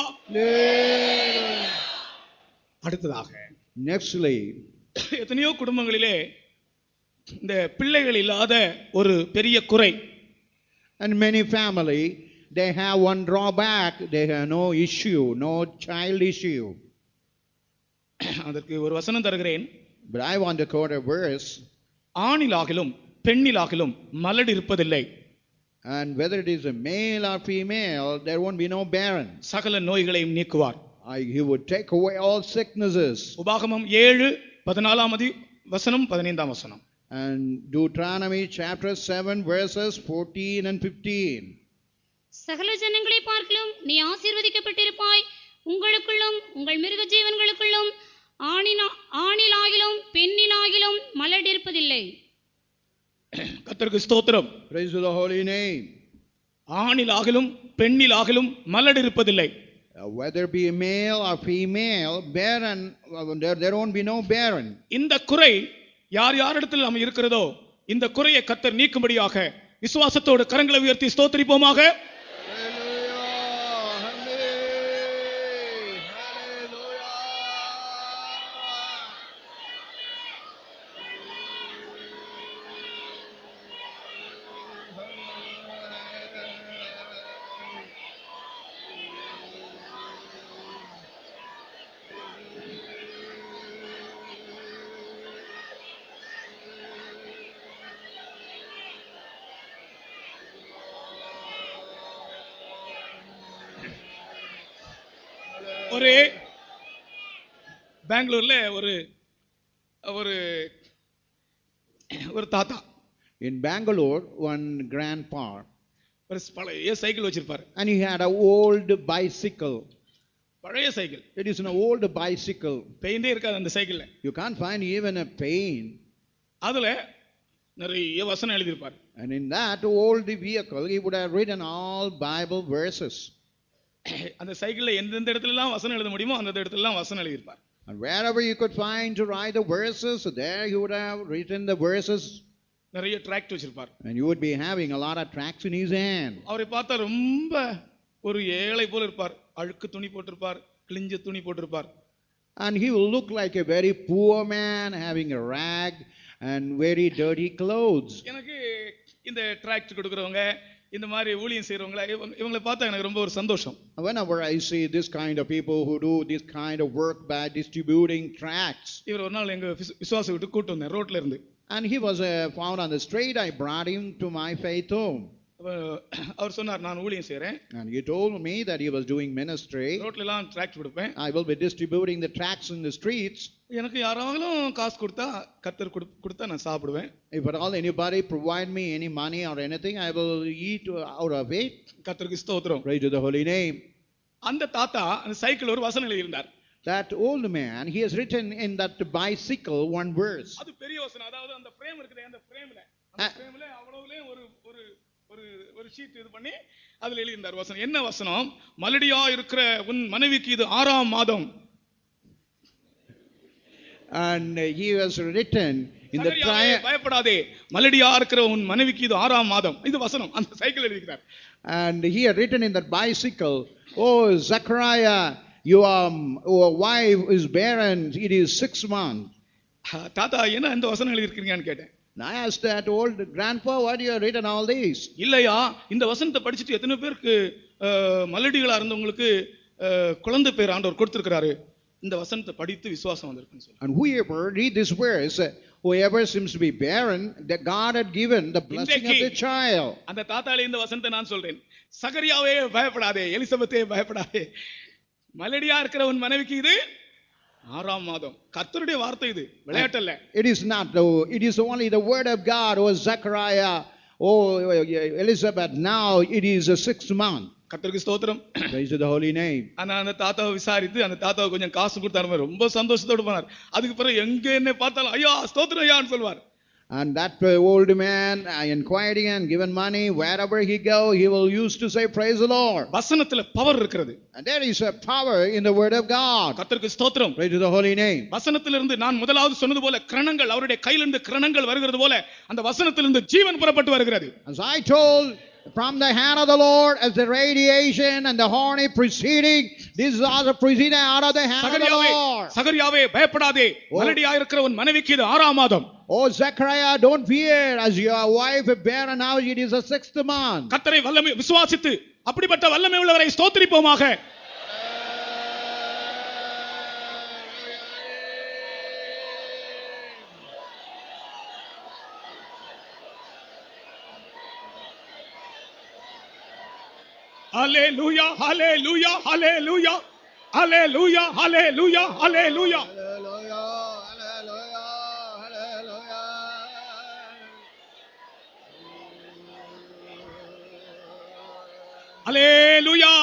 அடுத்ததாக Nextly, எத்தனையோ குடும்பங்களிலே இந்த பிள்ளைகள் இல்லாத ஒரு பெரிய குறை. and many family, they have one drawback. They have no issue, no child issue. அதற்கு ஒரு வசனம் தருகிறேன். But I want to quote a verse. ஆணிலாகிலும் பெண்ணிலாகிலும் மலடு இருப்பதில்லை. And whether it is a male or female, there won't be no barren. சகல நோய்களையும் நீக்குவார். He would take away all sicknesses. உபாகமம் 7:14 வசனம் 15 வசனம். And Deuteronomy chapter 7 verses 14 and 15. சகல ஜனங்களை பார்க்கிலும் நீ ஆசீர்வதிக்கப்பட்டிருப்பாய். உங்களுக்குள்ளும் உங்கள் மிருக ஜீவன்களுக்குள்ளும் ஆணிலாகிலும் பெண்ணிலாகிலும் மலடிருப்பதில்லை. கர்த்தருக்கு ஸ்தோத்திரம். Praise the holy name. ஆணிலாகிலும் பெண்ணிலாகிலும் மலடு இருப்பதில்லை. Whether be male or female, barren, there won't be no barren. இந்த குறை யார் யாரிடத்தில் நாம் இருக்கிறதோ இந்த குறையை கர்த்தர் நீக்கும்படியாக விசுவாசத்தோடு கரங்களை உயர்த்தி ஸ்தோத்திரிப்போமாக. ஒரு பெங்களூர்ல ஒரு ஒரு ஒரு தாத்தா In Bangalore, one grandpa, ஒரு பழைய சைக்கிள் வச்சிருப்பாரு. and he had an old bicycle. பழைய cycle, It is an old bicycle. பெயிண்டே இருக்காது அந்த சைக்கிள்ல. You can't find even a paint. அதுல நிறைய வசனம் எழுதியிருப்பாரு. And in that old vehicle, he would have written all Bible verses. அந்த சைக்கிள்ல எந்தெந்த இடத்துல எல்லாம் வசனம் எழுத முடியுமோ அந்த இடத்துல எல்லாம் வசனம் எழுதியிருப்பார். And wherever you could find to write the verses, there he would have written the verses. நிறைய டிராக்ட் வச்சிருப்பார். And you would be having a lot of tracts in his hand. அவரை பார்த்தா ரொம்ப ஒரு ஏழை போல இருப்பார். அழுக்கு துணி போட்டிருப்பார், கிழிஞ்ச துணி போட்டிருப்பார். And he will look like a very poor man having a rag and very dirty clothes. எனக்கு இந்த டிராக்ட் கொடுக்கறவங்க, இந்த மாதிரி ஊழியம் செய்யறவங்க இவங்களை பார்த்தா எனக்கு ரொம்ப ஒரு சந்தோஷம். Whenever I see this kind of people who do this kind of work by distributing tracts. இவர் ஒரு நாள் எங்க விசுவாச விட்டு கூட்டு வந்தேன் ரோட்ல இருந்து. And he was found on the street. I brought him to my faith home. அவர் சொன்னார், நான் ஊழியம் செய்றேன். And he told me that he was doing ministry. ரோட்ல எல்லாம் டிராக்ட் கொடுப்பேன். I will be distributing the tracts in the streets. எனக்கு யாராவது காசு கொடுத்தா கர்த்தர் கொடுத்தா நான் சாப்பிடுவேன். If at all anybody provide me any money or anything, I will eat out of it. கர்த்தருக்கு ஸ்தோத்திரம். Praise to the holy name. அந்த தாத்தா அந்த சைக்கிள் ஒரு வசனம் எழுதியிருந்தார். That old man, he has written in that bicycle one verse. அது பெரிய வசனம். அதாவது அந்த ஃப்ரேம் இருக்குது, அந்த ஃப்ரேம்ல அவ்வளவுலே ஒரு ஒரு ஒரு ஒரு ஷீட் இது பண்ணி அதுல எழுதியிருந்தார் வசனம். என்ன வசனம்? மலடியா இருக்கிற உன் மனைவிக்கு இது 6ஆம் மாதம். And he has written in the trial. பயப்படாதே, மலடியா இருக்கிற உன் மனைவிக்கு இது 6ஆம் மாதம். இது வசனம் அந்த சைக்கிள் எழுதியிருக்கிறார். And he had written in that bicycle, oh Zechariah, your wife is barren, it is 6 months. தாத்தா என்ன இந்த வசனம் எழுதியிருக்கீங்கன்னு கேட்டேன். I asked that old grandpa, why do you have written all these? இல்லையா, இந்த வசனத்தை படிச்சுட்டு எத்தனை பேருக்கு மலடிகளா இருந்தவங்களுக்கு குழந்தை பேர் ஆண்டவர் கொடுத்திருக்கிறாரு. இந்த வசனத்தை படித்து விசுவாசம் வந்திருக்குன்னு சொல்லி. And whoever read this verse, whoever seems to be barren, that God had given the blessing of the child. அந்த தாத்தாலே இந்த வசனத்தை நான் சொல்றேன். சகரியாவே பயப்படாதே, எலிசபெத்தே பயப்படாதே, மலடியா இருக்கிற உன் மனைவிக்கு இது 6ஆம் மாதம். கர்த்தருடைய வார்த்தை இது, விளையாட்டல்ல. It is not, it is only the word of God. Oh Zechariah, oh Elizabeth, now it is the 6th month. கர்த்தருக்கு ஸ்தோத்திரம். Praise to the holy name. அந்த தாத்தாவை விசாரித்து அந்த தாத்தாவை கொஞ்சம் காசு கொடுத்தாரு, ரொம்ப சந்தோஷத்தோடு போனார். அதுக்கு பிறகு எங்க என்ன பார்த்தாலும் ஐயா ஸ்தோத்திரம் ஐயான்னு சொல்வார். And that old man, inquiring and given money, wherever he go, he will use to say, praise the Lord. வசனத்துல பவர் இருக்கிறது. And there is a power in the word of God. கர்த்தருக்கு ஸ்தோத்திரம். Praise to the holy name. வசனத்திலிருந்து நான் முதலாவது சொன்னது போல கிரணங்கள், அவருடைய கையிலிருந்து கிரணங்கள் வருகிறது போல அந்த வசனத்திலிருந்து ஜீவன் புறப்பட்டு வருகிறது. As I told, from the hand of the Lord as the radiation and the horny proceeding, this is also proceeding out of the hand of the Lord. சகரியாவே பயப்படாதே, மலடியா இருக்கிற உன் மனைவிக்கு இது 6ஆம் மாதம். Oh Zechariah, don't fear, as your wife is barren now, it is the 6th month. கர்த்தரை வல்லமை விசுவாசித்து அப்படிப்பட்ட வல்லமை உள்ளவரை ஸ்தோத்திரிப்போமாக. Hallelujah, hallelujah, hallelujah, hallelujah, hallelujah, hallelujah. Hallelujah.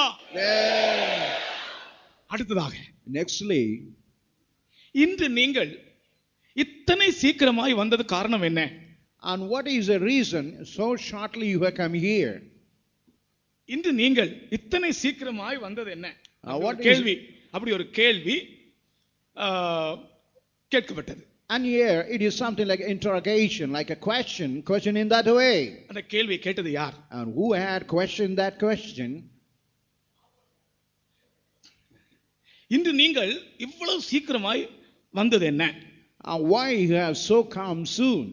அடுத்ததாக Nextly, இன்று நீங்கள் இத்தனை சீக்கிரமாய் வந்தது காரணம் என்ன? and what is the reason so shortly you have come here? இன்று நீங்கள் இத்தனை சீக்கிரமாய் வந்தது என்ன? கேள்வி, அப்படி ஒரு கேள்வி கேட்கப்பட்டது. And here it is something like interrogation, like a question in that way. அந்த கேள்வியை கேட்டது யார்? And who had questioned that question? இன்று நீங்கள் இவ்வளவு சீக்கிரமாய் வந்தது என்ன? And why you have so come soon?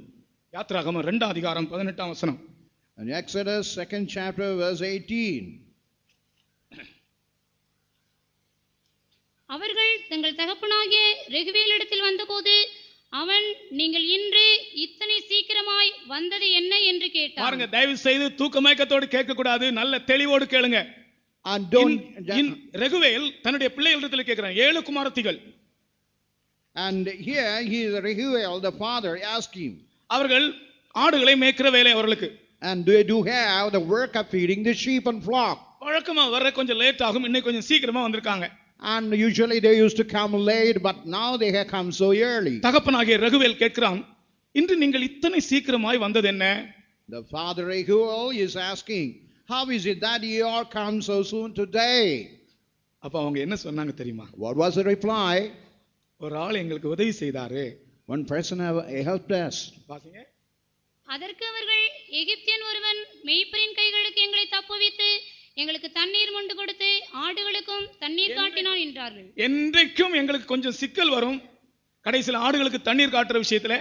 யாத்திராகமம் 2ஆம் அதிகாரம் 18ஆம் வசனம். In Exodus 2nd chapter verse 18. அவர்கள் தங்கள் தகப்பனாகிய ரெகுவேலிடத்தில் வந்தபோது அவன், நீங்கள் இன்று இத்தனை சீக்கிரமாய் வந்தது என்ன என்று கேட்டான். பாருங்க, தயவு செய்து தூக்க மயக்கத்தோடு கேட்க கூடாது, நல்ல தெளிவோடு கேளுங்க. And don't ரெகுவேல் தன்னுடைய பிள்ளைகளிடத்தில் கேட்கிறான். 7 குமாரத்திகள். And here he is Rehuel, the father, asked him. அவர்கள் ஆடுகளை மேய்க்கிற வேலை அவர்களுக்கு. And they do have the work of feeding the sheep and flock. வழக்கமா வர கொஞ்சம் லேட் ஆகும், இன்னைக்கு கொஞ்சம் சீக்கிரமா வந்திருக்காங்க. And usually they used to come late, but now they have come so early. தகப்பனாகிய ரகுவேல் கேட்கிறான், இன்று நீங்கள் இத்தனை சீக்கிரமாய் வந்தது என்ன? The father Rehuel is asking, how is it that you all come so soon today? அப்ப அவங்க என்ன சொன்னாங்க தெரியுமா? What was the reply? ஒரு ஆள் எங்களுக்கு உதவி செய்தாரு. One person have helped us. பாத்தீங்க? அதற்கு அவர்கள், எகிப்தியன் ஒருவன் மேய்ப்பரின் கைகளுக்கு எங்களை தப்புவித்து எங்களுக்கு தண்ணீர் மொண்டு கொடுத்து ஆடுகளுக்கும் தண்ணீர் காட்டினான் என்றார்கள். என்றைக்கும் எங்களுக்கு கொஞ்சம் சிக்கல் வரும் கடைசியில் ஆடுகளுக்கு தண்ணீர் காட்டுற விஷயத்துல.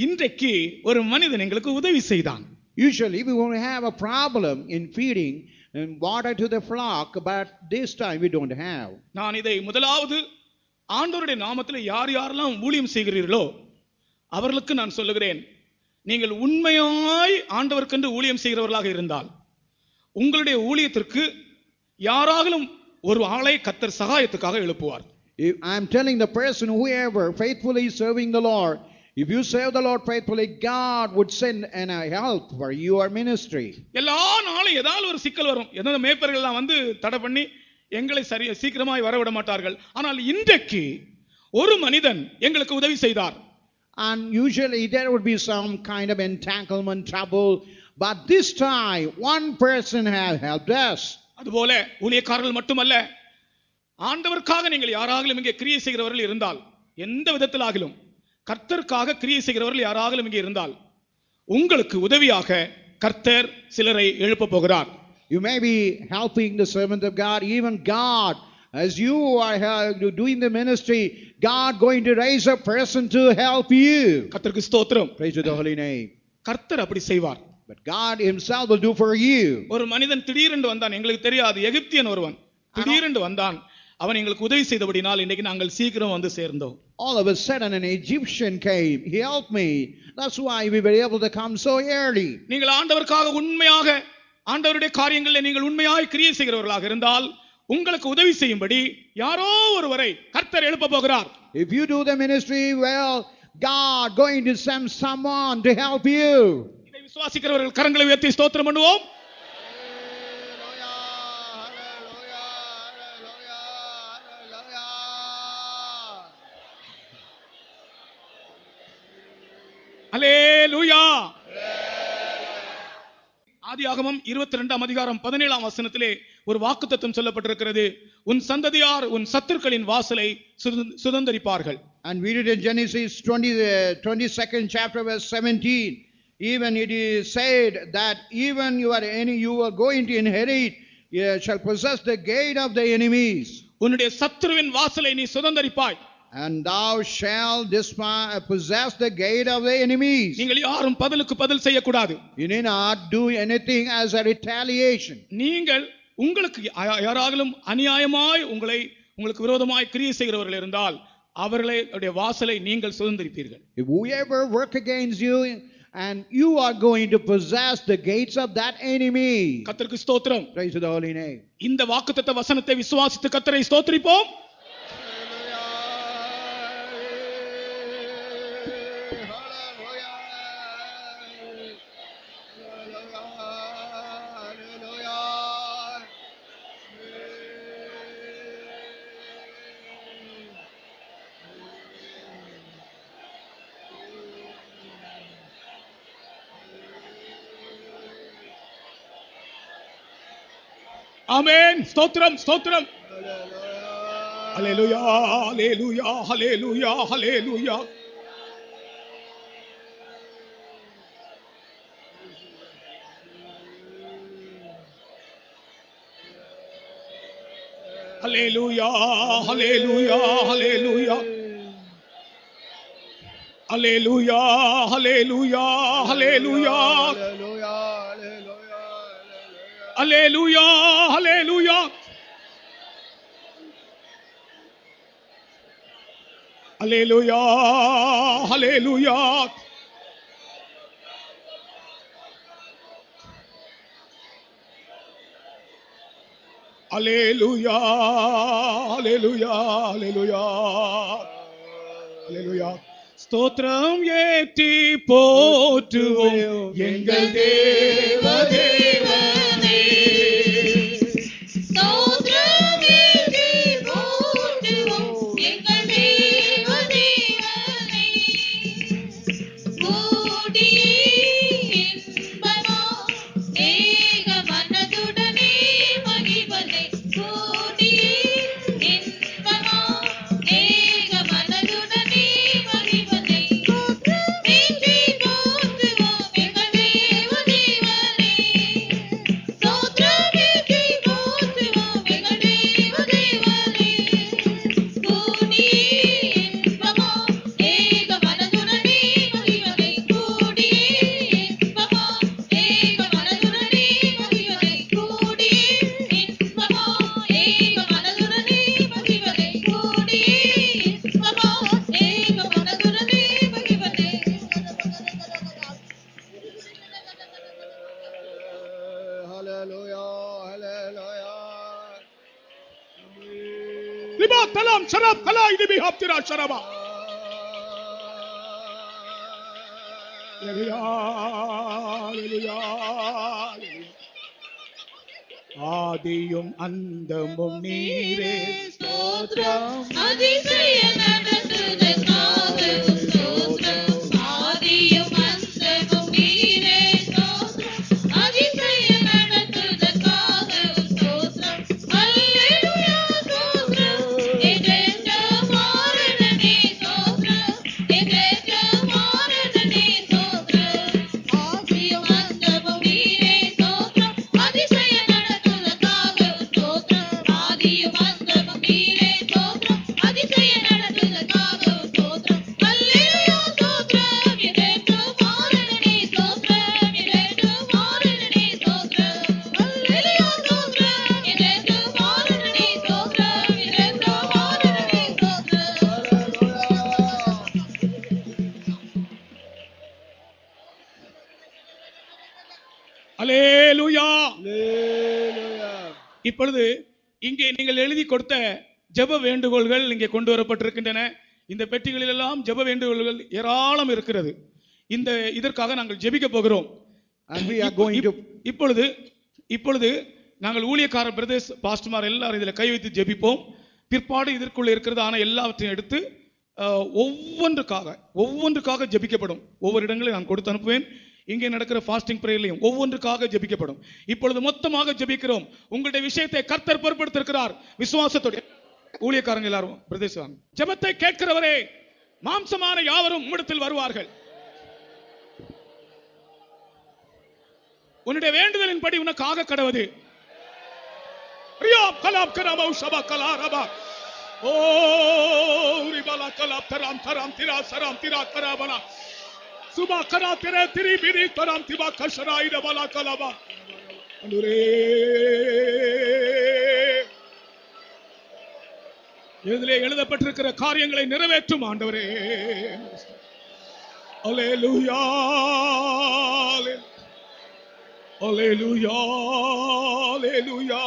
இன்றைக்கு ஒரு மனிதன் எங்களுக்கு உதவி செய்தான். Usually we won't have a problem in feeding and water to the flock, but this time we don't have. நான் இதை முதலாவது ஆண்டவருடைய நாமத்தில் யார் யாரெல்லாம் ஊழியம் செய்கிறீர்களோ அவர்களுக்கு நான் சொல்லுகிறேன், நீங்கள் உண்மையாய் ஆண்டவருக்கென்று ஊழியம் செய்கிறவர்களாக இருந்தால் உங்களுடைய ஊழியத்திற்கு யாராலும் ஒரு ஆளை கர்த்தர் சகாயத்துக்காக எழுப்புவார். I am telling the person, whoever faithfully serving the Lord, if you serve the Lord faithfully, God would send an help for your ministry. எல்லா நாளும் ஏதாவது ஒரு சிக்கல் வரும். எந்த மேய்ப்பர்கள் எல்லாம் வந்து தடை பண்ணி எங்களை சீக்கிரமாய் வரவிட மாட்டார்கள். ஆனால் இன்றைக்கு ஒரு மனிதன் எங்களுக்கு உதவி செய்தார். And usually there would be some kind of entanglement, trouble, but this time one person has helped us. அதுபோல ஊழியக்காரர்கள் மட்டுமல்ல, ஆண்டவருக்காக நீங்கள் யாராகிலும் இங்கே கிரியை செய்கிறவர்கள் இருந்தால், எந்த விதத்திலாகிலும் கர்த்தருக்காக கிரியை செய்கிறவர்கள் யாராகிலும் இங்கே இருந்தால் உங்களுக்கு உதவியாக கர்த்தர் சிலரை எழுப்ப போகிறார். You may be helping the servant of God, even God, as you are doing the ministry, God going to raise a person to help you. கர்த்தருக்கு ஸ்தோத்திரம். Praise the holy name. கர்த்தர் அப்படி செய்வார். But God himself will do for you. ஒரு மனிதன் திடீரென்று வந்தான், எங்களுக்கு தெரியாது, எகிப்தியன் ஒருவன் திடீரென்று வந்தான். அவன் எங்களுக்கு உதவி செய்தபடினால் இன்னைக்கு நாங்கள் சீக்கிரம் வந்து சேர்ந்தோம். All of a sudden an Egyptian came, he helped me, that's why we were able to come so early. நீங்கள் ஆண்டவருக்காக உண்மையாக ஆண்டவருடைய காரியங்களில் நீங்கள் உண்மையாய் கிரியை செய்கிறவர்களாக இருந்தால் உங்களுக்கு உதவி செய்யும்படி யாரோ ஒருவரை கர்த்தர் எழுப்ப போகிறார். If you do the ministry well, God going to send someone to help you. இதை விசுவாசிக்கிறவர்கள் கரங்களை உயர்த்தி ஸ்தோத்திரம் பண்ணுவோம். அல்லேலூயா. ஆதியாகமம் 22ஆம் அதிகாரம் 17ஆம் வசனத்திலே ஒரு வாக்குத்தத்தம் சொல்லப்பட்டிருக்கிறது, உன் சந்ததியார் உன் சத்துருக்களின் வாசலை சுதந்தரிப்பார்கள். And we read in Genesis 22nd chapter verse 17, even it is said that even you are going to inherit, you shall possess the gate of the enemies. உன்னுடைய சத்துருவின் வாசலை நீ சுதந்தரிப்பாய். And thou shalt possess the gate of the enemies. நீங்கள் யாரும் பதிலுக்கு பதில் செய்யக்கூடாது. You need not do anything as a retaliation. நீங்கள் உங்களுக்கு யாராலும் அநியாயமாய் உங்களுக்கு விரோதமாய் கிரியை செய்கிறவர்கள் இருந்தால் அவர்களுடைய வாசலை நீங்கள் சுதந்தரிப்பீர்கள். If whoever work against you and you are going to possess the gates of that enemy. கர்த்தருக்கு ஸ்தோத்திரம். Praise the holy name. இந்த வாக்குத்தத்த வசனத்தை விசுவாசித்து கர்த்தரை ஸ்தோத்திரிப்போம். ஆமென். ஸ்தோத்திரம் ஸ்தோத்திரம். ஹல்லேலூயா ஹல்லேலூயா ஹல்லேலூயா ஹல்லேலூயா. ஹல்லேலூயா ஹல்லேலூயா ஹல்லேலூயா. ஹல்லேலூயா ஹல்லேலூயா ஹல்லேலூயா. Hallelujah, hallelujah. Hallelujah, hallelujah. Hallelujah, hallelujah, hallelujah. அல்லேலூயா. ஸ்தோத்திரம் ஏற்றி போற்றுவோம் எங்கள் தேவதேவனே. ஸ்தோத்திரம் ஏற்றி போற்றுவோம் எங்கள் தேவதேவனே. கூடியே இன்பமா ஏக மனதுடனே மகிழ்வதை. கூடியே இன்பமா ஏக மனதுடனே மகிழ்வதை. ஏற்றி போற்றுவோம் எங்கள் தேவதேவனே. ஸ்தோத்திரம் ஏற்றி போற்றுவோம் எங்கள் தேவதேவனே. கூடியே இன்பமா ஏக மனதுடனே மகிழ்வதை. கூடியே இன்பமா ஏக மனதுடனே மகிழ்வதை. கூடியே இன்பமா ஏக மனதுடனே மகிழ்வதை. கூடியே இன்பமா ஏக மனதுடனே மகிழ்வதை. Hallelujah, hallelujah. லிபா தலாம் ஷரப் கலா இதிபி ஹப்திரா ஷரபா. அல்லேலூயா, அல்லேலூயா, அல்லேலூயா. ஆதியும் அந்தமும் நீரே ஸ்தோத்திரம். அதிசய நடத்துதற்காக ஸ்தோத்திரம். ஆதியும் அந்தமும் நீரே ஸ்தோத்திரம். அதிசய நடத்துதற்காக ஸ்தோத்திரம். அல்லேலூயா ஸ்தோத்திரம். என்றென்றும் மாறனே ஸ்தோத்திரம். என்றென்றும் மாறனே ஸ்தோத்திரம். ஆதியும் அந்தமும் நீரே ஸ்தோத்திரம். அதிசய நடத்துதற்காக ஸ்தோத்திரம். ஆதியும் அந்தமும் நீரே ஸ்தோத்திரம். அதிசய நடத்துதற்காக ஸ்தோத்திரம். அல்லேலூயா ஸ்தோத்திரம். என்றென்றும் மாறனே ஸ்தோத்திரம். என்றென்றும் மாறனே ஸ்தோத்திரம். அல்லேலூயா ஸ்தோத்திரம். என்றென்றும் மாறனே ஸ்தோத்திரம். என்றென்றும் மாறனே ஸ்தோத்திரம். அல்லேலூயா. Hallelujah. இப்பொழுது இங்கே நீங்கள் எழுதி கொடுத்த ஜெப வேண்டுகோள்கள் இங்கே கொண்டு வரப்பட்டிருக்கின்றன. இந்த பெட்டிகளில் எல்லாம் ஜெப வேண்டுகோள்கள் ஏராளம் இருக்கிறது. இதற்காக நாங்கள் ஜெபிக்க போகிறோம். And we are going to இப்பொழுது நாங்கள் ஊழியக்கார பிரதேச பாஸ்டர்மார் எல்லாரும் இதில் கை வைத்து ஜெபிப்போம். பிற்பாடு இதற்குள்ள இருக்கிறதான எல்லாவற்றையும் எடுத்து ஒவ்வொன்றுக்காக ஜெபிக்கப்படும். ஒவ்வொரு இடங்களையும் நான் கொடுத்து அனுப்புவேன். இங்கே நடக்கிற ஃபாஸ்டிங் பிரேயர்லையும் ஒவ்வொன்றுக்காக ஜெபிக்கப்படும். இப்பொழுது மொத்தமாக ஜெபிக்கிறோம். உங்களுடைய விஷயத்தை கர்த்தர் பொறுப்படுத்திருக்கிறார். விசுவாசத்தோட ஊழியக்காரங்க எல்லாரும் பிரதேசம் ஜெபத்தை கேட்கிறவரே, மாம்சமான யாவரும் உம்மிடத்தில் வருவார்கள். உன்னுடைய வேண்டுதலின்படி உனக்கு ஆக கடவது. ரியாப் கலாப் கராபௌ ஷபா கலா ரபா. ஓ ரிபலா கலாப் தராம் தராம் திரா சராம் திரா கராபலா. சுபா கரா திரே திரி பிரி தராம் திபா கஷரா இடபலா கலாபா. அன்றுரே இதிலே எழுதப்பட்டிருக்கிற காரியங்களை நிறைவேற்றும் ஆண்டவரே. அல்லேலூயா, அல்லேலூயா, அல்லேலூயா.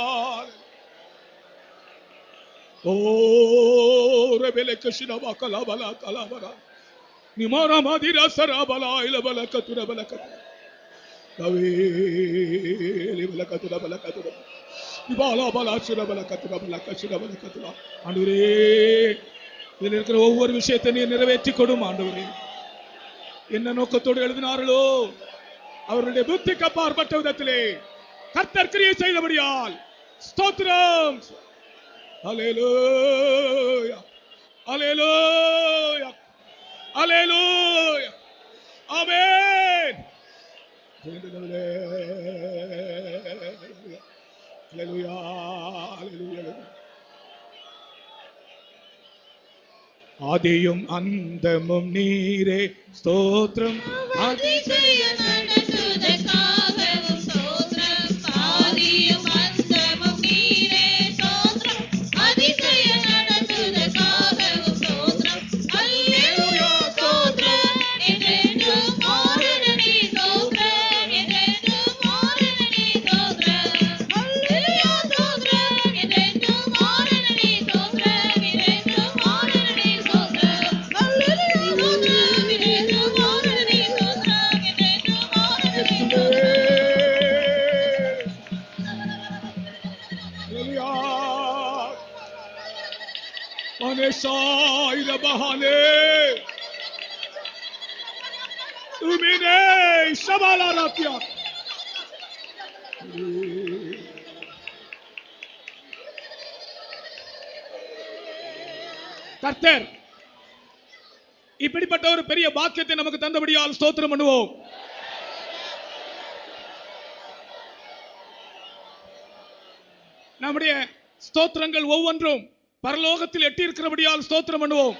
ஓ ரெபெலே கஷினபா கலாபலா கலாபலா. நிமாரா மாதிரா சராபலா இலபல கதுர பலகத். கவேலி பலகதுர பலகதுர. இபாலா பலா சுரபல கதுர பலகதுர பலகதுர. ஆண்டவரே, இதில் இருக்கிற ஒவ்வொரு விஷயத்தை நீர் நிறைவேற்றி கொடும் ஆண்டவரே. என்ன நோக்கத்தோடு எழுதினார்களோ அவர்களுடைய புத்திக்கு அப்பாற்பட்ட விதத்திலே கர்த்தர் கிரியை செய்தபடியால் ஸ்தோத்திரம். அல்லேலூயா, அல்லேலூயா, அல்லேலூயா, ஆமென். அல்லேலூயா, அல்லேலூயா. ஆதியும் அந்தமும் நீரே ஸ்தோத்திரம். அதிசய நடத்துதற்காகவும் ஸ்தோத்திரம். ஆதியும் அந்தமும் நீரே ஸ்தோத்திரம். அதிசய நடத்துதற்காகவும் ஸ்தோத்திரம். அல்லேலூயா ஸ்தோத்திரம். என்றென்றும் மாறனே ஸ்தோத்திரம். என்றென்றும் மாறனே ஸ்தோத்திரம். அல்லேலூயா ஸ்தோத்திரம். என்றென்றும் மாறனே ஸ்தோத்திரம். என்றென்றும் மாறனே ஸ்தோத்திரம். அல்லேலூயா Hallelujah. Manesai Bahane. Umine Shabala Rapia. கர்த்தர் இப்படிப்பட்ட ஒரு பெரிய பாக்கியத்தை நமக்கு தந்தபடியால் ஸ்தோத்திரம் பண்ணுவோம். நம்முடைய ஸ்தோத்திரங்கள் ஒவ்வொன்றும் பரலோகத்தில் எட்டி இருக்கிறபடியால் ஸ்தோத்திரம் பண்ணுவோம்.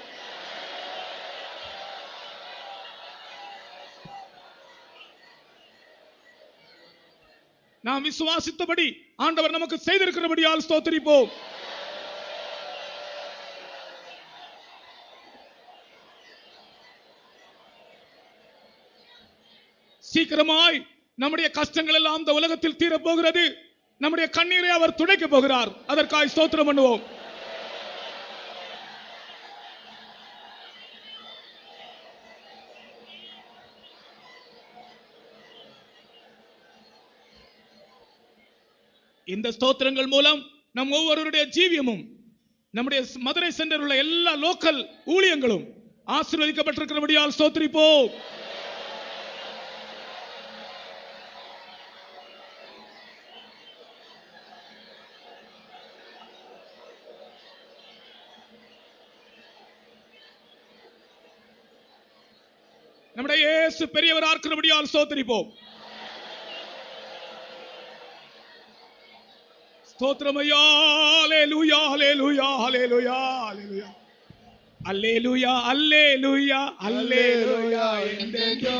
நாம் விசுவாசித்தபடி ஆண்டவர் நமக்கு செய்திருக்கிறபடியால் ஸ்தோத்திரிப்போம். சீக்கிரமாய் நம்முடைய கஷ்டங்கள் எல்லாம் இந்த உலகத்தில் தீரப் போகிறது. நம்முடைய கண்ணீரை அவர் துடைக்க போகிறார். அதற்காக ஸ்தோத்திரம் பண்ணுவோம். இந்த ஸ்தோத்திரங்கள் மூலம் நம் ஒவ்வொருவருடைய ஜீவியமும் நம்முடைய மதுரை சென்டரில் உள்ள எல்லா லோக்கல் ஊழியங்களும் ஆசீர்வதிக்கப்பட்டிருக்கிறபடியால் ஸ்தோத்திரிப்போம். நம்முடைய இயேசு பெரியவராக இருக்கிறபடியால் ஸ்தோத்திரிப்போம். ஸ்தோத்திரம் ஐயா. அல்லேலூயா அல்லேலூயா அல்லேலூயா அல்லேலூயா அல்லேலூயா அல்லேலூயா என்றென்றோ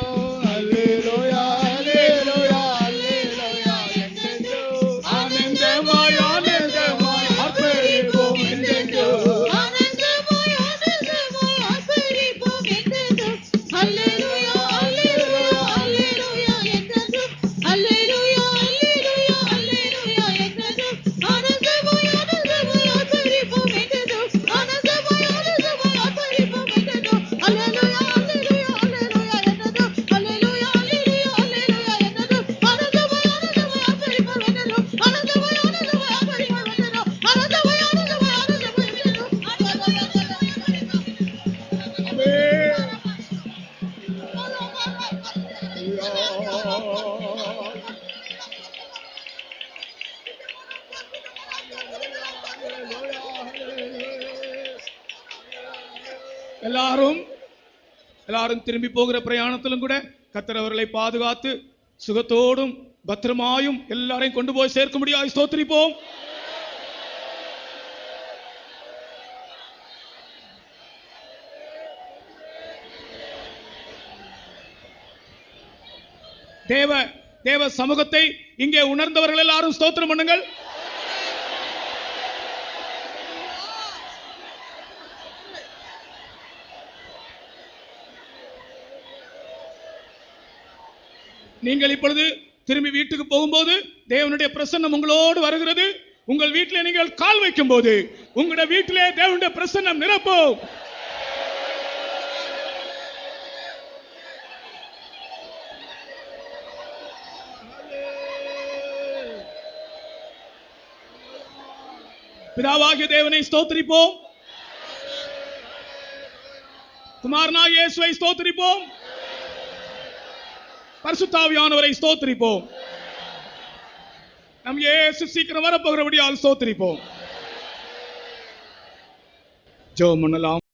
அல்லேலூயா அல்லேலூயா அல்லேலூயா என்றென்றோ ஆனந்தமாய் ஆனந்தமாய் ஆர்ப்பரிப்போம் என்றென்றோ ஆனந்தமாய் ஆனந்தமாய் ஆர்ப்பரிப்போம் என்றென்றோ அல்லேலூயா அல்லேலூயா அல்லேலூயா என்றென்றோ அல்லேலூயா அல்லேலூயா அல்லேலூயா என்றென்றோ ஆனந்தமாய் ஆனந்தமாய் ஆர்ப்பரிப்போம் என்றென்றோ ஆனந்தமாய் ஆனந்தமாய் ஆர்ப்பரிப்போம் என்றென்றோ அல்லேலூயா அல்லேலூயா அல்லேலூயா என்றென்றோ அல்லேலூயா அல்லேலூயா அல்லேலூயா என்றென்றோ ஆனந்தமாய் ஆனந்தமாய் ஆர்ப்பரிப்போம் என்றென்றோ ஆனந்தமாய் ஆனந்தமாய் ஆர்ப்பரிப்போம் என்றென்றோ ஆனந்தமாய் ஆனந்தமாய் ஆர்ப்பரிப்போம் என்றென்றோ எல்லாரும் திரும்பி போகிற பிரயாணத்திலும் கூட கர்த்தர் அவர்களை பாதுகாத்து சுகத்தோடும் பத்திரமாயும் எல்லாரையும் கொண்டு போய் சேர்க்க முடியாது. ஸ்தோத்திரிப்போம். தேவ சமூகத்தை இங்கே உணர்ந்தவர்கள் எல்லாரும் ஸ்தோத்திரம் பண்ணுங்கள். நீங்கள் இப்பொழுது திரும்பி வீட்டுக்கு போகும்போது தேவனுடைய பிரசன்னம் உங்களோடு வருகிறது. உங்கள் வீட்டிலே நீங்கள் கால் வைக்கும் போது உங்களுடைய வீட்டிலே தேவனுடைய பிரசன்னம் நிரப்பும். பிதாவாகிய தேவனை ஸ்தோத்திரிப்போம். குமாரனாகிய இயேசுவை ஸ்தோத்திரிப்போம். பரிசுத்த ஆவியானவரை ஸ்தோத்திரிப்போம். நம் இயேசு சீக்கிரம் வரப்போகிறபடியால் ஸ்தோத்திரிப்போம். ஜெபம் பண்ணலாம்.